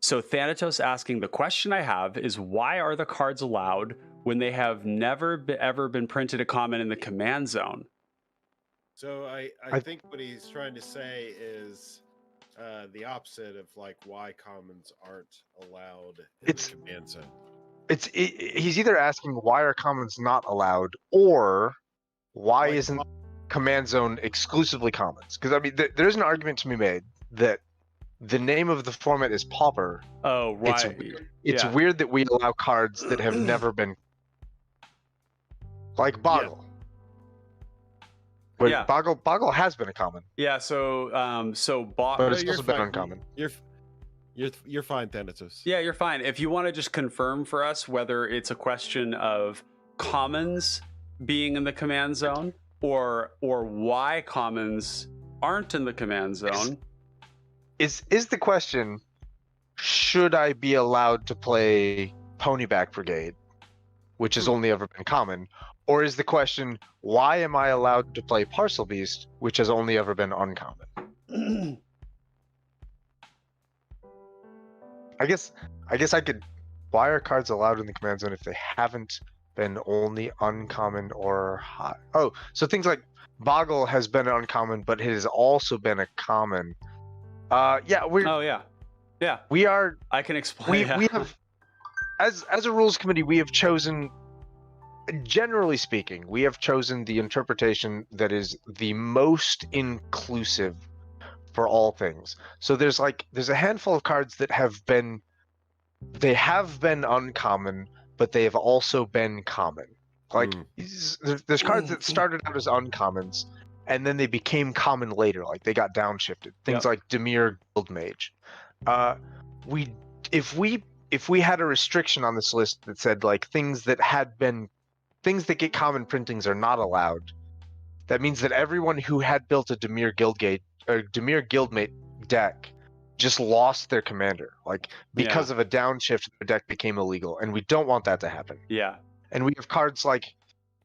So Thanatos asking, the question I have is why are the cards allowed when they have never ever been printed a common in the command zone? So I think what he's trying to say is the opposite of like why commons aren't allowed in the command zone. He's either asking why are commons not allowed, or why Like, isn't command zone exclusively commons? Because I mean, there's an argument to be made that the name of the format is Pauper. Oh, right. It's weird that we allow cards that have never been, like Boggle. Yeah. Boggle has been a common. Yeah. So but it's also been uncommon. You're fine, Thanatos. Yeah, you're fine. If you want to just confirm for us whether it's a question of commons being in the command zone or why commons aren't in the command zone. Is the question, should I be allowed to play Ponyback Brigade, which has only ever been common? Or is the question, why am I allowed to play Parcel Beast, which has only ever been uncommon? I guess I could. Why are cards allowed in the command zone if they haven't been only uncommon or high? Oh, so things like Boggle has been uncommon, but it has also been a common. Yeah, we're. Oh yeah, yeah. We are. I can explain. We have, as a rules committee, we have chosen. Generally speaking, we have chosen the interpretation that is the most inclusive for all things. So there's a handful of cards that have been uncommon, but they have also been common. Like there's cards that started out as uncommons and then they became common later, like they got downshifted. Things like Dimir Guildmage. If we had a restriction on this list that said like things that get common printings are not allowed, that means that everyone who had built a Dimir Guildmate deck just lost their commander, like because of a downshift, their deck became illegal, and we don't want that to happen. Yeah. And we have cards like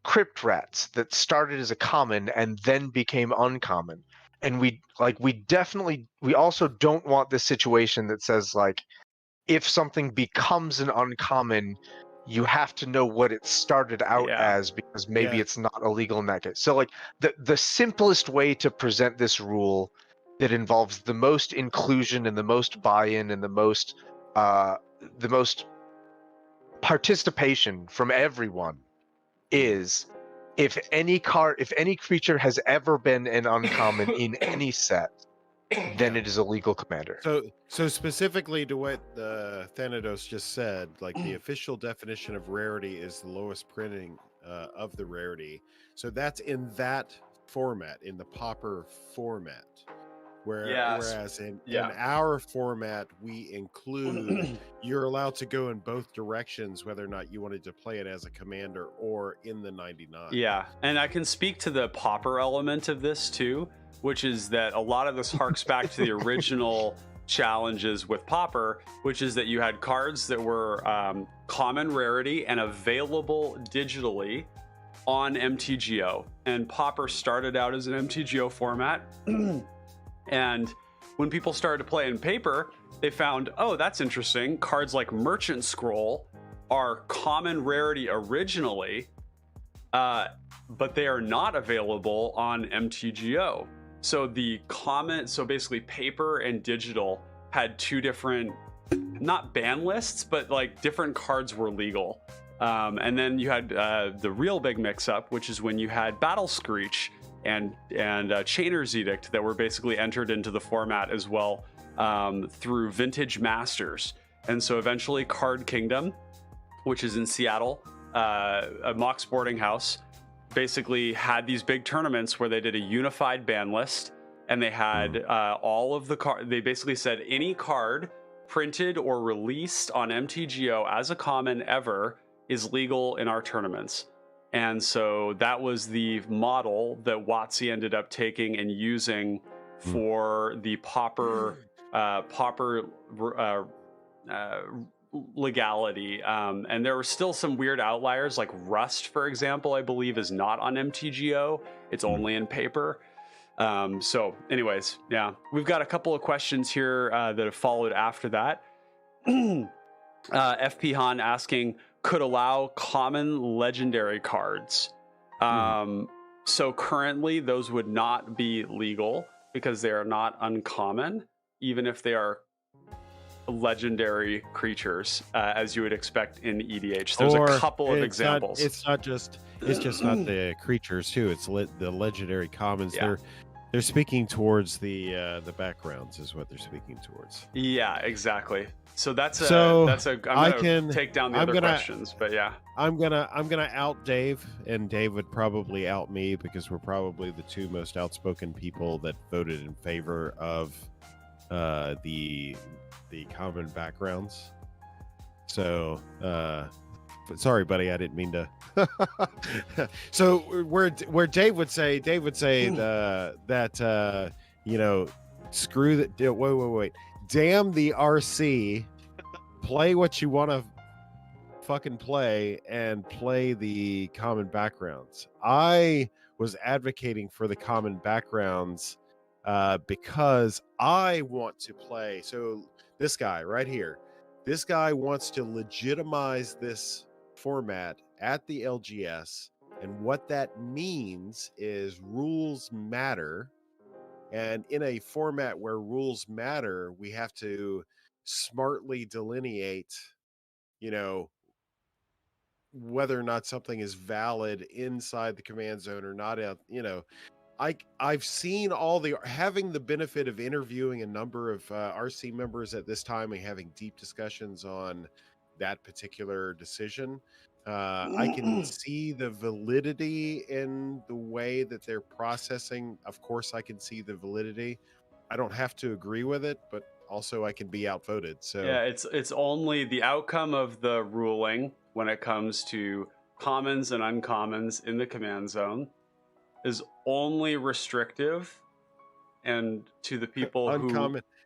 Crypt Rats that started as a common and then became uncommon, and we also don't want this situation that says like if something becomes an uncommon, you have to know what it started out as, because maybe it's not illegal in that case. So like the simplest way to present this rule that involves the most inclusion and the most buy-in and the most participation from everyone is if any creature has ever been an uncommon in any set, then it is a legal commander. So specifically to what Thanatos just said, like the official definition of rarity is the lowest printing of the rarity. So that's in that format, in the Pauper format. Whereas in our format, we include you're allowed to go in both directions, whether or not you wanted to play it as a commander or in the 99. Yeah, and I can speak to the Pauper element of this too, which is that a lot of this harks back to the original challenges with Pauper, which is that you had cards that were common rarity and available digitally on MTGO. And Pauper started out as an MTGO format. And when people started to play in paper, they found, oh, that's interesting. Cards like Merchant Scroll are common rarity originally, but they are not available on MTGO. So so basically paper and digital had two different, not ban lists, but like different cards were legal. And then you had the real big mix-up, which is when you had Battle Screech and Chainer's Edict that were basically entered into the format as well through Vintage Masters. And so eventually Card Kingdom, which is in Seattle, a Mox boarding house, basically had these big tournaments where they did a unified ban list, and they had all of the cards. They basically said any card printed or released on MTGO as a common ever is legal in our tournaments. And so that was the model that WotC ended up taking and using for the Pauper legality. And there were still some weird outliers, like Rust, for example, I believe is not on MTGO. It's only in paper. So anyways, yeah, we've got a couple of questions here that have followed after that. FP Han asking, could allow common legendary cards. So currently those would not be legal because they are not uncommon, even if they are legendary creatures, as you would expect in EDH. There's a couple of examples. It's just not the creatures too. It's the legendary commons. Yeah. They're speaking towards the backgrounds is what they're speaking towards. Yeah, exactly. So that's a. I I'm can gonna take down the other questions, but yeah. I'm gonna out Dave, and Dave would probably out me because we're probably the two most outspoken people that voted in favor of the common backgrounds. So sorry, buddy, I didn't mean to. So where Dave would say that screw that. Wait. Damn the RC. Play what you want to fucking play and play the common backgrounds. I was advocating for the common backgrounds because I want to play. So this guy right here, this guy wants to legitimize this format at the LGS. And what that means is rules matter. And in a format where rules matter, we have to smartly delineate, whether or not something is valid inside the command zone or not. I've seen having the benefit of interviewing a number of RC members at this time and having deep discussions on that particular decision. I can see the validity in the way that they're processing. Of course, I can see the validity. I don't have to agree with it, but also I can be outvoted. So yeah, it's only the outcome of the ruling when it comes to commons and uncommons in the command zone is only restrictive and to the people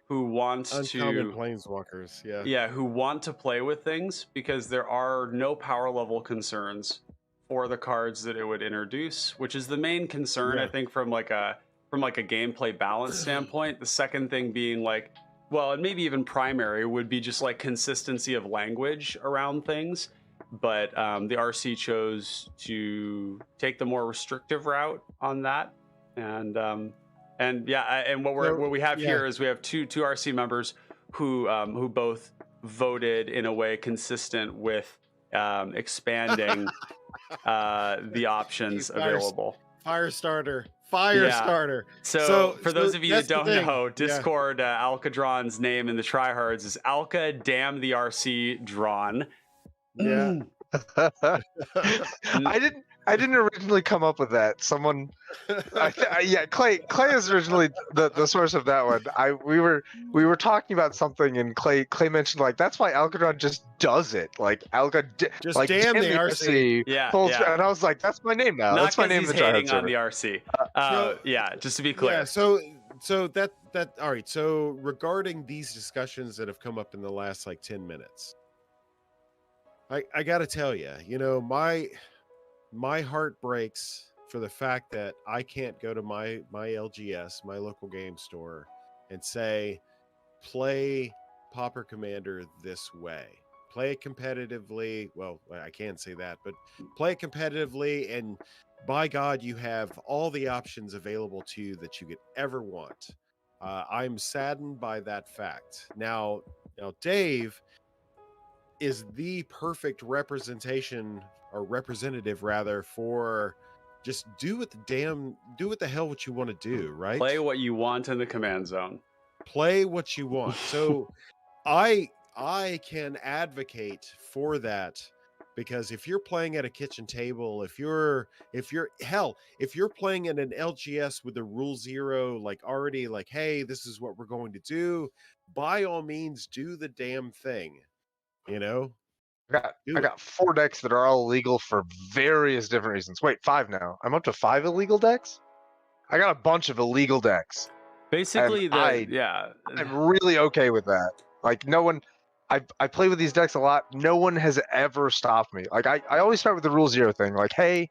who want uncommon planeswalkers, who want to play with things, because there are no power level concerns for the cards that it would introduce, which is the main concern. I think from like a gameplay balance standpoint. The second thing being and maybe even primary would be just like consistency of language around things. But the RC chose to take the more restrictive route on that, and what we have here is we have two RC members who both voted in a way consistent with expanding the options available. Firestarter. So for those of you that don't know, Discord Alkadron's name in the Tryhards is Alka Damn the RC Drawn. Yeah. I didn't originally come up with that. Someone, Clay is originally the source of that one. We were talking about something, and Clay mentioned that's why Alkadron just does it. Damn the RC. And I was like, that's my name now. That's my name. He's hating on the RC. Just to be clear. Yeah. So that all right. So regarding these discussions that have come up in the last 10 minutes, I got to tell you, my heart breaks for the fact that I can't go to my LGS, my local game store, and say, play Pauper Commander this way. Play it competitively. Well, I can't say that, but play it competitively, and by God, you have all the options available to you that you could ever want. I'm saddened by that fact. Now, Dave is the perfect representation or representative rather for just do what the hell what you want to do, right? Play what you want in the command zone. Play what you want. So I can advocate for that, because if you're playing at a kitchen table, if you're playing in an LGS with the rule zero, already hey, this is what we're going to do, by all means do the damn thing. I got 4 decks that are all illegal for various different reasons. Wait, 5 now. I'm up to 5 illegal decks? I got a bunch of illegal decks. Basically, I'm really okay with that. No one, I play with these decks a lot. No one has ever stopped me. Like I always start with the rule 0 thing. Like, hey,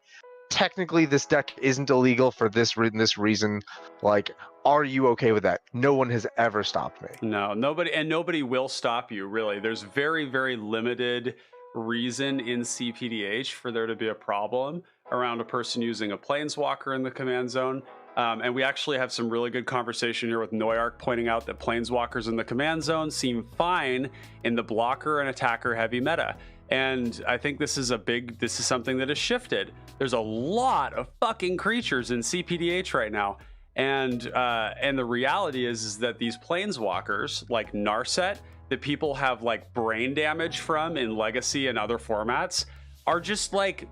technically this deck isn't illegal for this reason. Like, are you okay with that? No one has ever stopped me. No, nobody will stop you, really. There's very, very limited reason in CPDH for there to be a problem around a person using a planeswalker in the command zone. And we actually have some really good conversation here with Noyark pointing out that planeswalkers in the command zone seem fine in the blocker and attacker heavy meta. And I think this is something that has shifted. There's a lot of fucking creatures in CPDH right now. And the reality is that these planeswalkers like Narset that people have like brain damage from in Legacy and other formats are just like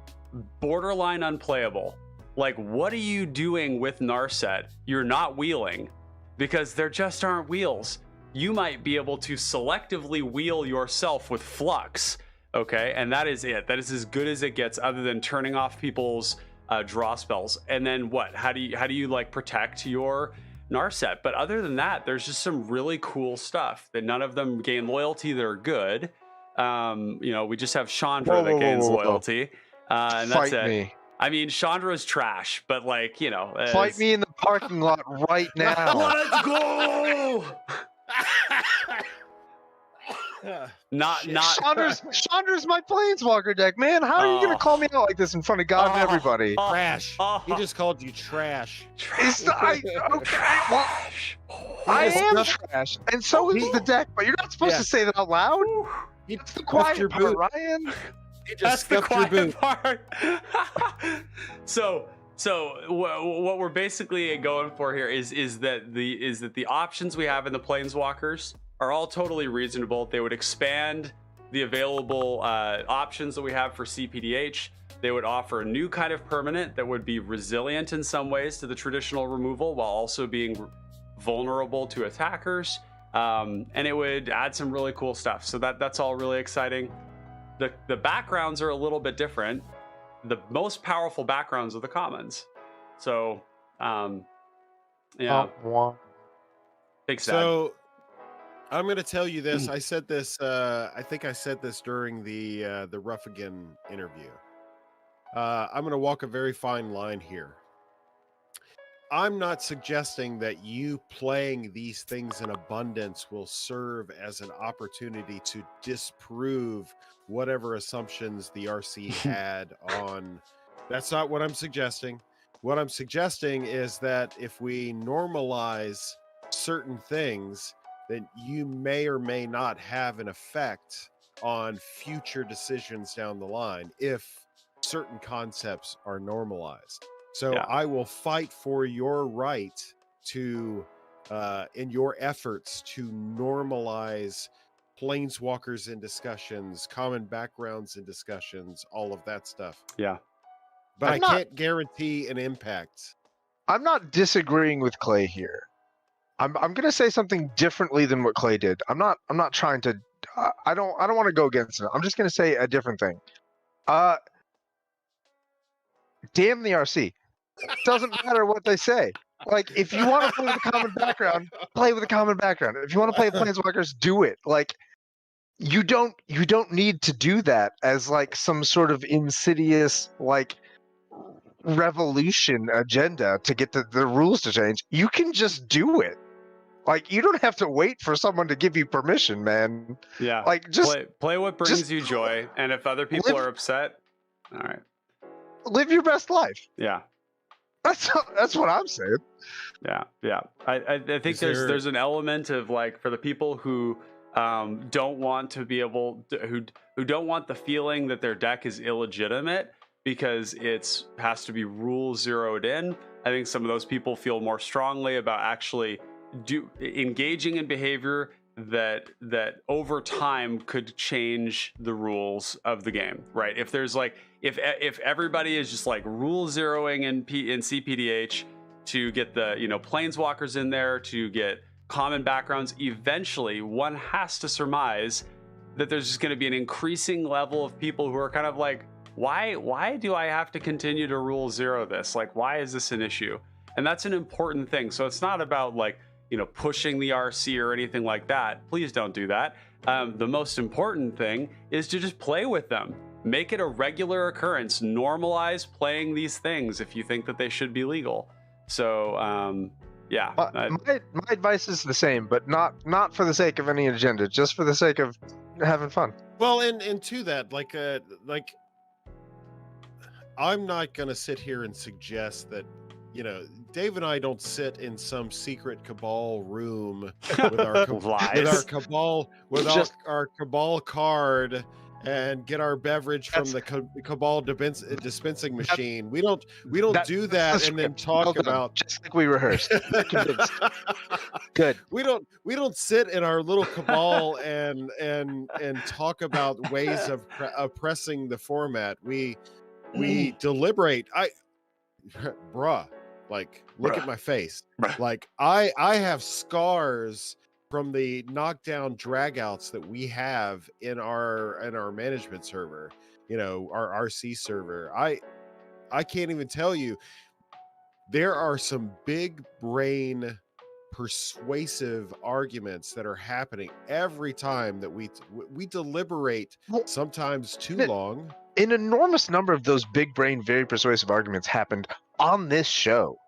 borderline unplayable. Like, what are you doing with Narset? You're not wheeling because there just aren't wheels. You might be able to selectively wheel yourself with Flux, okay? And that is it. That is as good as it gets, other than turning off people's draw spells. And then what? How do you like protect your Narset? But other than that, there's just some really cool stuff that none of them gain loyalty that are good. We just have Chandra that gains loyalty, and that's it. Me. I mean, Chandra's trash, but like, fight me in the parking lot right now. Let's go. Chandra's my planeswalker deck, man. How are you gonna call me out like this in front of God and everybody? Trash. He just called you trash. I am trash, and so is the deck. But you're not supposed to say that out loud. It's the quiet part, Ryan. That's the quiet part. So what we're basically going for here is that the options we have in the planeswalkers are all totally reasonable. They would expand the available options that we have for CPDH. They would offer a new kind of permanent that would be resilient in some ways to the traditional removal while also being vulnerable to attackers. And it would add some really cool stuff. So that's all really exciting. The backgrounds are a little bit different. The most powerful backgrounds are the commons. So, yeah. Big sad. So, I'm going to tell you this. I said this. I think I said this during the Ruffigan interview. I'm going to walk a very fine line here. I'm not suggesting that you playing these things in abundance will serve as an opportunity to disprove whatever assumptions the RC had on. That's not what I'm suggesting. What I'm suggesting is that if we normalize certain things, then you may or may not have an effect on future decisions down the line if certain concepts are normalized. So yeah. I will fight for your right to, in your efforts to normalize planeswalkers in discussions, common backgrounds in discussions, all of that stuff. Yeah. But I can't guarantee an impact. I'm not disagreeing with Clay here. I'm going to say something differently than what Clay did. I'm not trying to. I don't want to go against it. I'm just going to say a different thing. Damn the RC. Doesn't matter what they say. Like, if you want to play with a common background, play with a common background. If you want to play planeswalkers, do it. Like, you don't need to do that as like some sort of insidious like revolution agenda to get the rules to change. You can just do it. Like, you don't have to wait for someone to give you permission, man. Yeah. Like, just play what brings you joy, and if other people are upset, all right. Live your best life. Yeah. That's what I'm saying. Yeah. I think there's an element of like, for the people who don't want to be able to, who don't want the feeling that their deck is illegitimate because it's has to be rule zeroed in. I think some of those people feel more strongly about actually engaging in behavior that over time could change the rules of the game, right? If there's like, if everybody is just like rule zeroing in CPDH to get the planeswalkers in there, to get common backgrounds, eventually one has to surmise that there's just going to be an increasing level of people who are kind of like, why do I have to continue to rule zero this? Like, why is this an issue? And that's an important thing. So it's not about like pushing the RC or anything like that. Please don't do that. The most important thing is to just play with them. Make it a regular occurrence. Normalize playing these things if you think that they should be legal. So, yeah. My advice is the same, but not for the sake of any agenda, just for the sake of having fun. Well, and to that, like I'm not going to sit here and suggest that, Dave and I don't sit in some secret cabal room with our our cabal card and get our beverage from the cabal dispensing machine. We don't do that and then talk about just like we rehearsed. Good. We don't sit in our little cabal and talk about ways of oppressing the format. We deliberate. Bruh, like look at my face. Like I have scars from the knockdown dragouts that we have in our management server, our RC server. I can't even tell you. There are some big brain persuasive arguments that are happening every time that we deliberate, sometimes too long. An enormous number of those big brain, very persuasive arguments happened on this show.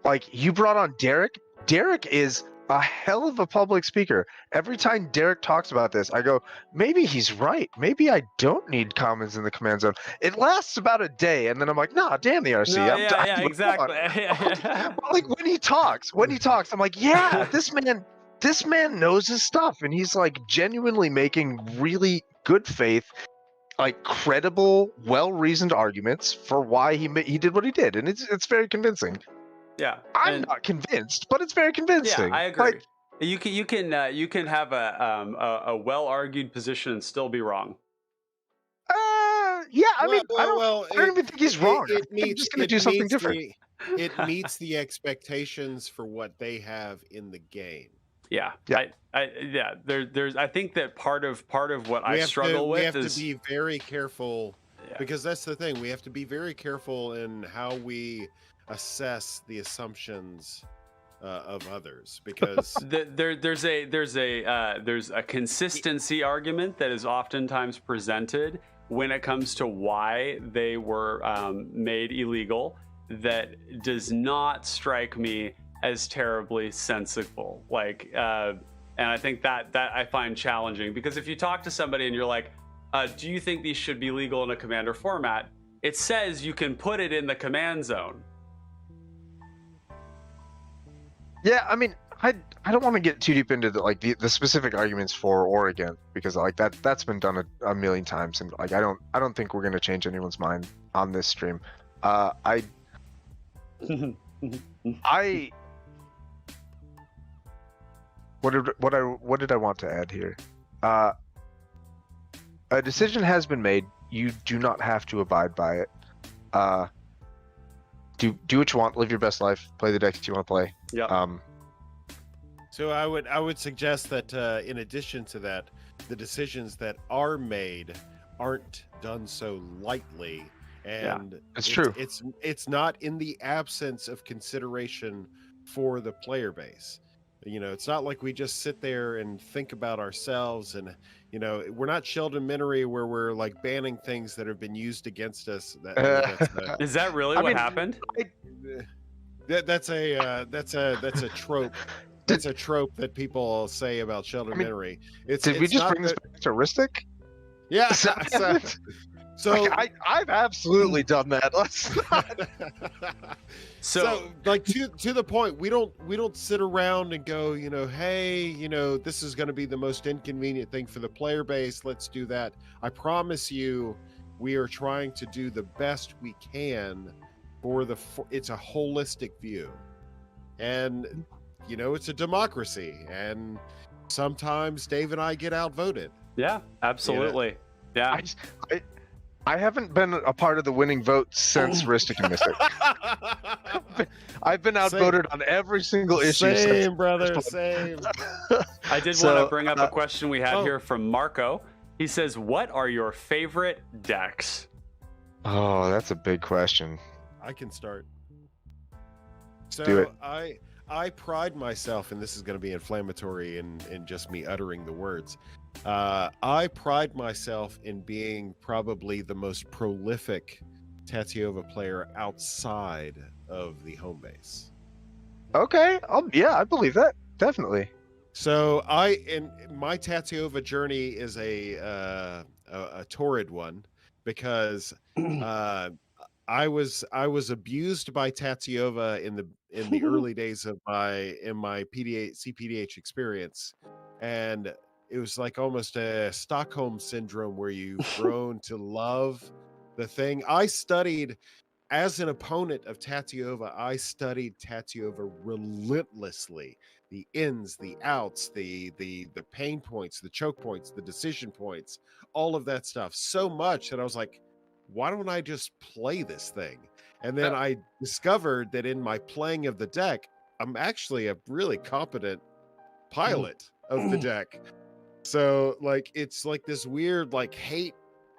Like, you brought on Derek. Derek is a hell of a public speaker. Every time Derek talks about this, I go, maybe he's right. Maybe I don't need commons in the command zone. It lasts about a day, and then I'm like, nah, damn the RC. Yeah, exactly. Like when he talks, I'm like, yeah, this man knows his stuff, and he's like genuinely making really good faith, like credible, well-reasoned arguments for why he did what he did, and it's very convincing. Yeah, I'm not convinced, but it's very convincing. Yeah, I agree. Like, you can have a well-argued position and still be wrong. Yeah, I don't even think he's wrong. I'm just going to do something different. It meets the expectations for what they have in the game. Yeah. I think that part of what I struggle with is we have to be very careful, because that's the thing. We have to be very careful in how we assess the assumptions of others, because there's a consistency argument that is oftentimes presented when it comes to why they were made illegal that does not strike me as terribly sensible. Like, and I think that I find challenging, because if you talk to somebody and you're like, do you think these should be legal in a commander format? It says you can put it in the command zone. Yeah, I mean, I don't want to get too deep into the specific arguments for or against, because like that's been done a million times, and like I don't think we're gonna change anyone's mind on this stream. What did I want to add here? A decision has been made. You do not have to abide by it. Do what you want. Live your best life. Play the decks you want to play. Yeah. So I would suggest that in addition to that, the decisions that are made aren't done so lightly, and it's true. It's not in the absence of consideration for the player base. It's not like we just sit there and think about ourselves, and we're not Sheldon Minery where we're like banning things that have been used against us. Is that really what happened? That's a trope. That's a trope that people say about Sheldon Minery. Did we just bring this back to Ristic? Yeah. So I've absolutely done that. Let's not. So like to the point, we don't sit around and go, hey, this is going to be the most inconvenient thing for the player base. Let's do that. I promise you, we are trying to do the best we can it's a holistic view, and it's a democracy, and sometimes Dave and I get outvoted. Yeah, absolutely. Yeah. I haven't been a part of the winning vote since Ristic and Mystic. I've been outvoted on every single issue. Same, brother. Same. I did want to bring up a question we had here from Marco. He says, "What are your favorite decks?" Oh, that's a big question. I can start. Do So it. I pride myself, and this is going to be inflammatory in just me uttering the words. I pride myself in being probably the most prolific Tatiova player outside of the home base. Okay. Yeah, I believe that. Definitely. So in my Tatiova journey is a torrid one because I was abused by Tatiova in the early days of my CPDH experience, and it was like almost a Stockholm syndrome where you've grown to love the thing. I studied as an opponent of Tatiova. I studied Tatiova relentlessly. The ins, the outs, the pain points, the choke points, the decision points, all of that stuff. So much that I was like, why don't I just play this thing? And then I discovered that in my playing of the deck, I'm actually a really competent pilot of the deck. So like it's like this weird like hate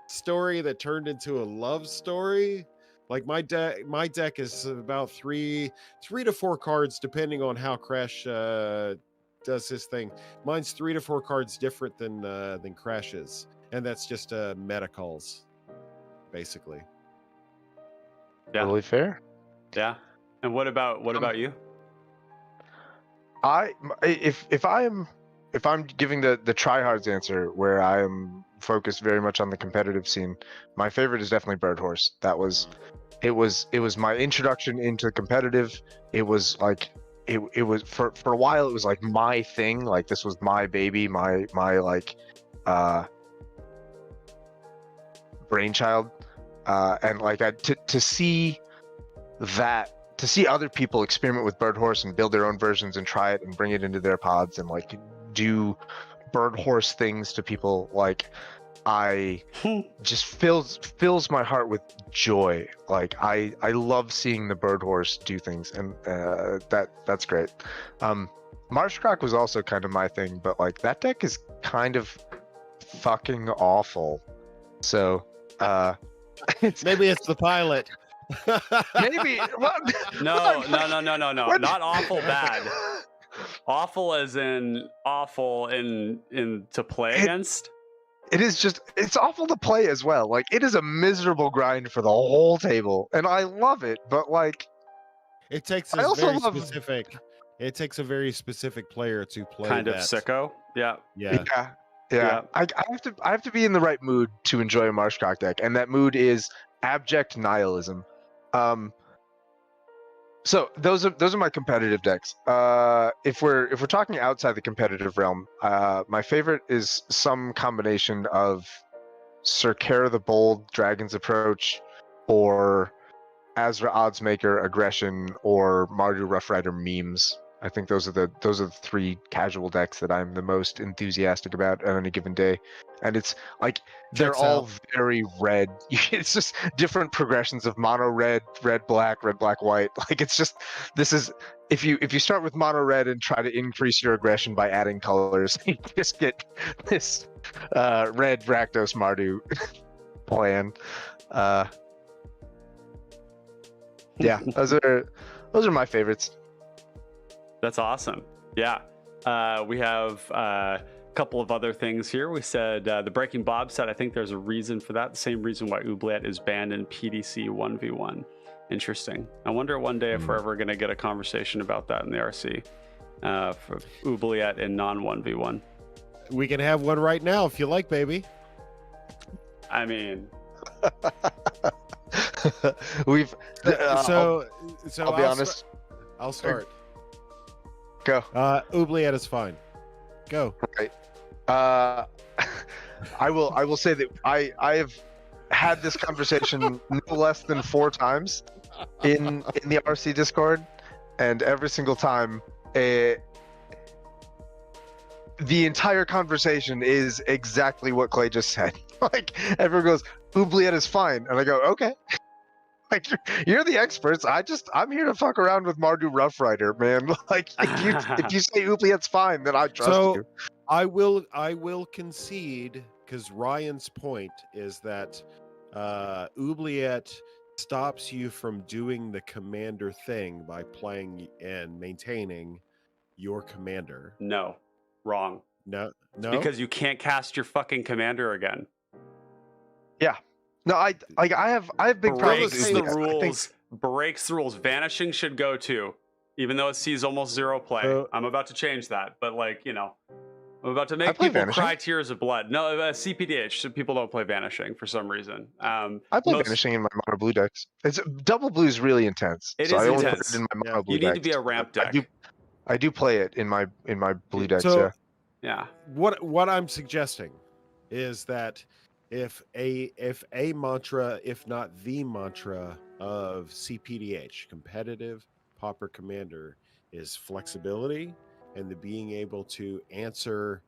story that turned into a love story. Like my deck is about three to four cards depending on how Crash does his thing. Mine's 3 to 4 cards different than Crash's, and that's just meta calls, basically. Yeah. Totally fair. Yeah. And what about you? If I'm giving the Tryhards answer, where I am focused very much on the competitive scene, my favorite is definitely Birhorse. It was my introduction into competitive. It was like it was for a while. It was like my thing. Like this was my baby, my like brainchild, and like to see that, to see other people experiment with Birhorse and build their own versions and try it and bring it into their pods and like do Birhorse things to people, like I just fills my heart with joy. Like I love seeing the Birhorse do things, and that's great. Marshcroc was also kind of my thing, but like that deck is kind of fucking awful. So maybe it's the pilot. Maybe No. Not awful bad. Awful as in awful in to play against. It is just, it's awful to play as well. Like it is a miserable grind for the whole table, and I love it, but like it takes a very specific player to play kind that. Of sicko. Yeah. I have to be in the right mood to enjoy a Marshcroc deck, and that mood is abject nihilism. So those are my competitive decks. If we're talking outside the competitive realm, my favorite is some combination of Serkera the Bold, Dragon's Approach, or Azra Oddsmaker, Aggression, or Mardu Rough Rider Memes. I think those are the three casual decks that I'm the most enthusiastic about on any given day. And it's like they're all very red. It's just different progressions of mono red, red black, white. Like it's just, this is, if you start with mono red and try to increase your aggression by adding colors, you just get this red Rakdos Mardu plan. Yeah, those are my favorites. That's awesome. Yeah. We have a couple of other things here. We said the Breaking Bob said, I think there's a reason for that. The same reason why Oubliette is banned in PDC 1v1. Interesting. I wonder one day if we're ever going to get a conversation about that in the RC for Oubliette in non-1v1. We can have one right now if you like, baby. I mean... We've... so I'll be honest. I'll start. Go. Oubliette is fine. Go. Right. I will say that I have had this conversation no less than 4 times in the RC Discord, and every single time the entire conversation is exactly what Clay just said. Like everyone goes, Oubliette is fine, and I go, okay. Like you're the experts. I'm here to fuck around with Mardu Rough Rider, man. Like if you say Oubliette's fine, then I trust you. I will concede, because Ryan's point is that Oubliette stops you from doing the commander thing by playing and maintaining your commander. No, wrong. No, It's because you can't cast your fucking commander again. Yeah. No, I have big problems Breaks with the Ublia. rules. Breaks the rules. Vanishing should go too, even though it sees almost zero play. I'm about to change that, but like, you know, I'm about to make people Vanishing. cry tears of blood. No, CPDH, so people don't play Vanishing for some reason. I play Vanishing in my mono blue decks. It's double blue is really intense. It so is I only intense. put it in my mono blue You need to decks. be a ramp deck. I do play it in my blue decks. So, yeah. What I'm suggesting is that if a mantra, if not the mantra of CPDH, competitive Pauper Commander, is flexibility and the being able to answer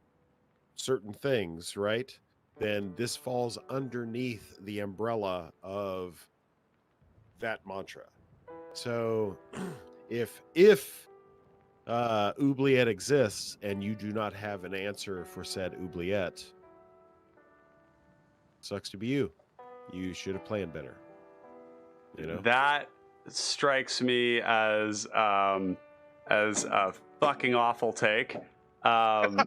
certain things, right? Then this falls underneath the umbrella of that mantra. So if oubliette exists and you do not have an answer for said oubliette, sucks to be you. You should have planned better. You know? That strikes me as a fucking awful take. The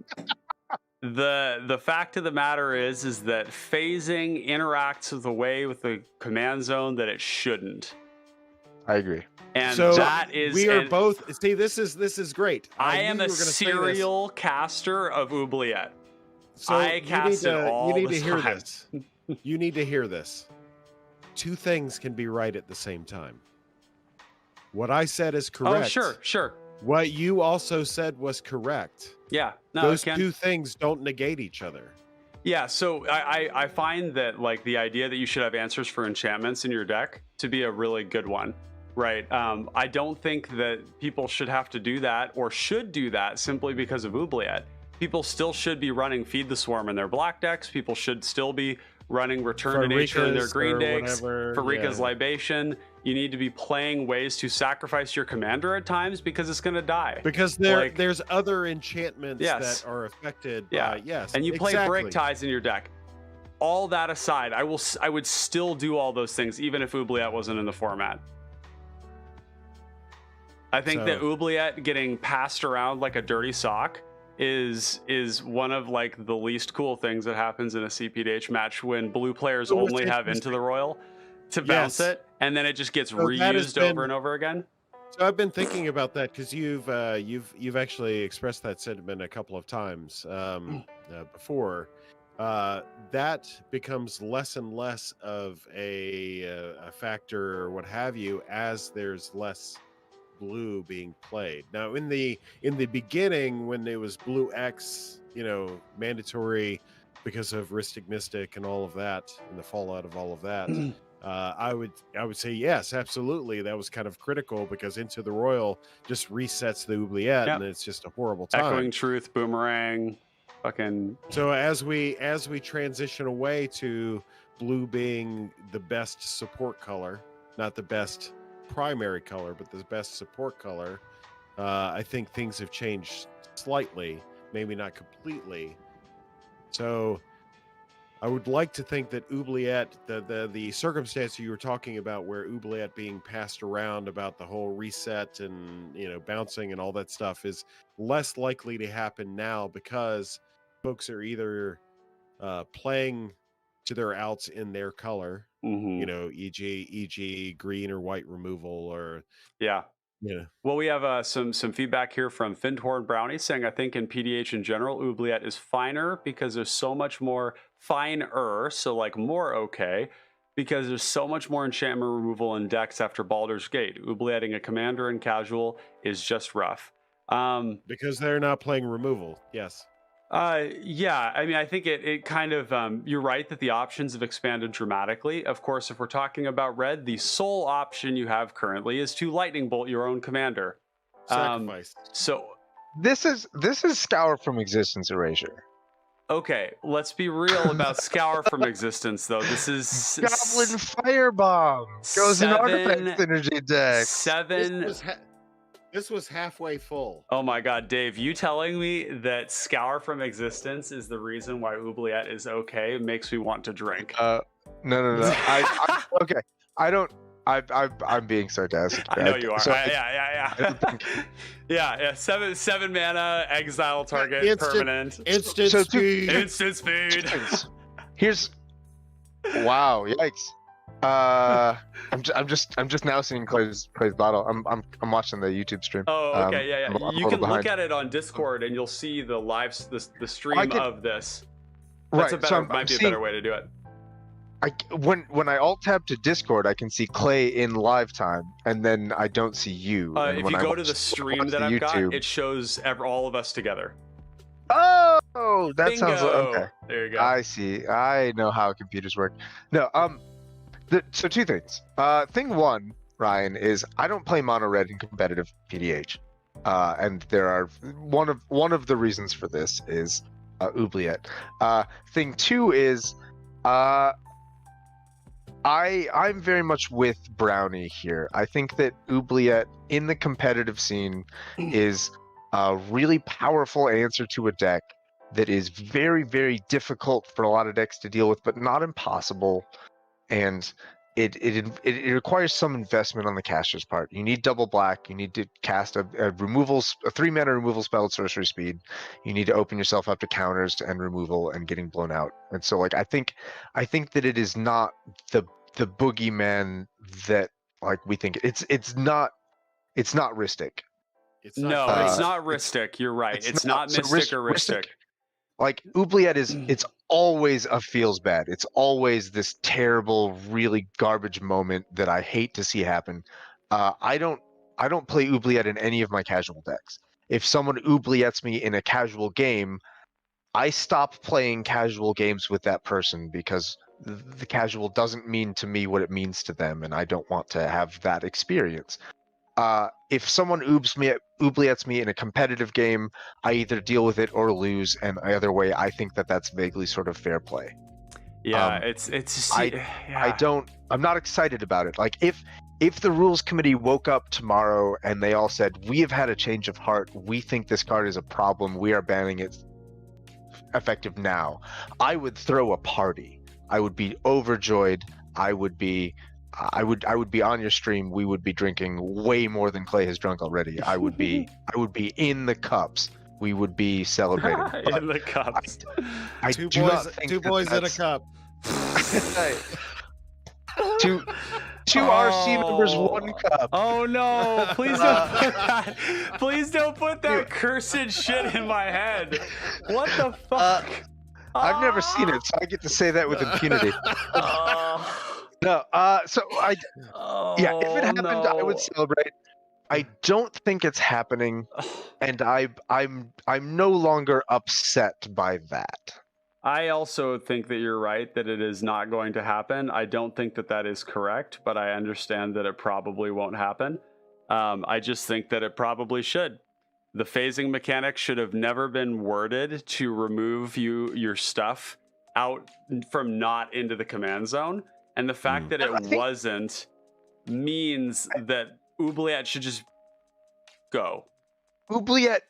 fact of the matter is that phasing interacts with the way with the command zone that it shouldn't. I agree. And so that is we are both see this is great. I am a serial caster of oubliette. So I cast it all you need the to hear time. this. You need to hear this. Two things can be right at the same time. What I said is correct. Oh, sure. What you also said was correct. Yeah. No, those two things don't negate each other. Yeah, so I find that like the idea that you should have answers for enchantments in your deck to be a really good one, right? I don't think that people should have to do that or should do that simply because of oubliette. People still should be running Feed the Swarm in their black decks. People should still be running Return to Nature in their green decks. Farika's Libation. You need to be playing ways to sacrifice your commander at times because it's going to die. Because there's other enchantments Yes. that are affected Yeah. by, yes. And you play exactly. Break Ties in your deck. All that aside, I would still do all those things even if oubliette wasn't in the format. I think that oubliette getting passed around like a dirty sock is one of like the least cool things that happens in a CPDH match when blue players only have Into the Royal to bounce it, and then it just gets reused over and over again. So I've been thinking about that because you've actually expressed that sentiment a couple of times before. That becomes less and less of a factor or what have you as there's less blue being played. Now in the beginning when it was blue X, mandatory because of Rhystic Mystic and all of that and the fallout of all of that, I would say yes, absolutely. That was kind of critical because Into the Royal just resets the oubliette and it's just a horrible time. Echoing Truth, Boomerang, fucking. So as we transition away to blue being the best support color, not the best primary color, but the best support color, I think things have changed slightly, maybe not completely. So I would like to think that oubliette, the circumstance you were talking about where oubliette being passed around about the whole reset and bouncing and all that stuff is less likely to happen now because folks are either playing to their outs in their color, e.g. green or white removal, or well, we have some feedback here from Findhorn Brownie saying, I think in PDH in general, oubliette is finer because there's so much more finer, so like more okay, because there's so much more enchantment removal in decks after Baldur's Gate. Oublietting a commander in casual is just rough. Because they're not playing removal. Yes. Yeah, I mean, I think it kind of, you're right that the options have expanded dramatically. Of course, if we're talking about red, the sole option you have currently is to lightning bolt your own commander. Sacrifice. So this is Scour from Existence Erasure. Okay, let's be real about Scour from Existence, though. This is Goblin Firebomb goes in Artifact Synergy deck. This was halfway full. Oh my god, Dave, you telling me that Scour from Existence is the reason why oubliette is okay makes me want to drink. No. Okay, I don't. I'm being sarcastic. I know you are. So Yeah. Yeah. Seven mana, exile target, permanent. Instant speed. Instant speed. Here's wow, yikes. I'm just now seeing Clay's bottle. I'm watching the YouTube stream. Oh, okay, yeah. I'm You can behind. look at it on Discord, and you'll see the the stream of this. Right, Might be a better way to do it. When I alt tab to Discord, I can see Clay in live time, and then I don't see you. If you go to the stream that I've got, it shows all of us together. Oh, that Bingo. sounds okay. There you go. I see. I know how computers work. No, so two things. Thing one, Ryan, is I don't play mono red in competitive PDH, and there are one of the reasons for this is Oubliette. Thing two is I'm very much with Brownie here. I think that Oubliette in the competitive scene is a really powerful answer to a deck that is very, very difficult for a lot of decks to deal with, but not impossible. And it requires some investment on the caster's part. You need double black. You need to cast a 3-mana removal spell at sorcery speed. You need to open yourself up to counters and removal and getting blown out. And so, like, I think that it is not the boogeyman that like we think. It's not Ristic. It's not Ristic. You're right. It's not Mystic or Ristic. Like Oubliette it's always a feels bad. It's always this terrible, really garbage moment that I hate to see happen. I don't play Oubliette in any of my casual decks. If someone Oubliettes me in a casual game, I stop playing casual games with that person because the casual doesn't mean to me what it means to them, and I don't want to have that experience. If someone oubliettes me in a competitive game, I either deal with it or lose, and either way, I think that that's vaguely sort of fair play. Yeah, I'm not excited about it. Like if the rules committee woke up tomorrow and they all said, we have had a change of heart, we think this card is a problem, we are banning it effective now, I would throw a party. I would be overjoyed. I would be on your stream. We would be drinking way more than Clay has drunk already. I would be in the cups. We would be celebrating. In the cups. I two do boys, not think two boys in a cup. Two RC members, one cup. Oh no! Please don't put that. Please don't put that cursed shit in my head. What the fuck? I've never seen it, so I get to say that with impunity. No, so if it happened, I would celebrate. I don't think it's happening, and I'm no longer upset by that. I also think that you're right that it is not going to happen. I don't think that is correct, but I understand that it probably won't happen. I just think that it probably should. The phasing mechanic should have never been worded to remove your stuff out from not into the command zone. And the fact that it wasn't means that Oubliette should just go. Oubliette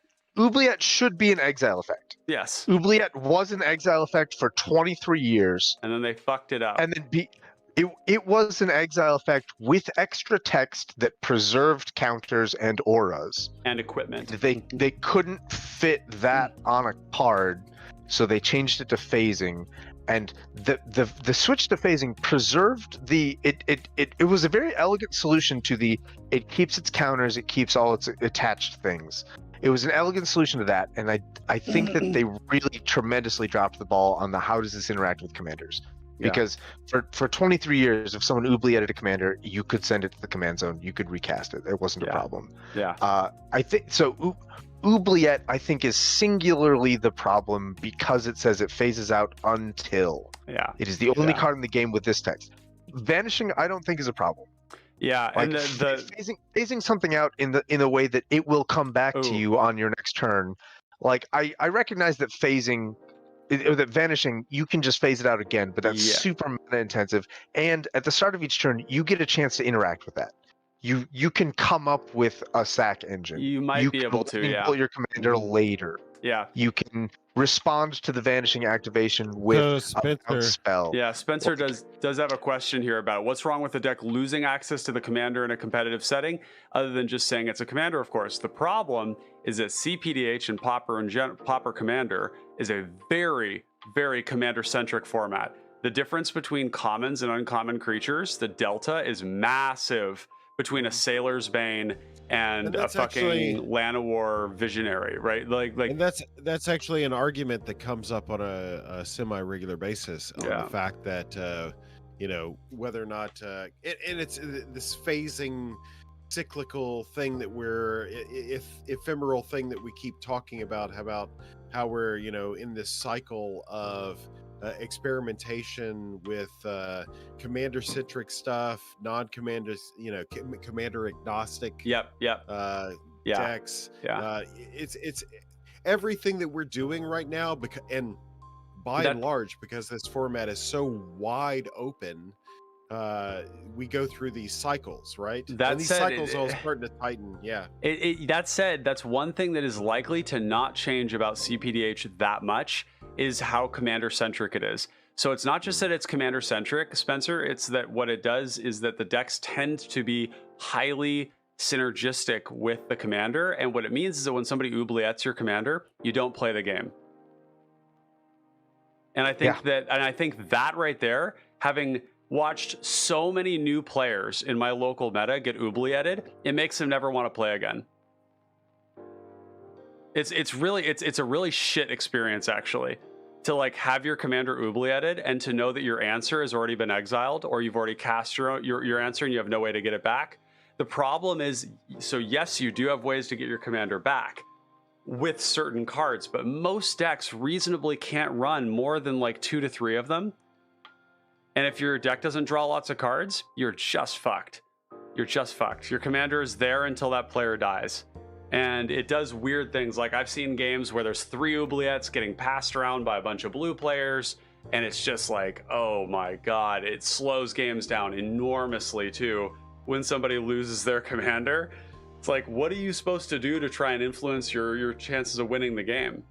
should be an exile effect. Yes. Oubliette was an exile effect for 23 years. And then they fucked it up. And then it was an exile effect with extra text that preserved counters and auras. And equipment. They couldn't fit that on a card, so they changed it to phasing. And the switch to phasing preserved it was a very elegant solution to it keeps its counters, it keeps all its attached things. It was an elegant solution to that, and I think that they really tremendously dropped the ball on the how does this interact with commanders. Because for 23 years, if someone oublietted a commander, you could send it to the command zone, you could recast it. It wasn't a problem. Yeah. I think so. Oubliette, I think, is singularly the problem because it says it phases out until. Yeah. It is the only card in the game with this text. Vanishing, I don't think, is a problem. Yeah, like, and phasing something out in a way that it will come back to you on your next turn. Like I recognize that that vanishing, you can just phase it out again, but that's super mana intensive. And at the start of each turn, you get a chance to interact with that. You can come up with a sack engine. You might be able to, pull your commander later. Yeah. You can respond to the vanishing activation with So, a bounce spell. Yeah, Spencer does have a question here about what's wrong with the deck losing access to the commander in a competitive setting, other than just saying it's a commander, of course. The problem is that CPDH and Pauper Commander is a very, very commander-centric format. The difference between commons and uncommon creatures, the delta is massive between a Sailor's Bane and a fucking Llanowar Visionary, right? Like, and that's actually an argument that comes up on a semi-regular basis on the fact that you know, whether or not and it's this phasing cyclical thing that we're ephemeral thing that we keep talking about how we're, you know, in this cycle of experimentation with commander-centric stuff, non-commander, you know, commander agnostic decks. It's everything that we're doing right now, and large, because this format is so wide open, we go through these cycles, right? And these cycles all starting to tighten. That said, that's one thing that is likely to not change about CPDH that much, is how commander-centric it is. So it's not just that it's commander-centric, Spencer, it's that what it does is that the decks tend to be highly synergistic with the commander, and what it means is that when somebody oubliettes your commander, you don't play the game. And I think that right there, having watched so many new players in my local meta get oublietted, it makes them never want to play again. It's a really shit experience, actually, to like have your commander oublietted and to know that your answer has already been exiled, or you've already cast your answer and you have no way to get it back. The problem is, so yes, you do have ways to get your commander back with certain cards, but most decks reasonably can't run more than like 2 to 3 of them. And if your deck doesn't draw lots of cards, you're just fucked. You're just fucked. Your commander is there until that player dies. And it does weird things. Like, I've seen games where there's 3 oubliettes getting passed around by a bunch of blue players, and it's just like, oh my god, it slows games down enormously too when somebody loses their commander. It's like, what are you supposed to do to try and influence your chances of winning the game?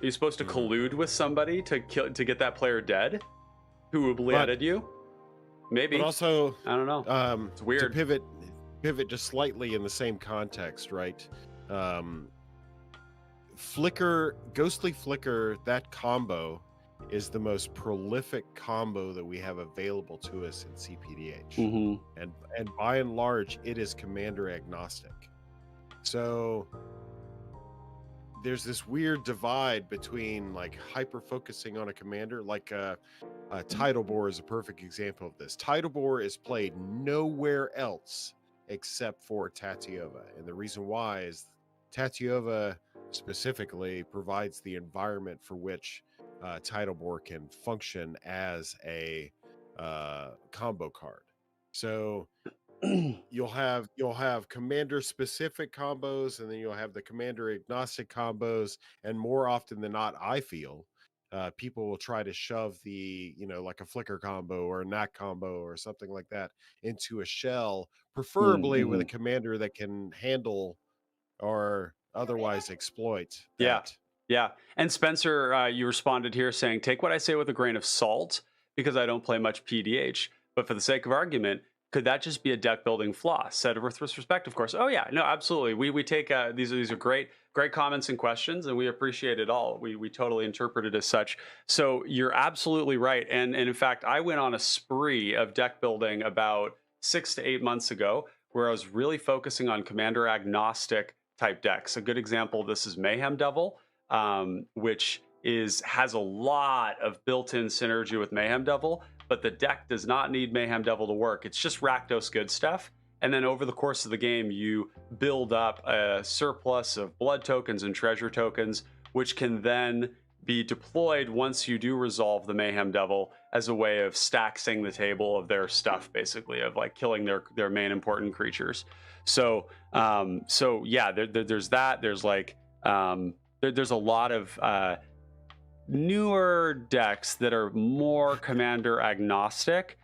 Are you supposed to collude with somebody to get that player dead who oublietted you? Maybe. But also, I don't know. It's weird. To pivot just slightly in the same context, right? Ghostly Flicker, that combo is the most prolific combo that we have available to us in CPDH. And by and large, it is commander agnostic. So there's this weird divide between like hyper focusing on a commander, like Tidal Bore is a perfect example of this. Tidal Bore is played nowhere else except for Tatiova, and the reason why is Tatiova specifically provides the environment for which Tidal Bore can function as a combo card. So you'll have commander specific combos, and then you'll have the commander agnostic combos, and more often than not, I feel people will try to shove the, you know, like a flicker combo or a knack combo or something like that into a shell, preferably with a commander that can handle or otherwise exploit that. Yeah. And Spencer, you responded here saying, take what I say with a grain of salt because I don't play much PDH, but for the sake of argument, could that just be a deck building flaw? Said with respect, of course. Oh yeah, no, absolutely. We take these are great comments and questions, and we appreciate it all. We totally interpret it as such. So you're absolutely right. And in fact, I went on a spree of deck building about 6 to 8 months ago, where I was really focusing on commander agnostic type decks. A good example of this is Mayhem Devil, which has a lot of built-in synergy with Mayhem Devil, but the deck does not need Mayhem Devil to work. It's just Rakdos good stuff. And then over the course of the game, you build up a surplus of blood tokens and treasure tokens, which can then be deployed once you do resolve the Mayhem Devil as a way of staxing the table of their stuff, basically, of like killing their main important creatures. So yeah, there's that. There's like there's a lot of newer decks that are more commander agnostic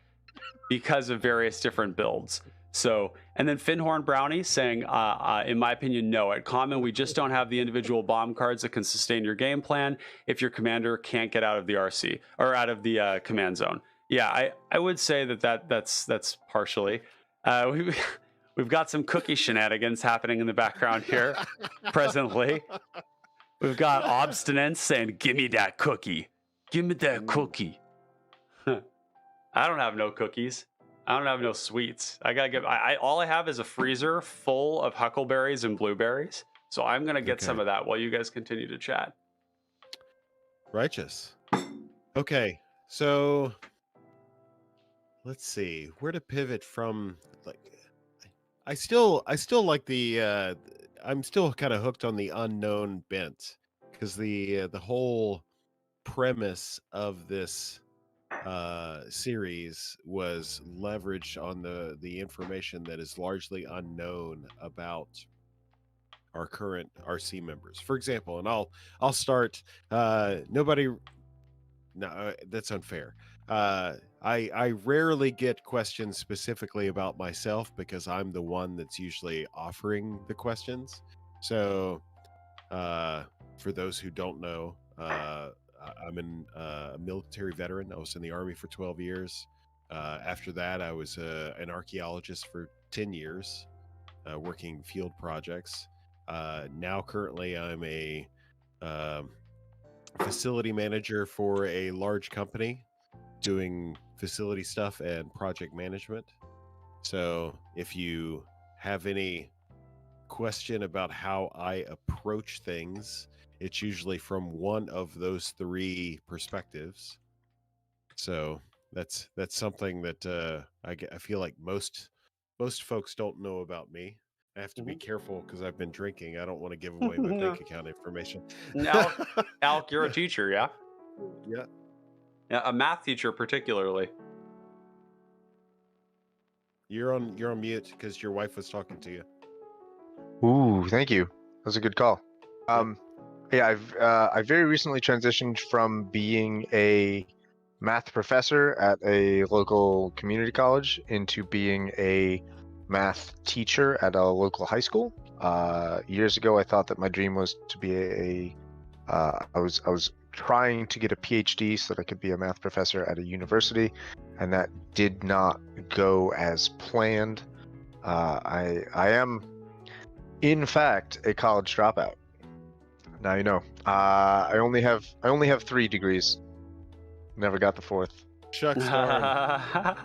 because of various different builds. So, and then Finhorn Brownie saying, in my opinion, no. At Common, we just don't have the individual bomb cards that can sustain your game plan if your commander can't get out of the RC or out of the command zone. Yeah, I would say that's partially. We've got some cookie shenanigans happening in the background here presently. We've got Obstinance saying, "Give me that cookie. Give me that cookie." I don't have no cookies. I don't have no sweets. I gotta get. All I have is a freezer full of huckleberries and blueberries. So I'm gonna get some of that while you guys continue to chat. Righteous. Okay, so let's see where to pivot from. Like, I still like the. I'm still kind of hooked on the unknown bent because the whole premise of this series was leveraged on the information that is largely unknown about our current RC members. For example, and I'll start. Nobody. No, that's unfair. I rarely get questions specifically about myself because I'm the one that's usually offering the questions. So, for those who don't know, I'm a military veteran. I was in the Army for 12 years. After that, I was an archaeologist for 10 years, working field projects. Now, currently, I'm a facility manager for a large company doing facility stuff and project management. So if you have any question about how I approach things, it's usually from one of those three perspectives. So that's something that I feel like most folks don't know about me. I have to be careful because I've been drinking. I don't want to give away my bank account information. Alk, you're a teacher, yeah? Yeah. Yeah, a math teacher particularly. You're on mute because your wife was talking to you. Ooh, thank you. That was a good call. Yeah, I very recently transitioned from being a math professor at a local community college into being a math teacher at a local high school. Years ago, I thought that my dream was to be I was trying to get a PhD so that I could be a math professor at a university, and that did not go as planned. I am, in fact, a college dropout. Now you know. I only have 3 degrees. Never got the 4th. Shucks, darn.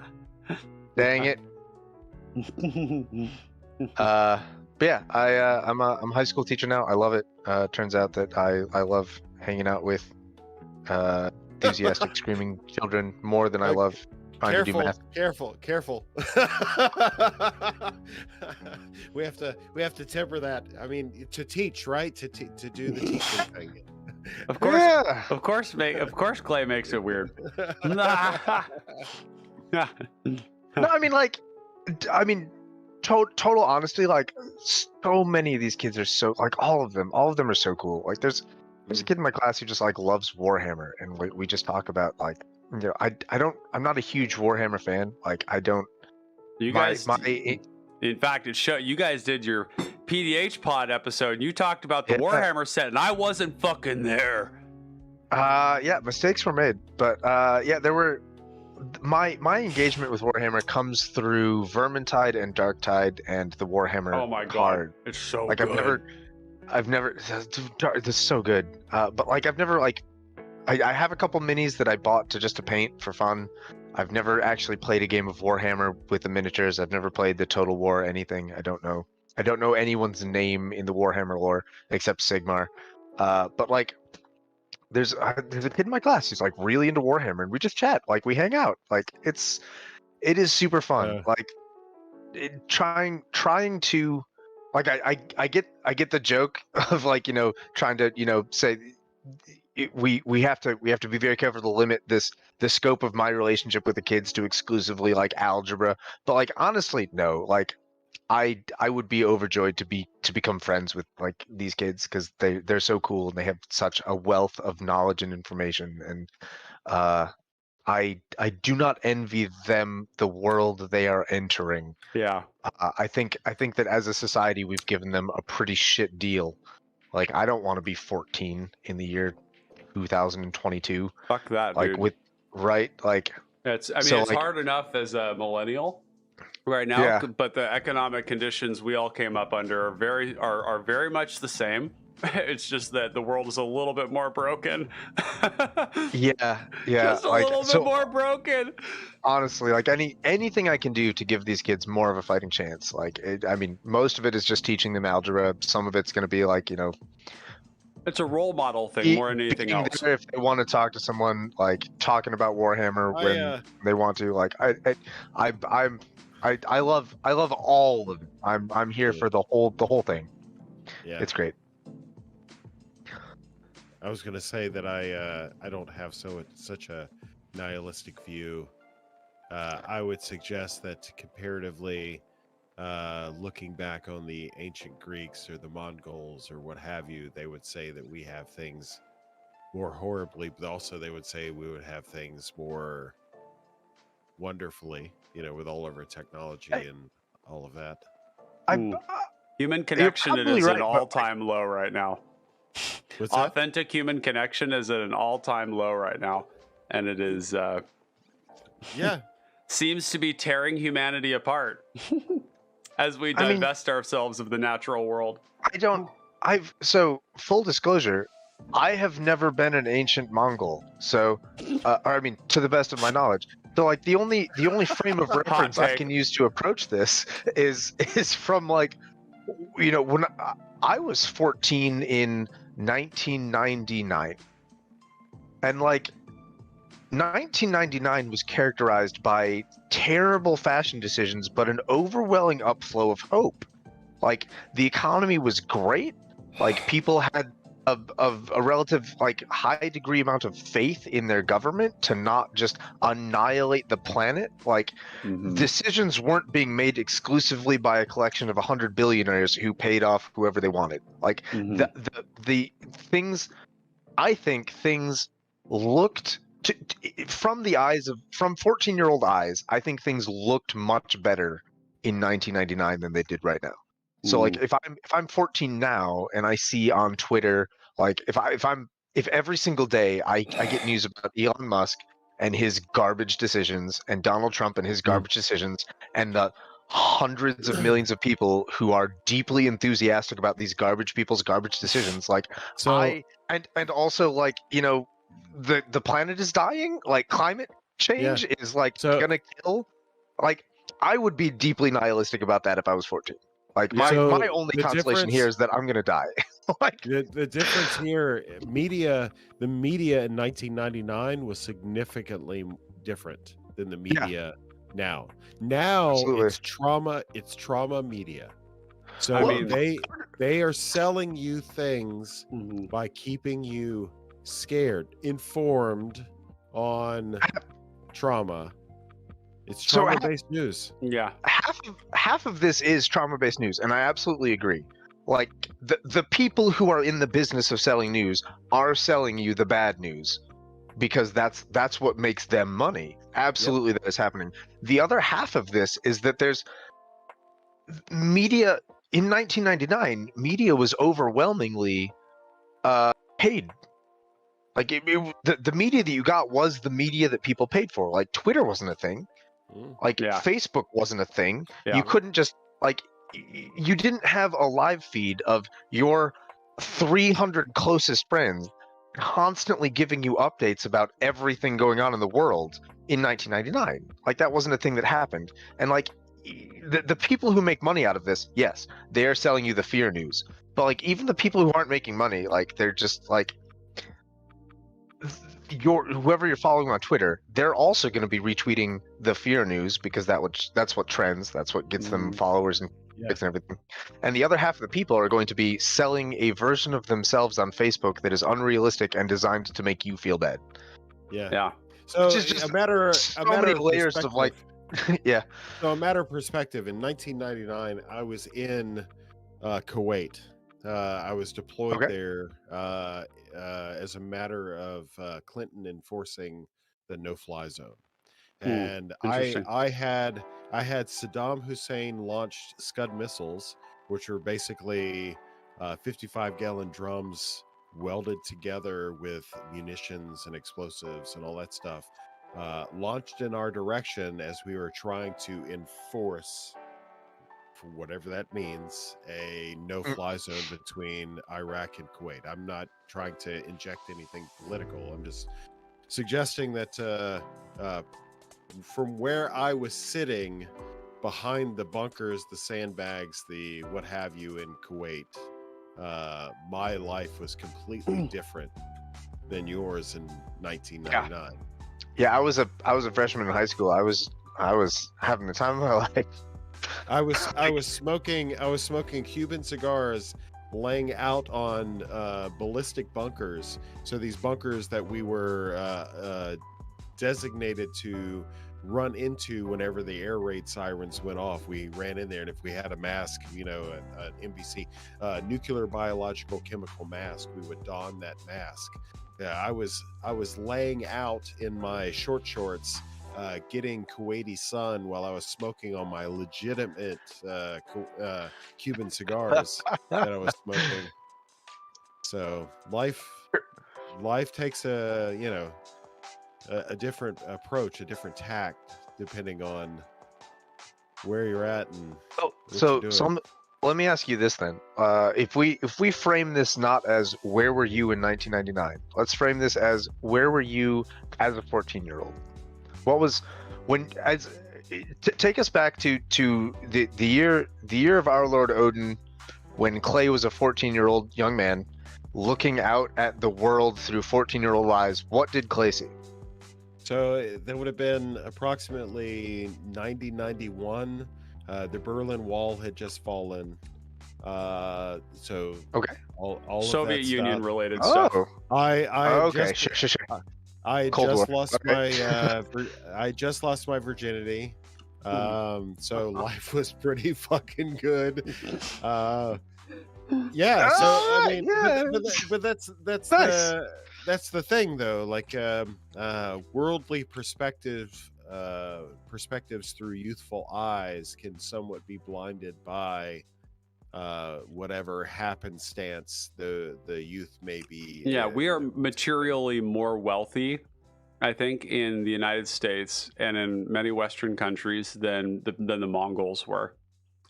Dang it. But yeah, I'm a high school teacher now. I love it. Turns out that I love hanging out with enthusiastic screaming children more than I love trying to do math. Careful. we have to temper that. I mean, to teach, right? To do the teaching thing. Of course, yeah. Of course, Clay makes it weird. No, I mean, total honesty, like, so many of these kids are so, like, all of them are so cool. Like, there's a kid in my class who just, like, loves Warhammer, and we just talk about, like, you know, I'm not a huge Warhammer fan. Like, I don't. You guys, in fact, you guys did your PDH pod episode, and you talked about the Warhammer set, and I wasn't fucking there. Yeah, mistakes were made, but yeah, there were. My engagement with Warhammer comes through Vermintide and Darktide and the Warhammer. Oh my god, card. It's so like good. I've never. This is so good. But like I've never like. I have a couple minis that I bought to paint for fun. I've never actually played a game of Warhammer with the miniatures. I've never played the Total War anything. I don't know anyone's name in the Warhammer lore except Sigmar. But like. There's a kid in my class who's like really into Warhammer, and we just chat, like we hang out, like it is super fun. Like trying to, like I get the joke of like, you know, trying to, you know, say we have to be very careful to limit the scope of my relationship with the kids to exclusively like algebra, but like honestly no, like I would be overjoyed to become friends with like these kids because they're so cool and they have such a wealth of knowledge and information, and I do not envy them the world they are entering. Yeah. I think that as a society we've given them a pretty shit deal. Like, I don't want to be 14 in the year 2022. Fuck that, Like, dude. with right, like It's so it's like hard enough as a millennial right now, yeah. but the economic conditions we all came up under are very much the same. It's just that the world is a little bit more broken. Yeah, Just a like little bit so more broken. honestly, like anything I can do to give these kids more of a fighting chance. Like I mean, most of it is just teaching them algebra. Some of it's going to be like, It's a role model thing more than anything being else. there if they want to talk to someone, like talking about Warhammer when they want to. Like I love all of it. I'm here for the whole thing. Yeah. It's great. I was going to say that I don't have such a nihilistic view. I would suggest that comparatively, looking back on the ancient Greeks or the Mongols or what have you, they would say that we have things more horribly, but also they would say we would have things more wonderfully, with all of our technology and all of that. Human connection is right, an all-time low right now. What's that? Authentic human connection is at an all-time low right now, and it is Yeah. seems to be tearing humanity apart as we divest ourselves of the natural world. So full disclosure, I have never been an ancient Mongol. So, or I mean, to the best of my knowledge. So like the only frame of reference I can use to approach this is from like, when I was 14 in 1999, and like 1999 was characterized by terrible fashion decisions, but an overwhelming upflow of hope. Like the economy was great. Like people had a relative like high degree amount of faith in their government to not just annihilate the planet. Like decisions weren't being made exclusively by a collection of 100 billionaires who paid off whoever they wanted. Like the things, I think things looked from 14-year-old eyes, I think things looked much better in 1999 than they did right now. So like if I'm 14 now and I see on Twitter, like if every single day I get news about Elon Musk and his garbage decisions and Donald Trump and his garbage decisions and the hundreds of millions of people who are deeply enthusiastic about these garbage people's garbage decisions, like and also like, the planet is dying, like climate change is like gonna kill, like I would be deeply nihilistic about that if I was 14. Like my only consolation here is that I'm gonna die. Like the difference here, the media in 1999 was significantly different than the media now. Now it's trauma media. So they are selling you things by keeping you scared, informed on trauma. It's trauma-based news. Yeah. Half of this is trauma-based news, and I absolutely agree. Like the people who are in the business of selling news are selling you the bad news because that's what makes them money. Absolutely, that is happening. The other half of this is that there's media in 1999. Media was overwhelmingly paid. Like the media that you got was the media that people paid for. Like Twitter wasn't a thing. Like Facebook wasn't a thing. You couldn't just like you didn't have a live feed of your 300 closest friends constantly giving you updates about everything going on in the world in 1999. Like that wasn't a thing that happened. And like the people who make money out of this, yes, they are selling you the fear news. But like even the people who aren't making money, like they're just like whoever you're following on Twitter, they're also going to be retweeting the fear news because that's what trends, that's what gets them followers and everything. And the other half of the people are going to be selling a version of themselves on Facebook that is unrealistic and designed to make you feel bad. Yeah. So it's just a matter of layers of like, yeah. So a matter of perspective. In 1999, I was in Kuwait. I was deployed there as a matter of Clinton enforcing the no-fly zone. And interesting. I had Saddam Hussein launched Scud missiles, which were basically 55-gallon drums welded together with munitions and explosives and all that stuff, launched in our direction as we were trying to enforce, for whatever that means, a no-fly zone between Iraq and Kuwait. I'm not trying to inject anything political. I'm just suggesting that from where I was sitting behind the bunkers, the sandbags, the what have you in Kuwait, my life was completely different than yours in 1999. Yeah, I was a freshman in high school. I was having the time of my life. I was smoking Cuban cigars, laying out on ballistic bunkers. So these bunkers that we were designated to run into whenever the air raid sirens went off, we ran in there, and if we had a mask, an NBC, nuclear, biological, chemical mask, we would don that mask. Yeah, I was laying out in my short shorts, getting Kuwaiti sun while I was smoking on my legitimate Cuban cigars that I was smoking. So life takes a different approach, a different tact, depending on where you're at and let me ask you this then. If we frame this not as where were you in 1999, let's frame this as where were you as a 14-year-old? What was take us back to the year of our Lord Odin, when Clay was a 14-year-old young man looking out at the world through 14-year-old eyes. What did Clay see? So that would have been approximately 90-91. The Berlin Wall had just fallen. So okay, all Soviet of that Union stuff. related stuff. I Cold just War. lost Okay. I just lost my virginity. So life was pretty fucking good. Yeah. So I mean, yeah. but that's Nice. that's the thing though. Like worldly perspectives through youthful eyes can somewhat be blinded by whatever happenstance the youth may be. Yeah, we are materially more wealthy, I think, in the United States and in many Western countries than the Mongols were.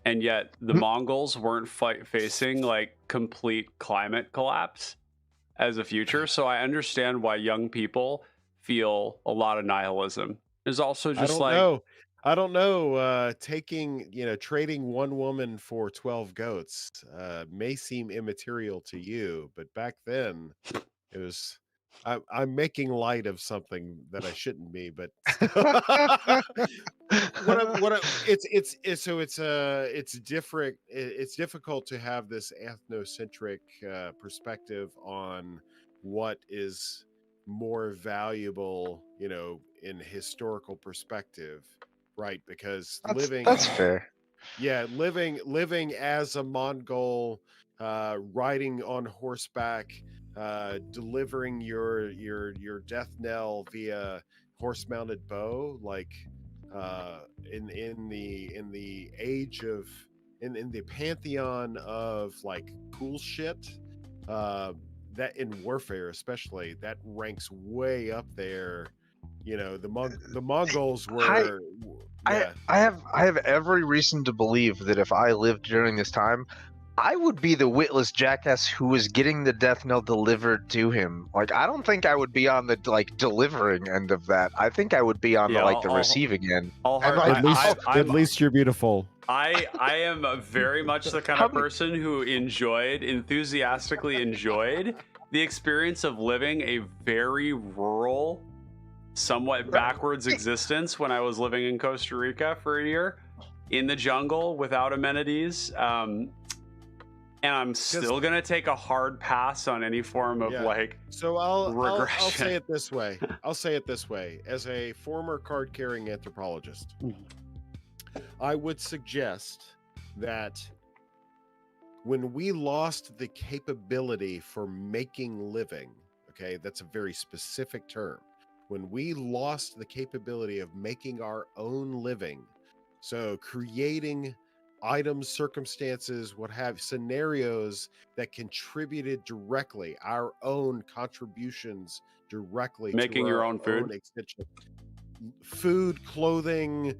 And yet the Mongols weren't facing like complete climate collapse as a future. So I understand why young people feel a lot of nihilism. There's also just I don't know. Trading one woman for 12 goats may seem immaterial to you, but back then it was. I'm making light of something that I shouldn't be, but it's different. It's difficult to have this ethnocentric perspective on what is more valuable, in historical perspective, right? Because That's fair. Yeah, living as a Mongol, riding on horseback, delivering your death knell via horse-mounted bow, like in the age of in the pantheon of like cool shit, that in warfare especially, that ranks way up there. The Mongols were. I have every reason to believe that if I lived during this time, I would be the witless jackass who was getting the death knell delivered to him. Like, I don't think I would be on the delivering end of that. I think I would be on the receiving end. At least you're beautiful. I am very much the kind of person who enthusiastically enjoyed the experience of living a very rural, somewhat backwards existence when I was living in Costa Rica for a year in the jungle without amenities. And I'm still going to take a hard pass on any form of regression. So I'll say it this way. As a former card-carrying anthropologist, I would suggest that when we lost the capability for making living, okay, that's a very specific term. when we lost the capability of making our own living, so creating items, circumstances, what have scenarios that contributed directly, our own contributions directly Making to your our own food? own extension. Food, clothing,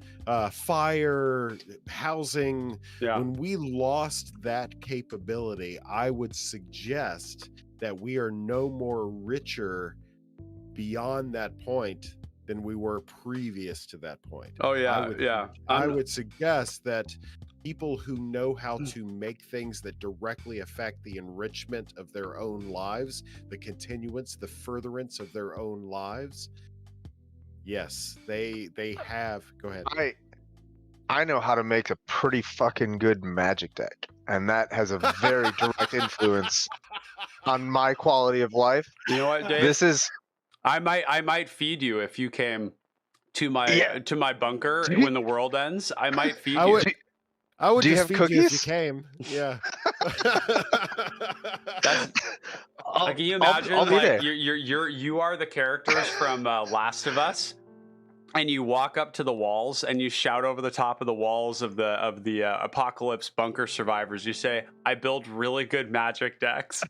fire, housing. Yeah. When we lost that capability, I would suggest that we are no more richer beyond that point than we were previous to that point. Oh yeah. I would suggest that people who know how to make things that directly affect the enrichment of their own lives, the continuance, the furtherance of their own lives, yes, they have. Go ahead. I know how to make a pretty fucking good magic deck, and that has a very direct influence on my quality of life. You know what, Dave? This is I might feed you if you came to my bunker when the world ends. I might feed you. I would Do you just have feed you if you cookies? came. Yeah. Can you imagine? I'll be there. You are the characters from Last of Us, and you walk up to the walls and you shout over the top of the walls of the apocalypse bunker survivors. You say, "I build really good magic decks,"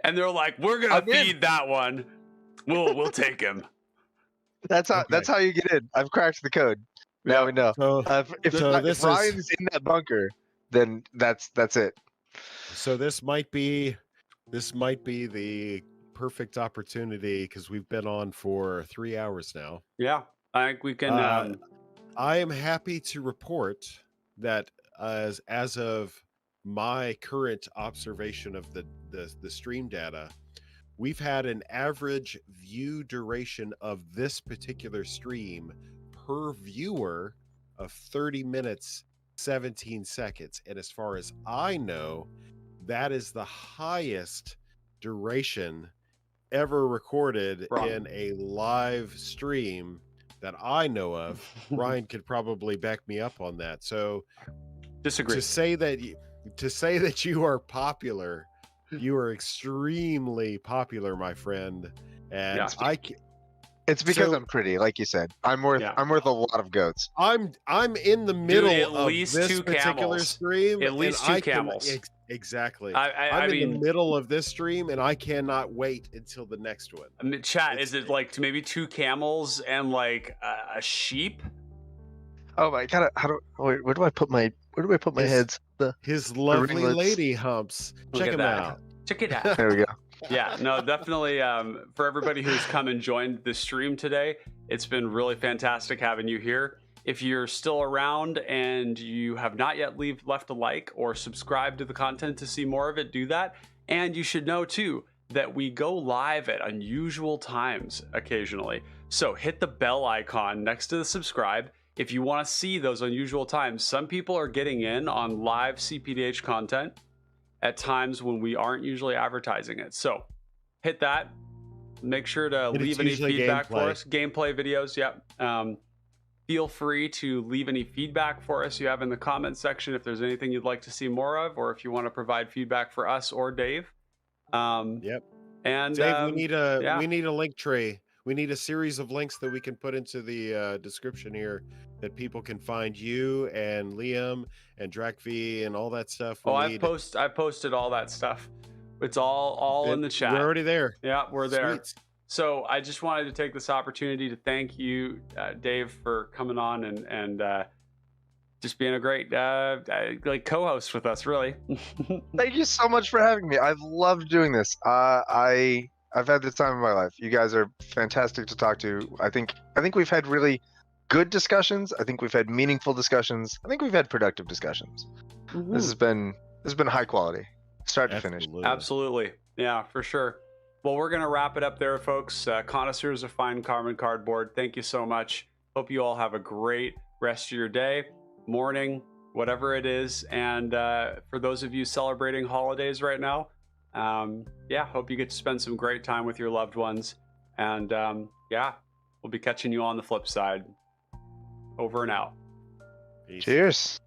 and they're like, "We're gonna feed that one. We'll take him." That's how you get in. I've cracked the code. Now we know. So, if Ryan's in that bunker, then that's it. So this might be the perfect opportunity, because we've been on for 3 hours now. Yeah, I think we can. I am happy to report that as of my current observation of the stream data, we've had an average view duration of this particular stream per viewer of 30 minutes 17 seconds, and as far as I know, that is the highest duration ever recorded in a live stream that I know of. Ryan could probably back me up on that. So disagree. To say that you are popular, you are extremely popular, my friend. And it's because I'm pretty, like you said. I'm worth a lot of goats. I'm in the middle of this particular camels. stream. At least two camels. Exactly. I'm in the middle of this stream, and I cannot wait until the next one. I mean, chat, is it like maybe 2 camels and like a sheep? Oh my god! Where do I put my heads? His lovely lady humps. Check him out. Check it out. There we go. Yeah, no, definitely. For everybody who's come and joined the stream today, it's been really fantastic having you here. If you're still around and you have not yet left a like or subscribed to the content to see more of it, do that. And you should know too that we go live at unusual times occasionally. So hit the bell icon next to the subscribe if you want to see those unusual times. Some people are getting in on live CPDH content at times when we aren't usually advertising it. So hit that. Make sure to leave any feedback for us. Gameplay videos, yep. Feel free to leave any feedback for us you have in the comments section if there's anything you'd like to see more of, or if you want to provide feedback for us or Dave. Yep. And Dave, we need a link tree. We need a series of links that we can put into the description here, that people can find you and Liam and DrakV and all that stuff. I've posted all that stuff. It's all in the chat. We're already there. Yeah, we're there. Sweet. So I just wanted to take this opportunity to thank you, Dave, for coming on and just being a great co-host with us. Really. Thank you so much for having me. I've loved doing this. I've had the time of my life. You guys are fantastic to talk to. I think we've had really good discussions. I think we've had meaningful discussions. I think we've had productive discussions. Mm-hmm. This has been high quality, start to finish. Absolutely. Yeah, for sure. Well, we're going to wrap it up there, folks. Connoisseurs of fine carbon cardboard, thank you so much. Hope you all have a great rest of your day, morning, whatever it is. And for those of you celebrating holidays right now, hope you get to spend some great time with your loved ones. And we'll be catching you on the flip side. Over and out. Peace. Cheers.